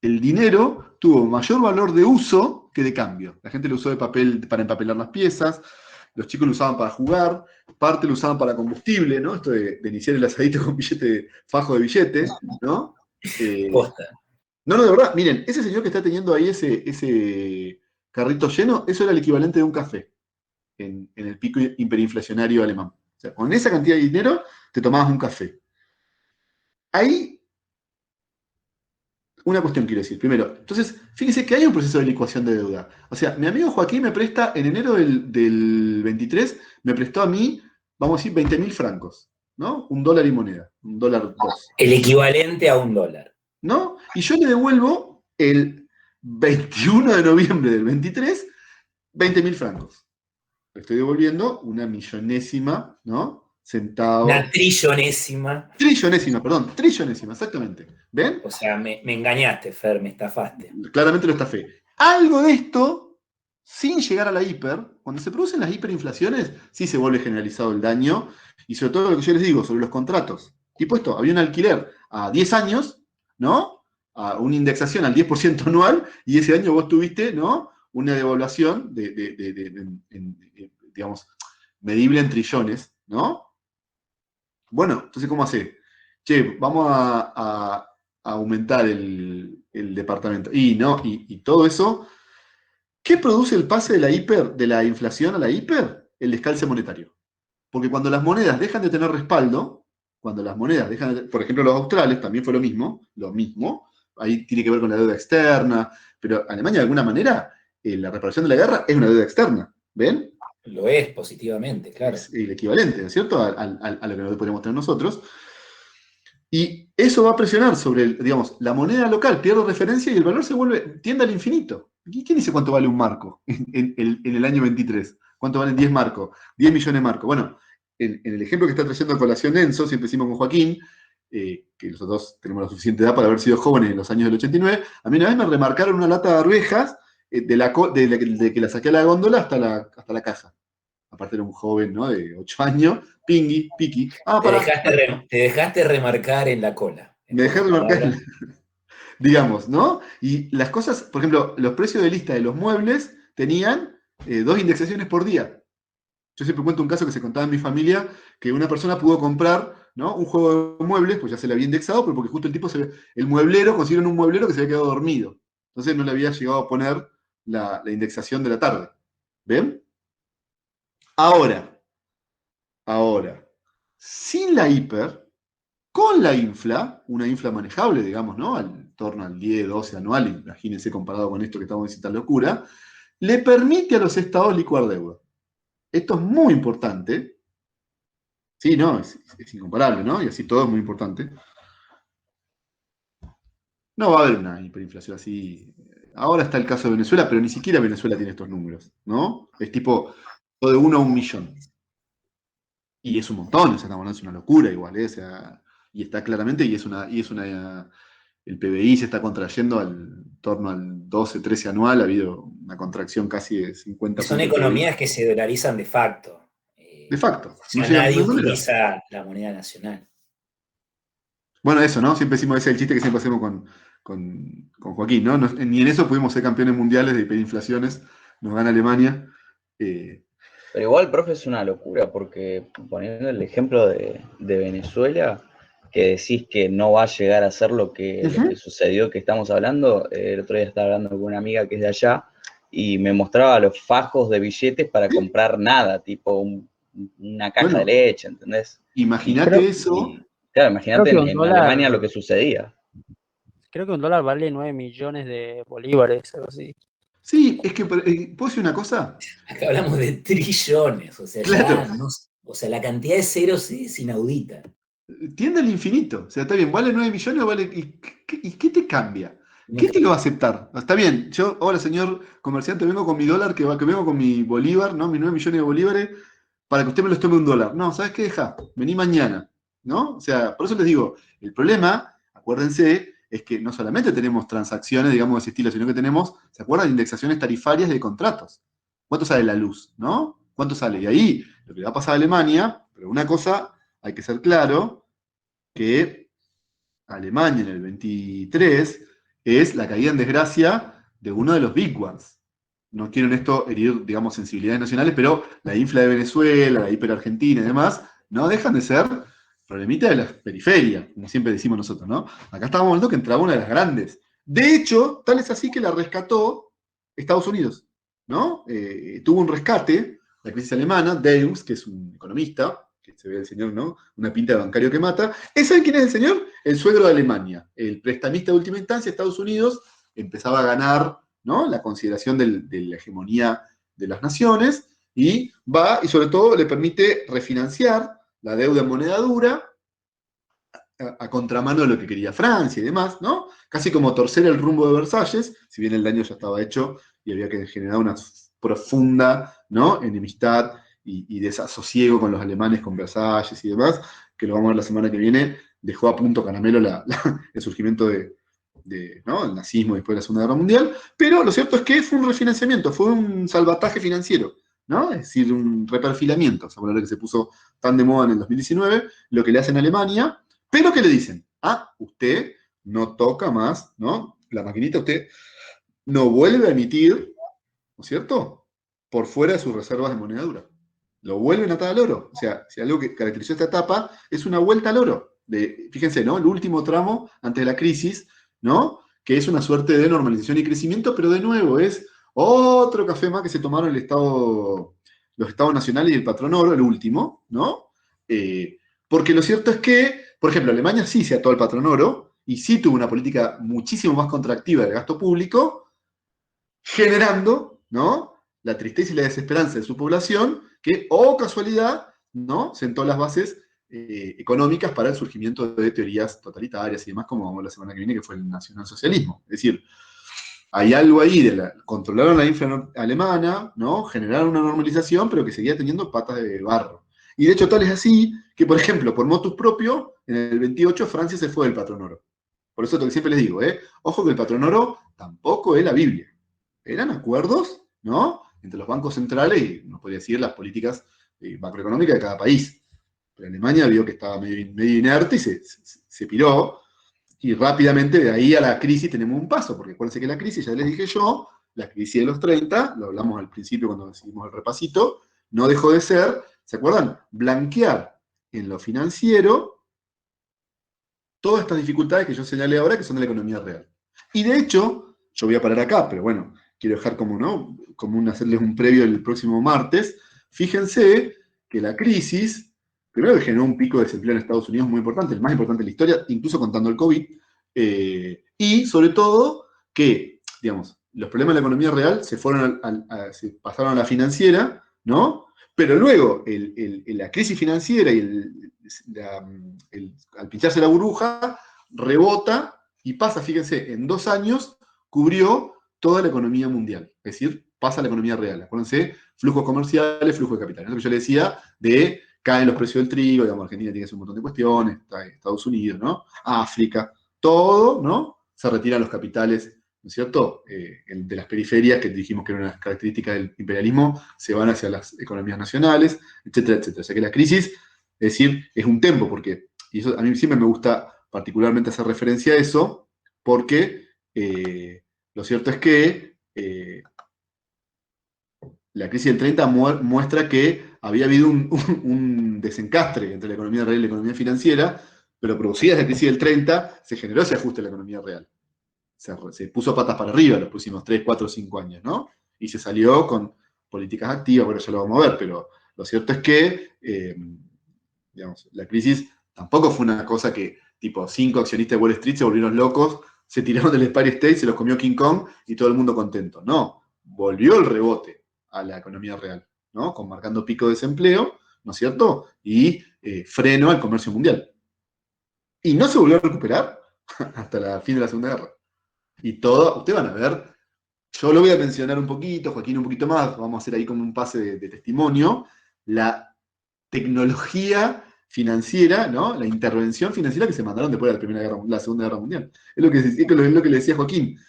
dinero tuvo mayor valor de uso que de cambio. La gente lo usó de papel para empapelar las piezas, los chicos lo usaban para jugar, parte lo usaban para combustible, ¿no? Esto de iniciar el asadito con fajo de billete, ¿no? Posta. No, de verdad, miren, ese señor que está teniendo ahí ese carrito lleno, eso era el equivalente de un café en el pico hiperinflacionario alemán. O sea, con esa cantidad de dinero te tomabas un café. Ahí, una cuestión quiero decir. Primero, entonces, fíjense que hay un proceso de licuación de deuda. O sea, mi amigo Joaquín me presta, en enero del 23, me prestó a mí, vamos a decir, 20.000 francos, ¿no? Un dólar y moneda, un dólar dos. El equivalente a un dólar. ¿No? Y yo le devuelvo el 21 de noviembre del 23, 20.000 francos. Le estoy devolviendo una millonésima, ¿no? Centavo. Una trillonésima. Trillonésima, exactamente. ¿Ven? O sea, me engañaste, Fer, me estafaste. Claramente lo estafé. Algo de esto, sin llegar a la hiper, cuando se producen las hiperinflaciones, sí se vuelve generalizado el daño, y sobre todo lo que yo les digo sobre los contratos. Tipo esto, había un alquiler a 10 años, ¿no? A una indexación al 10% anual, y ese año vos tuviste, ¿no? Una devaluación digamos, medible en trillones, ¿no? Bueno, entonces, ¿cómo hace? Che, vamos a aumentar el departamento. Y todo eso, ¿qué produce el pase de la inflación a la hiper? El descalce monetario. Porque cuando las monedas dejan de tener respaldo, cuando las monedas dejan de, por ejemplo, los australes también fue lo mismo, ahí tiene que ver con la deuda externa, pero Alemania de alguna manera, la reparación de la guerra es una deuda externa, ¿ven? Lo es positivamente, claro. Es el equivalente, ¿no es cierto?, a lo que podríamos tener nosotros. Y eso va a presionar sobre, digamos, la moneda local pierde referencia y el valor tiende al infinito. ¿Quién dice cuánto vale un marco en el año 23? ¿Cuánto valen 10 marcos? 10 millones de marcos. Bueno, en el ejemplo que está trayendo a colación Enzo, siempre decimos con Joaquín, que nosotros tenemos la suficiente edad para haber sido jóvenes en los años del 89, a mí una vez me remarcaron una lata de arvejas de que la saqué a la góndola hasta la caja. Aparte era un joven, ¿no? De 8 años, piqui. Te dejaste remarcar en la cola. Me dejé remarcar, digamos, ¿no? Y las cosas, por ejemplo, los precios de lista de los muebles tenían 2 indexaciones por día. Yo siempre cuento un caso que se contaba en mi familia, que una persona pudo comprar, ¿no?, un juego de muebles, pues ya se le había indexado, pero porque justo el tipo, consiguieron un mueblero que se había quedado dormido. Entonces no le había llegado a poner la indexación de la tarde. ¿Ven? Ahora, sin la hiper, con la una infla manejable, digamos, ¿no?, al torno al 10, 12 anual, imagínense comparado con esto que estamos diciendo, tan locura, le permite a los estados licuar deuda. Esto es muy importante, Sí, no, es incomparable, ¿no? Y así todo es muy importante. No va a haber una hiperinflación así. Ahora está el caso de Venezuela, pero ni siquiera Venezuela tiene estos números, ¿no? Es tipo todo de 1 a 1.000.000. Y es un montón, o sea, estamos hablando, es una locura igual, ¿eh? O sea, y está claramente, el PBI se está contrayendo al torno al 12, 13 anual, ha habido una contracción casi de 50 Y son puntos del PBI. economías que se dolarizan de facto. De facto, no Ya llega, no nadie hay manera. utiliza la moneda nacional. Bueno, eso, ¿no? Siempre decimos ese es el chiste que siempre hacemos con Joaquín, ¿no? Ni en eso pudimos ser campeones mundiales de hiperinflaciones, nos gana Alemania. Pero igual, profe, es una locura, porque poniendo el ejemplo de Venezuela, que decís que no va a llegar a ser lo que sucedió que estamos hablando, el otro día estaba hablando con una amiga que es de allá, y me mostraba los fajos de billetes para comprar nada, tipo una caja de Bueno, leche, ¿entendés? Creo, imagínate eso. Claro, creo imagínate que un en dólar, Alemania lo que sucedía. creo que un dólar vale 9 millones de bolívares, algo así. Sí, es que, ¿puedo decir una cosa? Acá hablamos de trillones, o sea, Claro, ya no, o sea, la cantidad de ceros es inaudita. tiende al infinito. O sea, está bien, vale 9 millones o vale. ¿Y qué te cambia? No ¿Qué te lo va a cambia. aceptar? Está bien, yo, hola señor comerciante, vengo con mi dólar, que vengo con mi bolívar, ¿no? Mis 9 millones de bolívares, para que usted me los tome $1. No, ¿sabes qué? Deja, vení mañana, ¿no? O sea, por eso les digo, el problema, acuérdense, es que no solamente tenemos transacciones, digamos, de ese estilo, sino que tenemos, ¿se acuerdan? Indexaciones tarifarias de contratos. ¿Cuánto sale la luz, no? ¿Cuánto sale? Y ahí, lo que le va a pasar a Alemania, pero una cosa hay que ser claro, que Alemania en el 23 es la caída en desgracia de uno de los big ones. No quiero en esto herir, digamos, sensibilidades nacionales, pero la infla de Venezuela, la hiperargentina y demás, no dejan de ser problemitas de las periferias, como siempre decimos nosotros, ¿no? Acá estábamos hablando que entraba una de las grandes. De hecho, tal es así que la rescató Estados Unidos, ¿no? Tuvo un rescate, la crisis alemana, Deus, que es un economista, que se ve el señor, ¿no? Una pinta de bancario que mata. ¿Saben quién es el señor? El suegro de Alemania, el prestamista de última instancia, Estados Unidos, empezaba a ganar, ¿no? La consideración de la hegemonía de las naciones y va, y sobre todo le permite refinanciar la deuda en moneda dura a contramano de lo que quería Francia y demás, ¿no? Casi como torcer el rumbo de Versalles, si bien el daño ya estaba hecho y había que generar una profunda, ¿no? Enemistad y desasosiego con los alemanes, con Versalles y demás, que lo vamos a ver la semana que viene, dejó a punto caramelo el surgimiento ¿no? El nazismo después de la Segunda Guerra Mundial, pero lo cierto es que fue un refinanciamiento, fue un salvataje financiero, ¿no? Es decir, un reperfilamiento, esa palabra que se puso tan de moda en el 2019, lo que le hacen a Alemania, pero ¿qué le dicen? Ah, usted no toca más, ¿no? La maquinita, usted no vuelve a emitir, ¿no es cierto? Por fuera de sus reservas de moneda dura. Lo vuelven a atar al oro. O sea, si algo que caracterizó esta etapa es una vuelta al oro. Fíjense, ¿no? El último tramo antes de la crisis, ¿no? Que es una suerte de normalización y crecimiento, pero de nuevo es otro café más que se tomaron los estados nacionales y el patrón oro, el último, ¿no? Porque lo cierto es que, por ejemplo, Alemania sí se ató al patrón oro y sí tuvo una política muchísimo más contractiva del gasto público, generando, ¿no? La tristeza y la desesperanza de su población, que, oh casualidad, ¿no? Sentó las bases económicas para el surgimiento de teorías totalitarias y demás, como vamos la semana que viene, que fue el nacionalsocialismo. Es decir, hay algo ahí controlaron la inflación alemana, ¿no? Generaron una normalización, pero que seguía teniendo patas de barro. Y de hecho, tal es así que, por ejemplo, por motus propio, en el 28 Francia se fue del patrón oro. Por eso es lo que siempre les digo, ojo que el patrón oro tampoco es la Biblia. Eran acuerdos, ¿no? Entre los bancos centrales y, no podría decir, las políticas macroeconómicas de cada país. Pero Alemania vio que estaba medio inerte y se piró. Y rápidamente de ahí a la crisis tenemos un paso, porque acuérdense que la crisis, ya les dije yo, la crisis de los 30, lo hablamos al principio cuando decidimos el repasito, no dejó de ser, ¿se acuerdan? Blanquear en lo financiero todas estas dificultades que yo señalé ahora, que son de la economía real. Y de hecho, yo voy a parar acá, pero bueno, quiero dejar como, ¿no? Como hacerles un previo el próximo martes. Fíjense que la crisis, primero que generó un pico de desempleo en Estados Unidos muy importante, el más importante de la historia, incluso contando el COVID, y sobre todo que, digamos, los problemas de la economía real se pasaron a la financiera, ¿no? Pero luego, la crisis financiera y al pincharse la burbuja, rebota y pasa, fíjense, en 2 años cubrió toda la economía mundial. Es decir, pasa a la economía real. Acuérdense, flujos comerciales, flujo de capital. Es lo que yo le decía de caen los precios del trigo, digamos, Argentina tiene que hacer un montón de cuestiones, Estados Unidos, ¿no? África, todo, ¿no? Se retiran los capitales, ¿no es cierto? De las periferias, que dijimos que era una característica del imperialismo, se van hacia las economías nacionales, etcétera, etcétera. O sea que la crisis, es decir, es un tempo, porque, y eso a mí siempre me gusta particularmente hacer referencia a eso, porque lo cierto es que la crisis del 30 muestra que había habido un desencastre entre la economía real y la economía financiera, pero producida desde la crisis del 30 se generó ese ajuste en la economía real. Se puso patas para arriba los próximos 3, 4, 5 años, ¿no? Y se salió con políticas activas, bueno, ya lo vamos a ver, pero lo cierto es que, digamos, la crisis tampoco fue una cosa que, tipo, 5 accionistas de Wall Street se volvieron locos, se tiraron del Empire State, se los comió King Kong y todo el mundo contento. No, volvió el rebote a la economía real, ¿no? Con marcando pico de desempleo, ¿no es cierto? Y freno al comercio mundial. Y no se volvió a recuperar hasta el fin de la Segunda Guerra. Y todo, ustedes van a ver, yo lo voy a mencionar un poquito, Joaquín un poquito más, vamos a hacer ahí como un pase de testimonio, la tecnología financiera, ¿no? La intervención financiera que se mandaron después de la Segunda Guerra Mundial. Es lo que le decía Joaquín.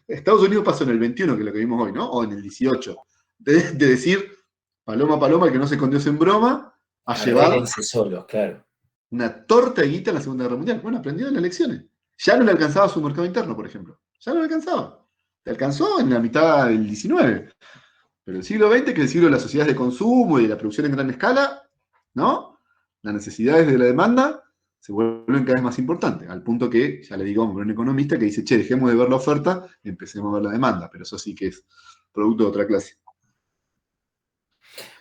Estados Unidos pasó en el 21, que es lo que vimos hoy, ¿no? O en el 18. De decir, paloma, paloma, el que no se escondió en broma, a llevar Arréglense solos, claro. una torta de guita en la Segunda Guerra Mundial. Bueno, aprendió en las lecciones. Ya no le alcanzaba su mercado interno, por ejemplo. Ya no le alcanzaba. Le alcanzó en la mitad del 19. Pero el siglo XX, que es el siglo de las sociedades de consumo y de la producción en gran escala, ¿no? Las necesidades de la demanda se vuelven cada vez más importantes, al punto que, ya le digo, un economista que dice, che, dejemos de ver la oferta y empecemos a ver la demanda, pero eso sí que es producto de otra clase.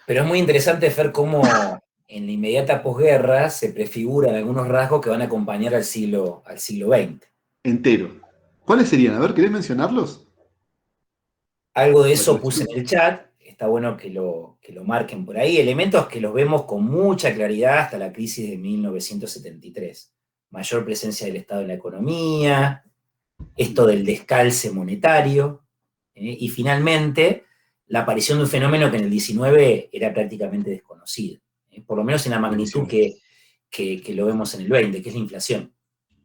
Pero es muy interesante ver cómo en la inmediata posguerra se prefiguran algunos rasgos que van a acompañar al siglo XX. Entero. ¿Cuáles serían? A ver, ¿querés mencionarlos? Algo de eso puse en el chat, está bueno que lo marquen por ahí, elementos que los vemos con mucha claridad hasta la crisis de 1973. Mayor presencia del Estado en la economía, esto del descalce monetario, y finalmente la aparición de un fenómeno que en el 19 era prácticamente desconocido, por lo menos en la magnitud que lo vemos en el 20, que es la inflación.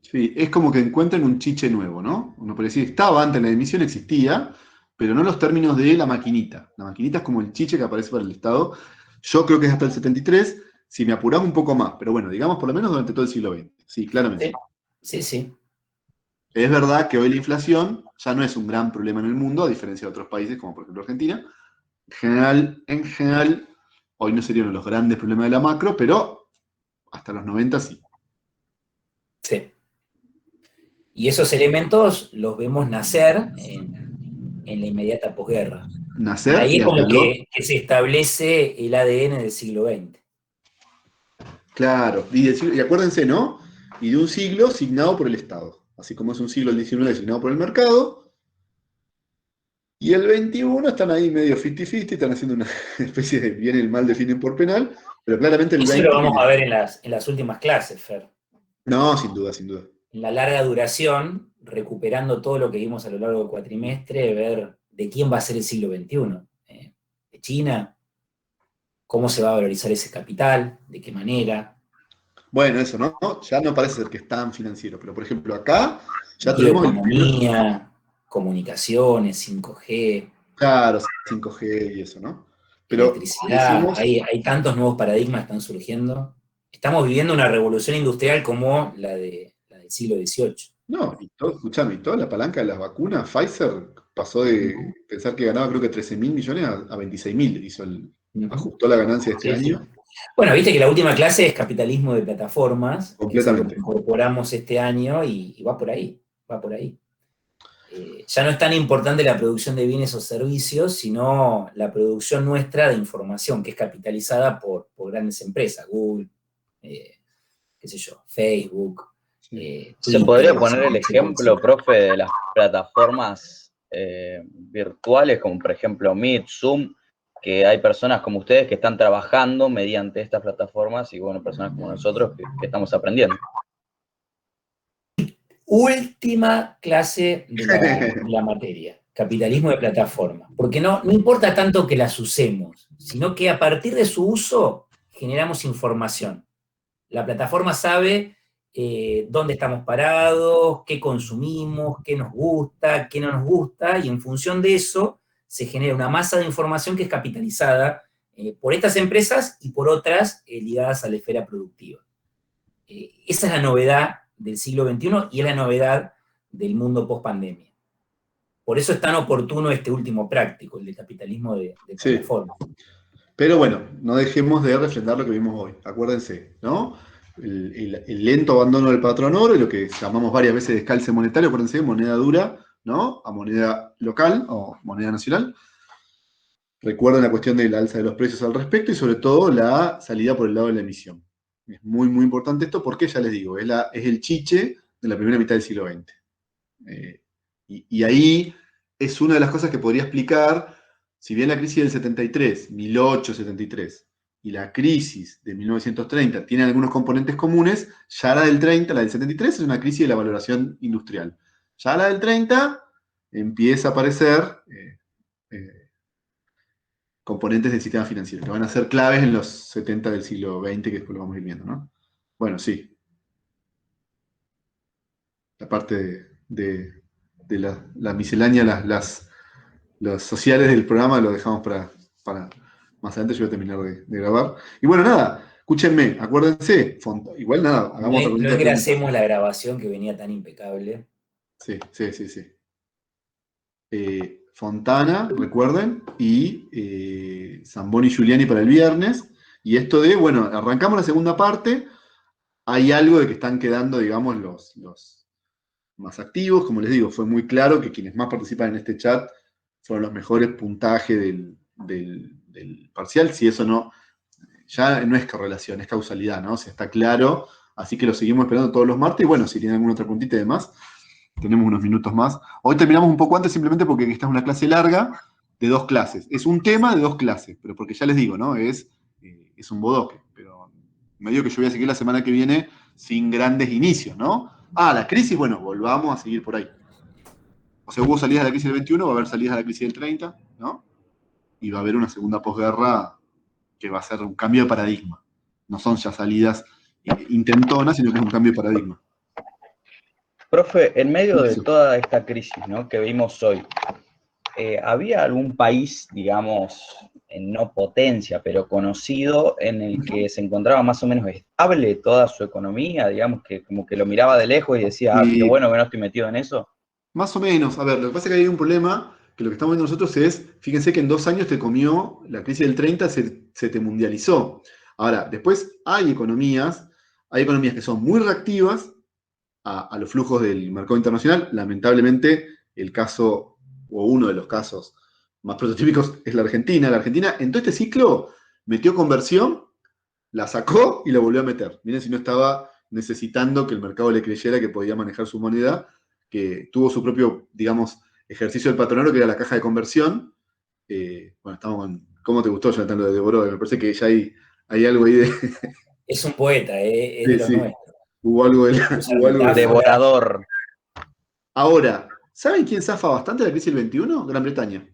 Sí, es como que encuentran un chiche nuevo, ¿no? Uno puede decir, estaba antes en la emisión, existía, pero no en los términos de la maquinita. La maquinita es como el chiche que aparece para el Estado. Yo creo que es hasta el 73, si me apurás un poco más, pero bueno, digamos por lo menos durante todo el siglo XX. Sí, claramente. Sí, sí. Es verdad que hoy la inflación ya no es un gran problema en el mundo, a diferencia de otros países, como por ejemplo Argentina. En general, hoy no sería uno de los grandes problemas de la macro, pero hasta los 90 sí. Sí. Y esos elementos los vemos nacer en la inmediata posguerra. Nacer ahí y es como hasta que se establece el ADN del siglo XX. Claro, y acuérdense, ¿no? Y de un siglo signado por el Estado. Así como es un siglo el XIX signado por el mercado. Y el XXI están ahí medio 50-50, están haciendo una especie de bien y el mal definen por penal, pero claramente el Eso 20 lo vamos tiene... a ver en las últimas clases, Fer. No, sin duda, sin duda. En la larga duración, recuperando todo lo que vimos a lo largo del cuatrimestre, ver de quién va a ser el siglo XXI. ¿De China? ¿Cómo se va a valorizar ese capital? ¿De qué manera? Bueno, eso, ¿no? Ya no parece ser que es tan financiero, pero por ejemplo acá ya tenemos el Bioeconomía, comunicaciones, 5G, claro, 5G y eso, ¿no? Pero electricidad, decimos, hay tantos nuevos paradigmas que están surgiendo. Estamos viviendo una revolución industrial como la del siglo XVIII. no, y todo, escuchame, y toda la palanca de las vacunas, Pfizer pasó de pensar que ganaba creo que 13.000 millones a 26.000, ajustó la ganancia de este año. Bueno, viste que la última clase es capitalismo de plataformas, Completamente. que incorporamos este año y va por ahí, va por ahí. Ya no es tan importante la producción de bienes o servicios, sino la producción nuestra de información, que es capitalizada por grandes empresas, Google, qué sé yo, Facebook. ¿Se Twitter, podría poner el ejemplo, profe, de las plataformas virtuales, como por ejemplo Meet, Zoom, que hay personas como ustedes que están trabajando mediante estas plataformas y, bueno, personas como nosotros que estamos aprendiendo. Última clase de la materia, capitalismo de plataforma. Porque no importa tanto que las usemos, sino que a partir de su uso generamos información. La plataforma sabe dónde estamos parados, qué consumimos, qué nos gusta, qué no nos gusta, y en función de eso se genera una masa de información que es capitalizada por estas empresas y por otras ligadas a la esfera productiva. Esa es la novedad del siglo XXI y es la novedad del mundo post-pandemia. Por eso es tan oportuno este último práctico, el de capitalismo de plataforma. Sí. Pero bueno, no dejemos de refrendar lo que vimos hoy. Acuérdense, ¿no? El lento abandono del patrón oro y lo que llamamos varias veces descalce monetario, acuérdense, moneda dura, ¿no? A moneda local o moneda nacional. Recuerden la cuestión de la alza de los precios al respecto y sobre todo la salida por el lado de la emisión. Es muy, muy importante esto porque, ya les digo, es el chiche de la primera mitad del siglo XX. Y ahí es una de las cosas que podría explicar, si bien la crisis del 73, 1873, y la crisis de 1930 tienen algunos componentes comunes, ya la del 30, la del 73, es una crisis de la valoración industrial. Ya la del 30 empieza a aparecer componentes del sistema financiero, que van a ser claves en los 70 del siglo XX, que después lo vamos a ir viendo, ¿no? Bueno, sí. La parte de la miscelánea, los sociales del programa lo dejamos para más adelante. Yo voy a terminar de grabar. Y bueno, nada, escúchenme, acuérdense, igual nada, hagamos otra No pregunta. engrasemos la grabación que venía tan impecable. Sí. Fontana, recuerden, y Zamboni y Giuliani para el viernes. Y esto de, bueno, arrancamos la segunda parte. Hay algo de que están quedando, digamos, los más activos. Como les digo, fue muy claro que quienes más participan en este chat fueron los mejores puntajes del parcial. Si eso no, ya no es correlación, es causalidad, ¿no? O sea, está claro. Así que lo seguimos esperando todos los martes. Y bueno, si tienen alguna otra puntita y demás, tenemos unos minutos más. Hoy terminamos un poco antes simplemente porque esta es una clase larga de 2 clases. Es un tema de 2 clases, pero porque ya les digo, ¿no? Es un bodoque. Pero medio que yo voy a seguir la semana que viene sin grandes inicios, ¿no? La crisis, bueno, volvamos a seguir por ahí. O sea, hubo salidas de la crisis del 21, va a haber salidas de la crisis del 30, ¿no? Y va a haber una segunda posguerra que va a ser un cambio de paradigma. No son ya salidas intentonas, sino que es un cambio de paradigma. Profe, en medio de toda esta crisis, ¿no?, que vimos hoy, ¿había algún país, digamos, no potencia, pero conocido, en el que se encontraba más o menos estable toda su economía, digamos, que como que lo miraba de lejos y decía, qué bueno que no estoy metido en eso? Más o menos. A ver, lo que pasa es que hay un problema, que lo que estamos viendo nosotros es, fíjense que en 2 años te comió, la crisis del 30 se te mundializó. Ahora, después hay economías que son muy reactivas a los flujos del mercado internacional. Lamentablemente, el caso, o uno de los casos más prototípicos, es la Argentina. La Argentina, en todo este ciclo, metió conversión, la sacó y la volvió a meter. Miren si no estaba necesitando que el mercado le creyera que podía manejar su moneda, que tuvo su propio, digamos, ejercicio del patronero, que era la caja de conversión. Bueno, estamos con... ¿Cómo te gustó, Jonathan, lo de Deborah? Me parece que ya hay algo ahí de... Es un poeta, es de los nuestros. Hubo algo de Devorador. Ahora, ¿saben quién zafa bastante la crisis del 21? Gran Bretaña.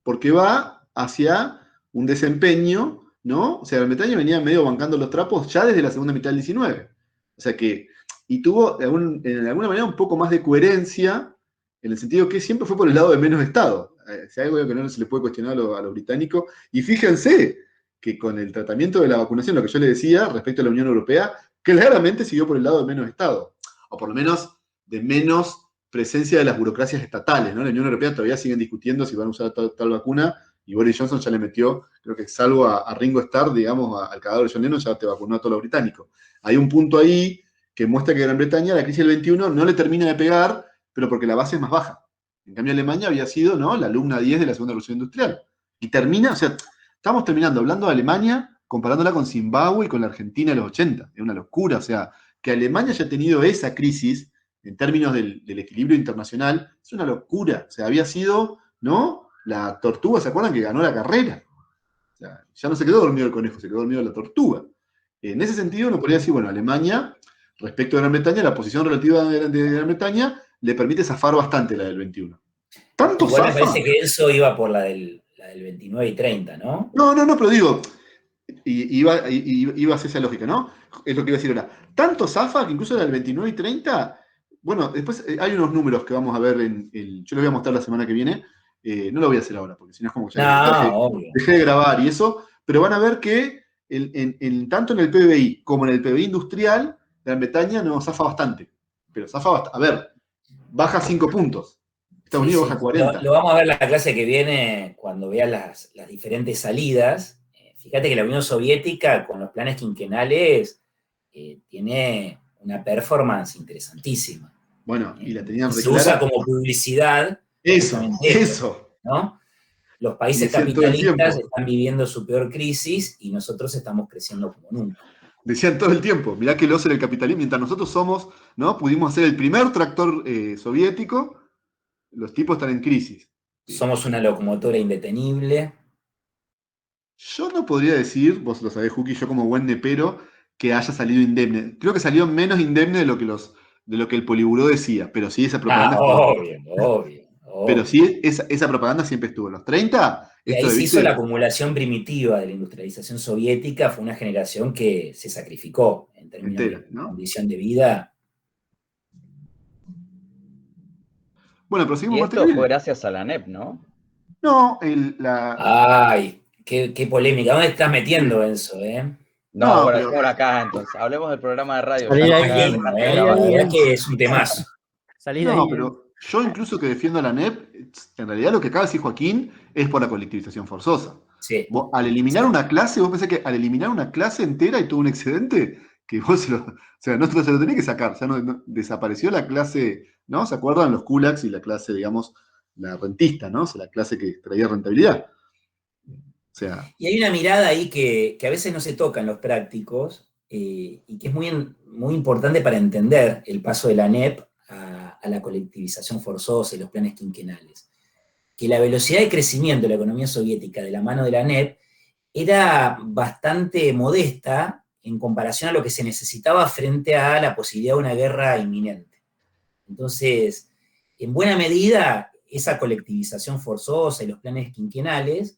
Porque va hacia un desempeño, ¿no? O sea, Gran Bretaña venía medio bancando los trapos ya desde la segunda mitad del 19. O sea que, y tuvo en alguna manera un poco más de coherencia, en el sentido que siempre fue por el lado de menos Estado. Si hay algo que no se le puede cuestionar a los británicos. Y fíjense que con el tratamiento de la vacunación, lo que yo le decía respecto a la Unión Europea, claramente siguió por el lado de menos Estado. O por lo menos de menos presencia de las burocracias estatales, ¿no? En la Unión Europea todavía siguen discutiendo si van a usar tal vacuna, y Boris Johnson ya le metió, creo que salvo a Ringo Starr, digamos, al cadáver de John Lennon, ya te vacunó a todos los británicos. Hay un punto ahí que muestra que Gran Bretaña, la crisis del 21, no le termina de pegar, pero porque la base es más baja. En cambio, Alemania había sido, ¿no?, la alumna 10 de la Segunda Revolución Industrial. Y termina, o sea, estamos terminando hablando de Alemania, comparándola con Zimbabue y con la Argentina de los 80. Es una locura, o sea, que Alemania haya tenido esa crisis en términos del equilibrio internacional, es una locura. O sea, había sido, ¿no?, la tortuga, ¿se acuerdan?, que ganó la carrera. sea, ya no se quedó dormido el conejo, se quedó dormido la tortuga. En ese sentido, uno podría decir, bueno, Alemania, respecto a Gran Bretaña, la posición relativa de Gran Bretaña le permite zafar bastante la del 21. ¿Tanto Igual me zafa? parece que eso iba por la del 29 y 30, ¿no? No, pero digo, iba hacia esa lógica, ¿no? Es lo que iba a decir ahora. Tanto zafa que incluso la del 29 y 30, bueno, después hay unos números que vamos a ver yo les voy a mostrar la semana que viene, no lo voy a hacer ahora, porque si no es como que ya No, obvio. dejé de grabar y eso, pero van a ver que tanto en el PBI como en el PBI industrial, Gran Bretaña no zafa bastante, pero zafa bastante. A ver, baja 5 puntos. Estados Unidos baja 40. Lo vamos a ver la clase que viene cuando veas las diferentes salidas. Fíjate que la Unión Soviética, con los planes quinquenales, tiene una performance interesantísima. Bueno, y la tenían Se usa como publicidad. Eso. ¿No? Los países capitalistas están viviendo su peor crisis y nosotros estamos creciendo como nunca. Decían todo el tiempo, mirá que los en el capitalismo, mientras nosotros somos, ¿no? Pudimos hacer el primer tractor soviético, los tipos están en crisis. Somos una locomotora indetenible. Yo no podría decir, vos lo sabés, Juki, yo como buen nepero, que haya salido indemne. Creo que salió menos indemne de lo que el Politburó decía, pero sí esa propaganda. Obvio. Pero sí, esa propaganda siempre estuvo. En los 30. Y ahí se hizo la acumulación primitiva de la industrialización soviética, fue una generación que se sacrificó en términos de condición de vida. Bueno, pero seguimos. Y esto fue gracias a la ANEP, ¿no? No, Ay, qué polémica. ¿Dónde estás metiendo eso, No, bueno, por acá entonces. Hablemos del programa de radio. La verdad que es un temazo. Pero yo incluso que defiendo a la ANEP, en realidad lo que acaba de decir Joaquín es por la colectivización forzosa. Sí. Vos, al eliminar una clase, vos pensás que al eliminar una clase entera y todo un excedente, que vos no se lo tenés que sacar. O sea, desapareció la clase, ¿no? ¿Se acuerdan? Los kulaks y la clase, digamos, la rentista, ¿no? O sea, la clase que traía rentabilidad. O sea, y hay una mirada ahí que a veces no se toca en los prácticos y que es muy importante para entender el paso de la ANEP a la colectivización forzosa y los planes quinquenales. Que la velocidad de crecimiento de la economía soviética de la mano de la ANEP era bastante modesta en comparación a lo que se necesitaba frente a la posibilidad de una guerra inminente. Entonces, en buena medida, esa colectivización forzosa y los planes quinquenales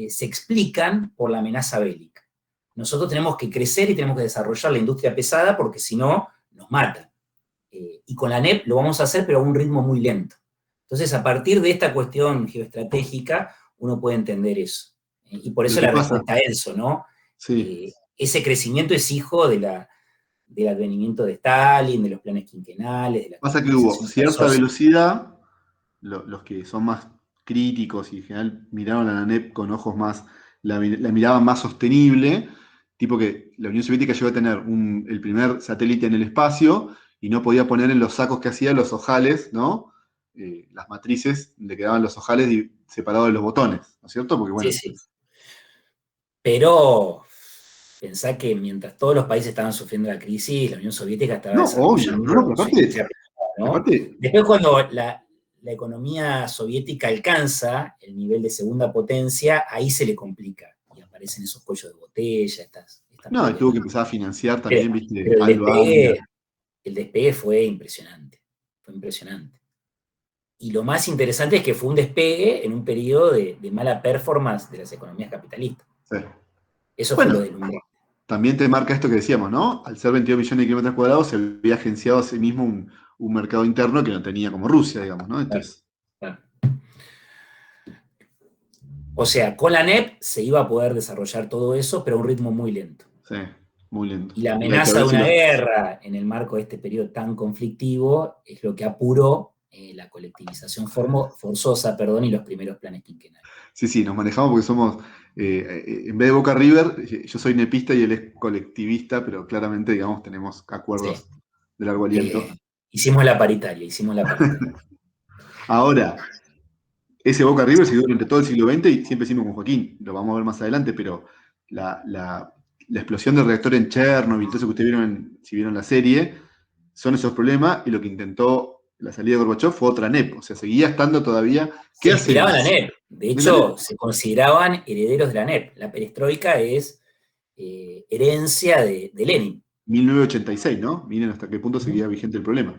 se explican por la amenaza bélica. Nosotros tenemos que crecer y tenemos que desarrollar la industria pesada porque si no, nos matan. Y con la ANEP lo vamos a hacer, pero a un ritmo muy lento. Entonces, a partir de esta cuestión geoestratégica, uno puede entender eso. Y por eso la respuesta a Enzo, ¿no? Sí. Ese crecimiento es hijo del advenimiento de Stalin, de los planes quinquenales. De la pasa que hubo cierta velocidad, los que son más críticos y en general miraron a la ANEP con ojos más, la miraban más sostenible, tipo que la Unión Soviética llegó a tener el primer satélite en el espacio y no podía poner en los sacos que hacía los ojales, ¿no? Las matrices, le quedaban los ojales separados de los botones, ¿no es cierto? Porque, bueno, sí. Pero pensá que mientras todos los países estaban sufriendo la crisis, la Unión Soviética estaba desarrollando aparte, después cuando la economía soviética alcanza el nivel de segunda potencia, ahí se le complica y aparecen esos cuellos de botella, y tuvo que empezar a financiar también, viste, el despegue fue impresionante. Y lo más interesante es que fue un despegue en un periodo de mala performance de las economías capitalistas. Sí. Eso fue lo del mundo. También te marca esto que decíamos, ¿no? Al ser 22 millones de kilómetros cuadrados, se había agenciado a sí mismo un mercado interno que no tenía como Rusia, digamos, ¿no? Entonces... Claro. O sea, con la ANEP se iba a poder desarrollar todo eso, pero a un ritmo muy lento. Sí, muy lento. Y la amenaza de una guerra en el marco de este periodo tan conflictivo es lo que apuró la colectivización forzosa, y los primeros planes quinquenales. Sí, nos manejamos porque somos, en vez de Boca River, yo soy nepista y él es colectivista, pero claramente, digamos, tenemos acuerdos de largo aliento. Hicimos la paritaria. Ahora, ese Boca River siguió durante todo el siglo XX y siempre decimos con Joaquín, lo vamos a ver más adelante, pero la explosión del reactor en Chernobyl, todo eso que ustedes vieron, si vieron la serie, son esos problemas y lo que intentó la salida de Gorbachev fue otra NEP, o sea, seguía estando todavía. Se inspiraban en la NEP. De hecho, se consideraban herederos de la NEP. La perestroika es herencia de Lenin. 1986, ¿no? Miren hasta qué punto seguía vigente el problema.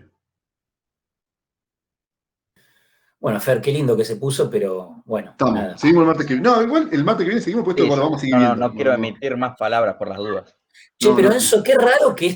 Bueno, Fer, qué lindo que se puso, pero bueno. Estamos. Nada. Seguimos el martes que viene. No, igual el martes que viene seguimos, pues esto Sí, lo vamos a seguir no, viendo. no quiero emitir más palabras por las dudas. Che, No, pero no. Enzo, qué raro que